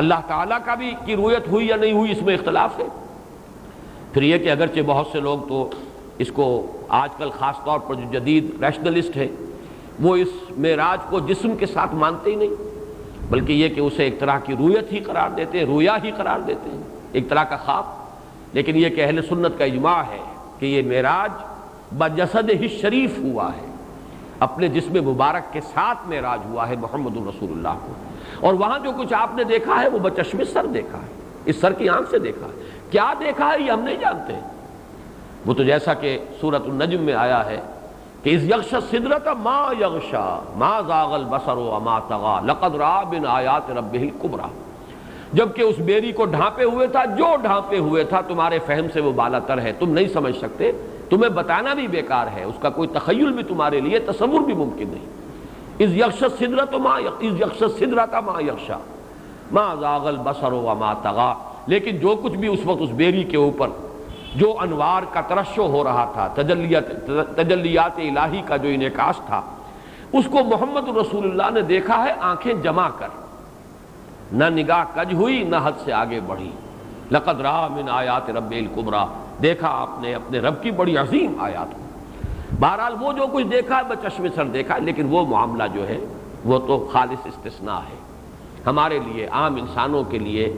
Speaker 1: اللہ تعالیٰ کا بھی کی رؤیت ہوئی یا نہیں ہوئی اس میں اختلاف ہے۔ پھر یہ کہ اگرچہ بہت سے لوگ تو اس کو آج کل خاص طور پر جو جدید ریشنلسٹ ہیں وہ اس معراج کو جسم کے ساتھ مانتے ہی نہیں، بلکہ یہ کہ اسے ایک طرح کی رؤیت ہی قرار دیتے ہیں، رویا ہی قرار دیتے ہیں، ایک طرح کا خواب۔ لیکن یہ کہ اہل سنت کا اجماع ہے کہ یہ معراج بجسد ہی شریف ہوا ہے، اپنے جسم مبارک کے ساتھ معراج ہوا ہے محمد الرسول اللہ کو، اور وہاں جو کچھ آپ نے دیکھا ہے وہ بچشم سر دیکھا ہے، اس سر کی آنکھ سے دیکھا ہے۔ کیا دیکھا ہے یہ ہم نہیں جانتے، وہ تو جیسا کہ سورۃ النجم میں آیا ہے کہ اذ یغشی السدرۃ ما یغشی ما زاغ البصر وما طغی لقد رأى من آیات ربہ الکبریٰ، جبکہ اس بیری کو ڈھانپے ہوئے تھا، جو ڈھانپے ہوئے تھا تمہارے فہم سے وہ بالا تر ہے، تم نہیں سمجھ سکتے، تمہیں بتانا بھی بیکار ہے، اس کا کوئی تخیل بھی تمہارے لیے تصور بھی ممکن نہیں۔ اذ یغشی السدرۃ ما یغشی ما زاغ البصر وما طغی، لیکن جو کچھ بھی اس وقت اس بیری کے اوپر جو انوار کا ترشح ہو رہا تھا، تجلیات الہی کا جو انعکاس تھا، اس کو محمد رسول اللہ نے دیکھا ہے آنکھیں جما کر، نہ نگاہ کج ہوئی نہ حد سے آگے بڑھی۔ لقد رأى من آیات رب الکبریٰ، دیکھا آپ نے اپنے رب کی بڑی عظیم آیات کو۔ بہرحال وہ جو کچھ دیکھا ہے بچشم سر دیکھا ہے، لیکن وہ معاملہ جو ہے وہ تو خالص استثناء ہے ہمارے لیے، عام انسانوں کے لیے۔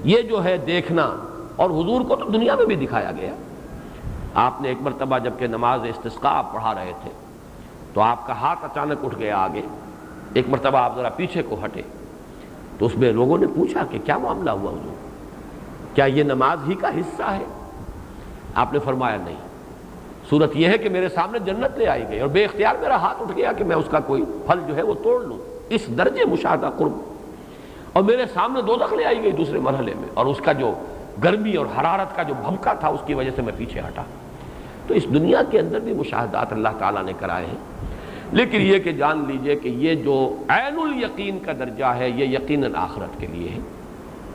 Speaker 1: یہ جو ہے دیکھنا، اور حضور کو تو دنیا میں بھی دکھایا گیا۔ آپ نے ایک مرتبہ جب کہ نماز استسقاء پڑھا رہے تھے تو آپ کا ہاتھ اچانک اٹھ گیا آگے، ایک مرتبہ آپ ذرا پیچھے کو ہٹے تو اس میں لوگوں نے پوچھا کہ کیا معاملہ ہوا حضور، کیا یہ نماز ہی کا حصہ ہے؟ آپ نے فرمایا نہیں، صورت یہ ہے کہ میرے سامنے جنت لے آئی گئی اور بے اختیار میرا ہاتھ اٹھ گیا کہ میں اس کا کوئی پھل جو ہے وہ توڑ لوں، اس درجے مشاہدہ قرب، اور میرے سامنے دوزخ لے آئی گئی دوسرے مرحلے میں، اور اس کا جو گرمی اور حرارت کا جو بھمکا تھا اس کی وجہ سے میں پیچھے ہٹا۔ تو اس دنیا کے اندر بھی مشاہدات اللہ تعالیٰ نے کرائے ہیں، لیکن یہ کہ جان لیجئے کہ یہ جو عین الیقین کا درجہ ہے یہ یقیناً آخرت کے لیے ہے،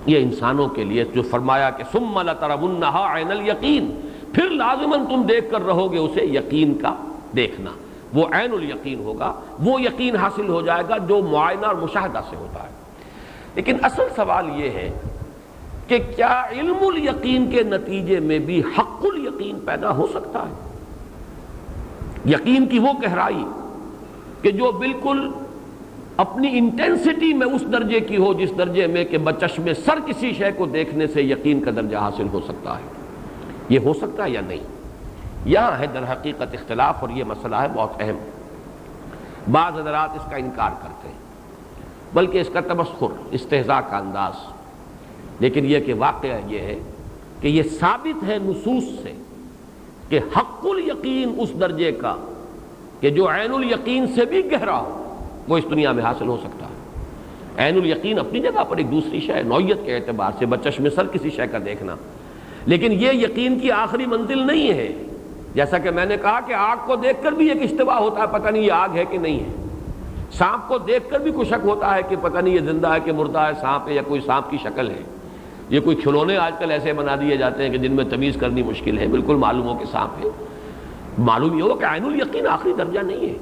Speaker 1: یہ انسانوں کے لیے، جو فرمایا کہ ثم لترونها عین الیقین، پھر لازماً تم دیکھ کر رہو گے اسے، یقین کا دیکھنا، وہ عین الیقین ہوگا، وہ یقین حاصل ہو جائے گا جو معائنہ اور مشاہدہ سے ہوتا ہے۔ لیکن اصل سوال یہ ہے کہ کیا علم الیقین کے نتیجے میں بھی حق الیقین پیدا ہو سکتا ہے؟ یقین کی وہ گہرائی کہ جو بالکل اپنی انٹینسٹی میں اس درجے کی ہو جس درجے میں کہ بچشم سر کسی شے کو دیکھنے سے یقین کا درجہ حاصل ہو سکتا ہے، یہ ہو سکتا ہے یا نہیں؟ یہاں ہے در حقیقت اختلاف، اور یہ مسئلہ ہے بہت اہم۔ بعض حضرات اس کا انکار کرتے ہیں، بلکہ اس کا تمسخر، استہزاء کا انداز، لیکن یہ کہ واقعہ یہ ہے کہ یہ ثابت ہے نصوص سے کہ حق الیقین اس درجے کا کہ جو عین الیقین سے بھی گہرا ہو وہ اس دنیا میں حاصل ہو سکتا ہے۔ عین الیقین اپنی جگہ پر ایک دوسری شے ہے نوعیت کے اعتبار سے، بچشم سر کسی شے کا دیکھنا، لیکن یہ یقین کی آخری منزل نہیں ہے۔ جیسا کہ میں نے کہا کہ آگ کو دیکھ کر بھی ایک اشتباہ ہوتا ہے، پتہ نہیں یہ آگ ہے کہ نہیں ہے، سانپ کو دیکھ کر بھی کوئی شک ہوتا ہے کہ پتہ نہیں یہ زندہ ہے کہ مردہ ہے، سانپ ہے یا کوئی سانپ کی شکل ہے۔ یہ کوئی کھلونے آج کل ایسے بنا دیے جاتے ہیں کہ جن میں تمیز کرنی مشکل ہے، بالکل معلوم ہو کہ سانپ ہے۔ معلوم یہ ہو کہ عین الیقین آخری درجہ نہیں ہے،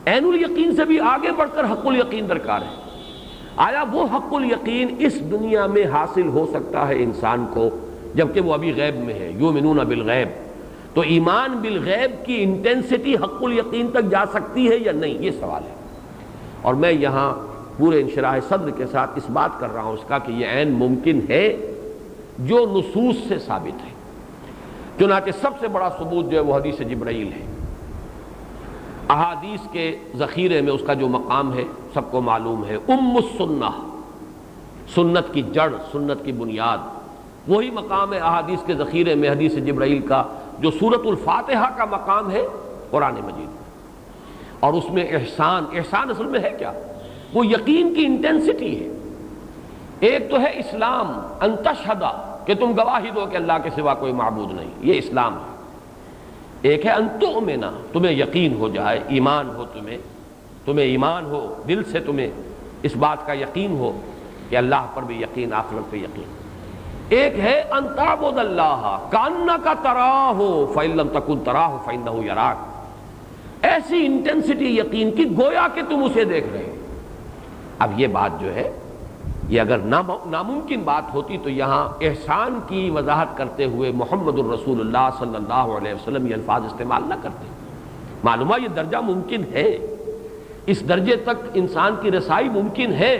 Speaker 1: عین الیقین سے بھی آگے بڑھ کر حق الیقین درکار ہے۔ آیا وہ حق الیقین اس دنیا میں حاصل ہو سکتا ہے انسان کو جبکہ وہ ابھی غیب میں ہے؟ یؤمنون بالغیب، تو ایمان بالغیب کی انٹینسٹی حق الیقین تک جا سکتی ہے یا نہیں، یہ سوال ہے۔ اور میں یہاں پورے انشراح صدر کے ساتھ اس بات کر رہا ہوں اس کا کہ یہ عین ممکن ہے جو نصوص سے ثابت ہے۔ چنانچہ سب سے بڑا ثبوت جو ہے وہ حدیث جبرائیل ہے۔ احادیث کے ذخیرے میں اس کا جو مقام ہے سب کو معلوم ہے، ام السنہ، سنت کی جڑ، سنت کی بنیاد، وہی مقام ہے احادیث کے ذخیرے میں حدیث جبرائیل کا جو سورۃ الفاتحہ کا مقام ہے قرآن مجید میں۔ اور اس میں احسان اصل میں ہے کیا؟ وہ یقین کی انٹینسٹی ہے۔ ایک تو ہے اسلام، ان تشہد، کہ تم گواہی دو کہ اللہ کے سوا کوئی معبود نہیں، یہ اسلام ہے۔ ایک ہے ان تؤمن، تمہیں یقین ہو جائے، ایمان ہو، تمہیں ایمان ہو، دل سے تمہیں اس بات کا یقین ہو کہ اللہ پر بھی یقین، آخرت پہ یقین۔ ایک ہے ان تعبد اللہ کانک تراہ فإن لم تکن تراہ فإنہ یراک، ایسی انٹینسٹی یقین کی گویا کہ تم اسے دیکھ رہے ہو۔ اب یہ بات جو ہے یہ اگر ناممکن بات ہوتی تو یہاں احسان کی وضاحت کرتے ہوئے محمد الرسول اللہ صلی اللہ علیہ وسلم یہ الفاظ استعمال نہ کرتے۔ معلومہ یہ درجہ ممکن ہے، اس درجے تک انسان کی رسائی ممکن ہے۔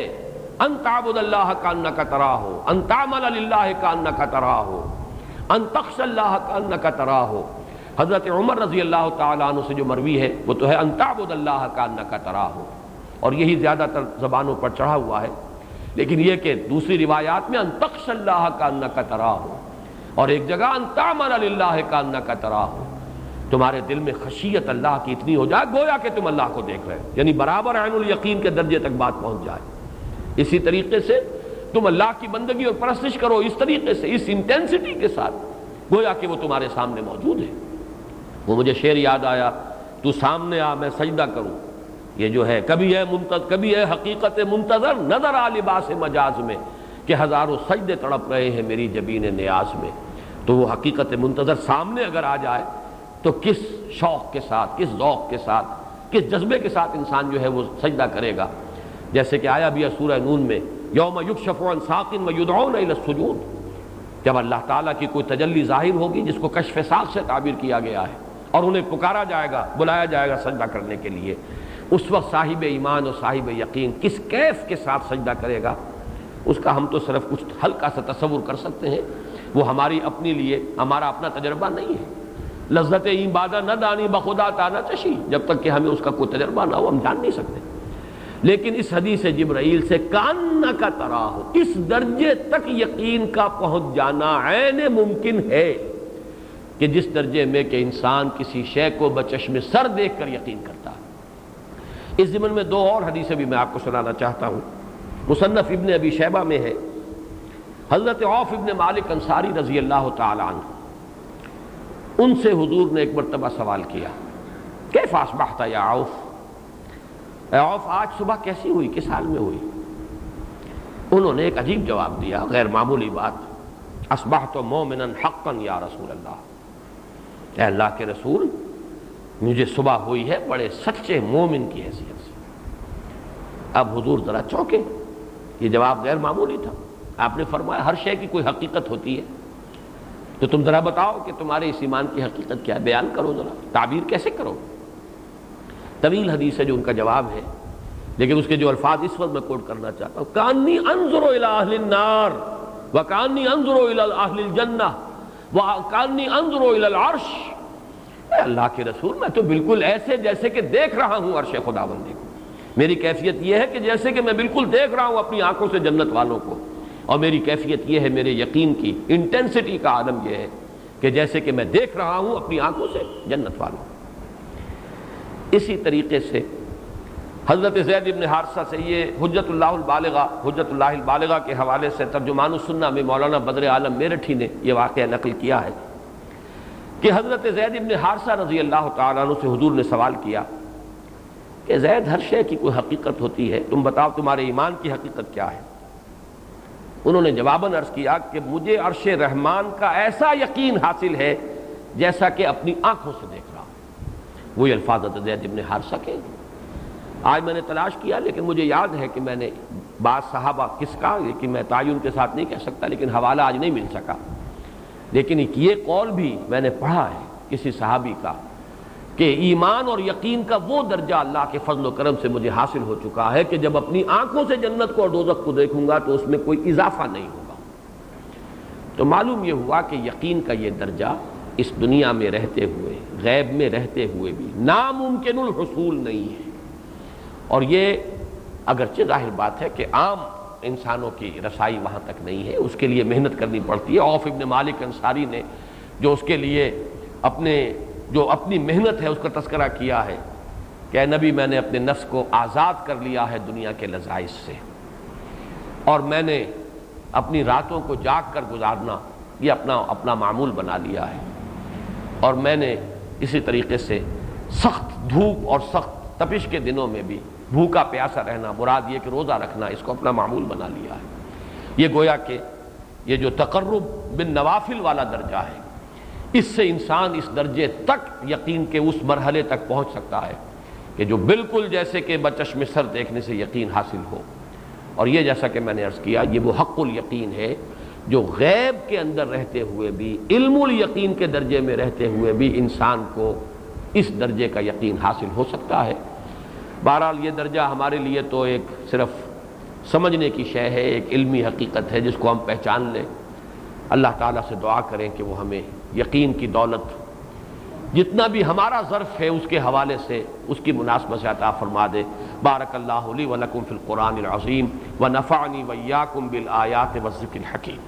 Speaker 1: ان تعبد اللہ کانک تراہ، ان تعمل للہ کانک تراہ، ان تخشى اللہ کانک تراہ۔ حضرت عمر رضی اللہ تعالیٰ عنہ سے جو مروی ہے وہ تو ہے ان تعبد اللہ کانک تراہ، اور یہی زیادہ تر زبانوں پر چڑھا ہوا ہے۔ لیکن یہ کہ دوسری روایات میں ان تخشى اللہ کانک تراہ، اور ایک جگہ ان تعمل للہ کانک تراہ، تمہارے دل میں خشیت اللہ کی اتنی ہو جائے گویا کہ تم اللہ کو دیکھ رہے ہو، یعنی برابر عین الیقین کے درجے تک بات پہنچ جائے۔ اسی طریقے سے تم اللہ کی بندگی اور پرستش کرو اس طریقے سے، اس انٹینسٹی کے ساتھ گویا کہ وہ تمہارے سامنے موجود ہے۔ وہ مجھے شعر یاد آیا، تو سامنے آ میں سجدہ کروں، یہ جو ہے کبھی ہے حقیقت منتظر نظر آ لباس مجاز میں، کہ ہزاروں سجدے تڑپ رہے ہیں میری جبین نیاز میں۔ تو وہ حقیقت منتظر سامنے اگر آ جائے تو کس شوق کے ساتھ، کس ذوق کے ساتھ، کس جذبے کے ساتھ انسان جو ہے وہ سجدہ کرے گا۔ جیسے کہ آیا بھی ہے سورہ نون میں، یوم یکشف عن ساق ویدعون الی السجود، جب اللہ تعالیٰ کی کوئی تجلی ظاہر ہوگی جس کو کشف ساق سے تعبیر کیا گیا ہے، اور انہیں پکارا جائے گا، بلایا جائے گا سجدہ کرنے کے لیے، اس وقت صاحب ایمان اور صاحب یقین کس کیف کے ساتھ سجدہ کرے گا، اس کا ہم تو صرف کچھ ہلکا سا تصور کر سکتے ہیں۔ وہ ہماری اپنے لیے ہمارا اپنا تجربہ نہیں ہے۔ لذت عبادہ نہ دانی بخدا تانا چشی، جب تک کہ ہمیں اس کا کوئی تجربہ نہ ہو ہم جان نہیں سکتے۔ لیکن اس حدیث جبرائیل سے کانک تراہ، اس درجے تک یقین کا پہنچ جانا عین ممکن ہے کہ جس درجے میں کہ انسان کسی شے کو بچشم سر دیکھ کر یقین کرتا ہے۔ اس ضمن میں دو اور حدیثیں بھی میں آپ کو سنانا چاہتا ہوں۔ مصنف ابن ابی شیبہ میں ہے، حضرت عوف ابن مالک انصاری رضی اللہ تعالی عنہ، ان سے حضور نے ایک مرتبہ سوال کیا، کیف اصبحت یا عوف، اے عوف آج صبح کیسی ہوئی، کس حال میں ہوئی؟ انہوں نے ایک عجیب جواب دیا، غیر معمولی بات، اصبحت مومنا حقا یا رسول اللہ، اے اللہ کے رسول مجھے صبح ہوئی ہے بڑے سچے مومن کی حیثیت سے۔ اب حضور ذرا چونکے، یہ جواب غیر معمولی تھا۔ آپ نے فرمایا ہر شے کی کوئی حقیقت ہوتی ہے، تو تم ذرا بتاؤ کہ تمہارے اس ایمان کی حقیقت کیا ہے، بیان کرو، ذرا تعبیر کیسے کرو۔ طویل حدیث ہے جو ان کا جواب ہے، لیکن اس کے جو الفاظ اس وقت میں کوٹ کرنا چاہتا ہوں، کانی انظر الی اہل النار وکانی انظر الی اہل الجنہ وکانی انظر الی العرش، اے اللہ کے رسول میں تو بالکل ایسے جیسے کہ دیکھ رہا ہوں عرش خداوندی کو، میری کیفیت یہ ہے کہ جیسے کہ میں بالکل دیکھ رہا ہوں اپنی آنکھوں سے جنت والوں کو، اور میری کیفیت یہ ہے، میرے یقین کی انٹینسٹی کا عالم یہ ہے کہ جیسے کہ میں دیکھ رہا ہوں اپنی آنکھوں سے جنت والوں کو۔ اسی طریقے سے حضرت زید بن حارثہ سے یہ حجت اللہ البالغہ کے حوالے سے ترجمان السنہ میں مولانا بدر عالم میرٹھی نے یہ واقعہ نقل کیا ہے کہ حضرت زید بن حارثہ رضی اللہ تعالیٰ عنہ سے حضور نے سوال کیا کہ زید ہر شے کی کوئی حقیقت ہوتی ہے، تم بتاؤ تمہارے ایمان کی حقیقت کیا ہے؟ انہوں نے جواباً عرض کیا کہ مجھے عرش رحمان کا ایسا یقین حاصل ہے جیسا کہ اپنی آنکھوں سے دیکھ رہا ہوں۔ وہی الفاظ حضرت زید بن حارثہ کے، آج میں نے تلاش کیا لیکن مجھے یاد ہے کہ میں نے بعض صحابہ کس کا، لیکن میں تعین کے ساتھ نہیں کہہ سکتا، لیکن حوالہ آج نہیں مل سکا، لیکن یہ قول بھی میں نے پڑھا ہے کسی صحابی کا کہ ایمان اور یقین کا وہ درجہ اللہ کے فضل و کرم سے مجھے حاصل ہو چکا ہے کہ جب اپنی آنکھوں سے جنت کو اور دوزخ کو دیکھوں گا تو اس میں کوئی اضافہ نہیں ہوگا۔ تو معلوم یہ ہوا کہ یقین کا یہ درجہ اس دنیا میں رہتے ہوئے، غیب میں رہتے ہوئے بھی ناممکن الحصول نہیں ہے۔ اور یہ اگرچہ ظاہر بات ہے کہ عام انسانوں کی رسائی وہاں تک نہیں ہے، اس کے لیے محنت کرنی پڑتی ہے۔ عوف ابن مالک انصاری نے جو اس کے لیے اپنی محنت ہے اس کا تذکرہ کیا ہے کہ اے نبی، میں نے اپنے نفس کو آزاد کر لیا ہے دنیا کے لذائذ سے، اور میں نے اپنی راتوں کو جاگ کر گزارنا یہ اپنا معمول بنا لیا ہے، اور میں نے اسی طریقے سے سخت دھوپ اور سخت تپش کے دنوں میں بھی بھوکا پیاسا رہنا، مراد یہ کہ روزہ رکھنا، اس کو اپنا معمول بنا لیا ہے۔ یہ گویا کہ یہ جو تقرب بالنوافل والا درجہ ہے، اس سے انسان اس درجے تک یقین کے اس مرحلے تک پہنچ سکتا ہے کہ جو بالکل جیسے کہ بچشم سر دیکھنے سے یقین حاصل ہو۔ اور یہ جیسا کہ میں نے عرض کیا، یہ وہ حق الیقین ہے جو غیب کے اندر رہتے ہوئے بھی، علم الیقین کے درجے میں رہتے ہوئے بھی انسان کو اس درجے کا یقین حاصل ہو سکتا ہے۔ بہرحال یہ درجہ ہمارے لیے تو ایک صرف سمجھنے کی شے ہے، ایک علمی حقیقت ہے جس کو ہم پہچان لیں۔ اللہ تعالیٰ سے دعا کریں کہ وہ ہمیں یقین کی دولت جتنا بھی ہمارا ظرف ہے اس کے حوالے سے اس کی مناسبت سے عطا فرما دے۔ بارک اللہ لی و لکم فی القرآن العظیم ونفعنی وإیاکم بالآیات والذکر الحکیم۔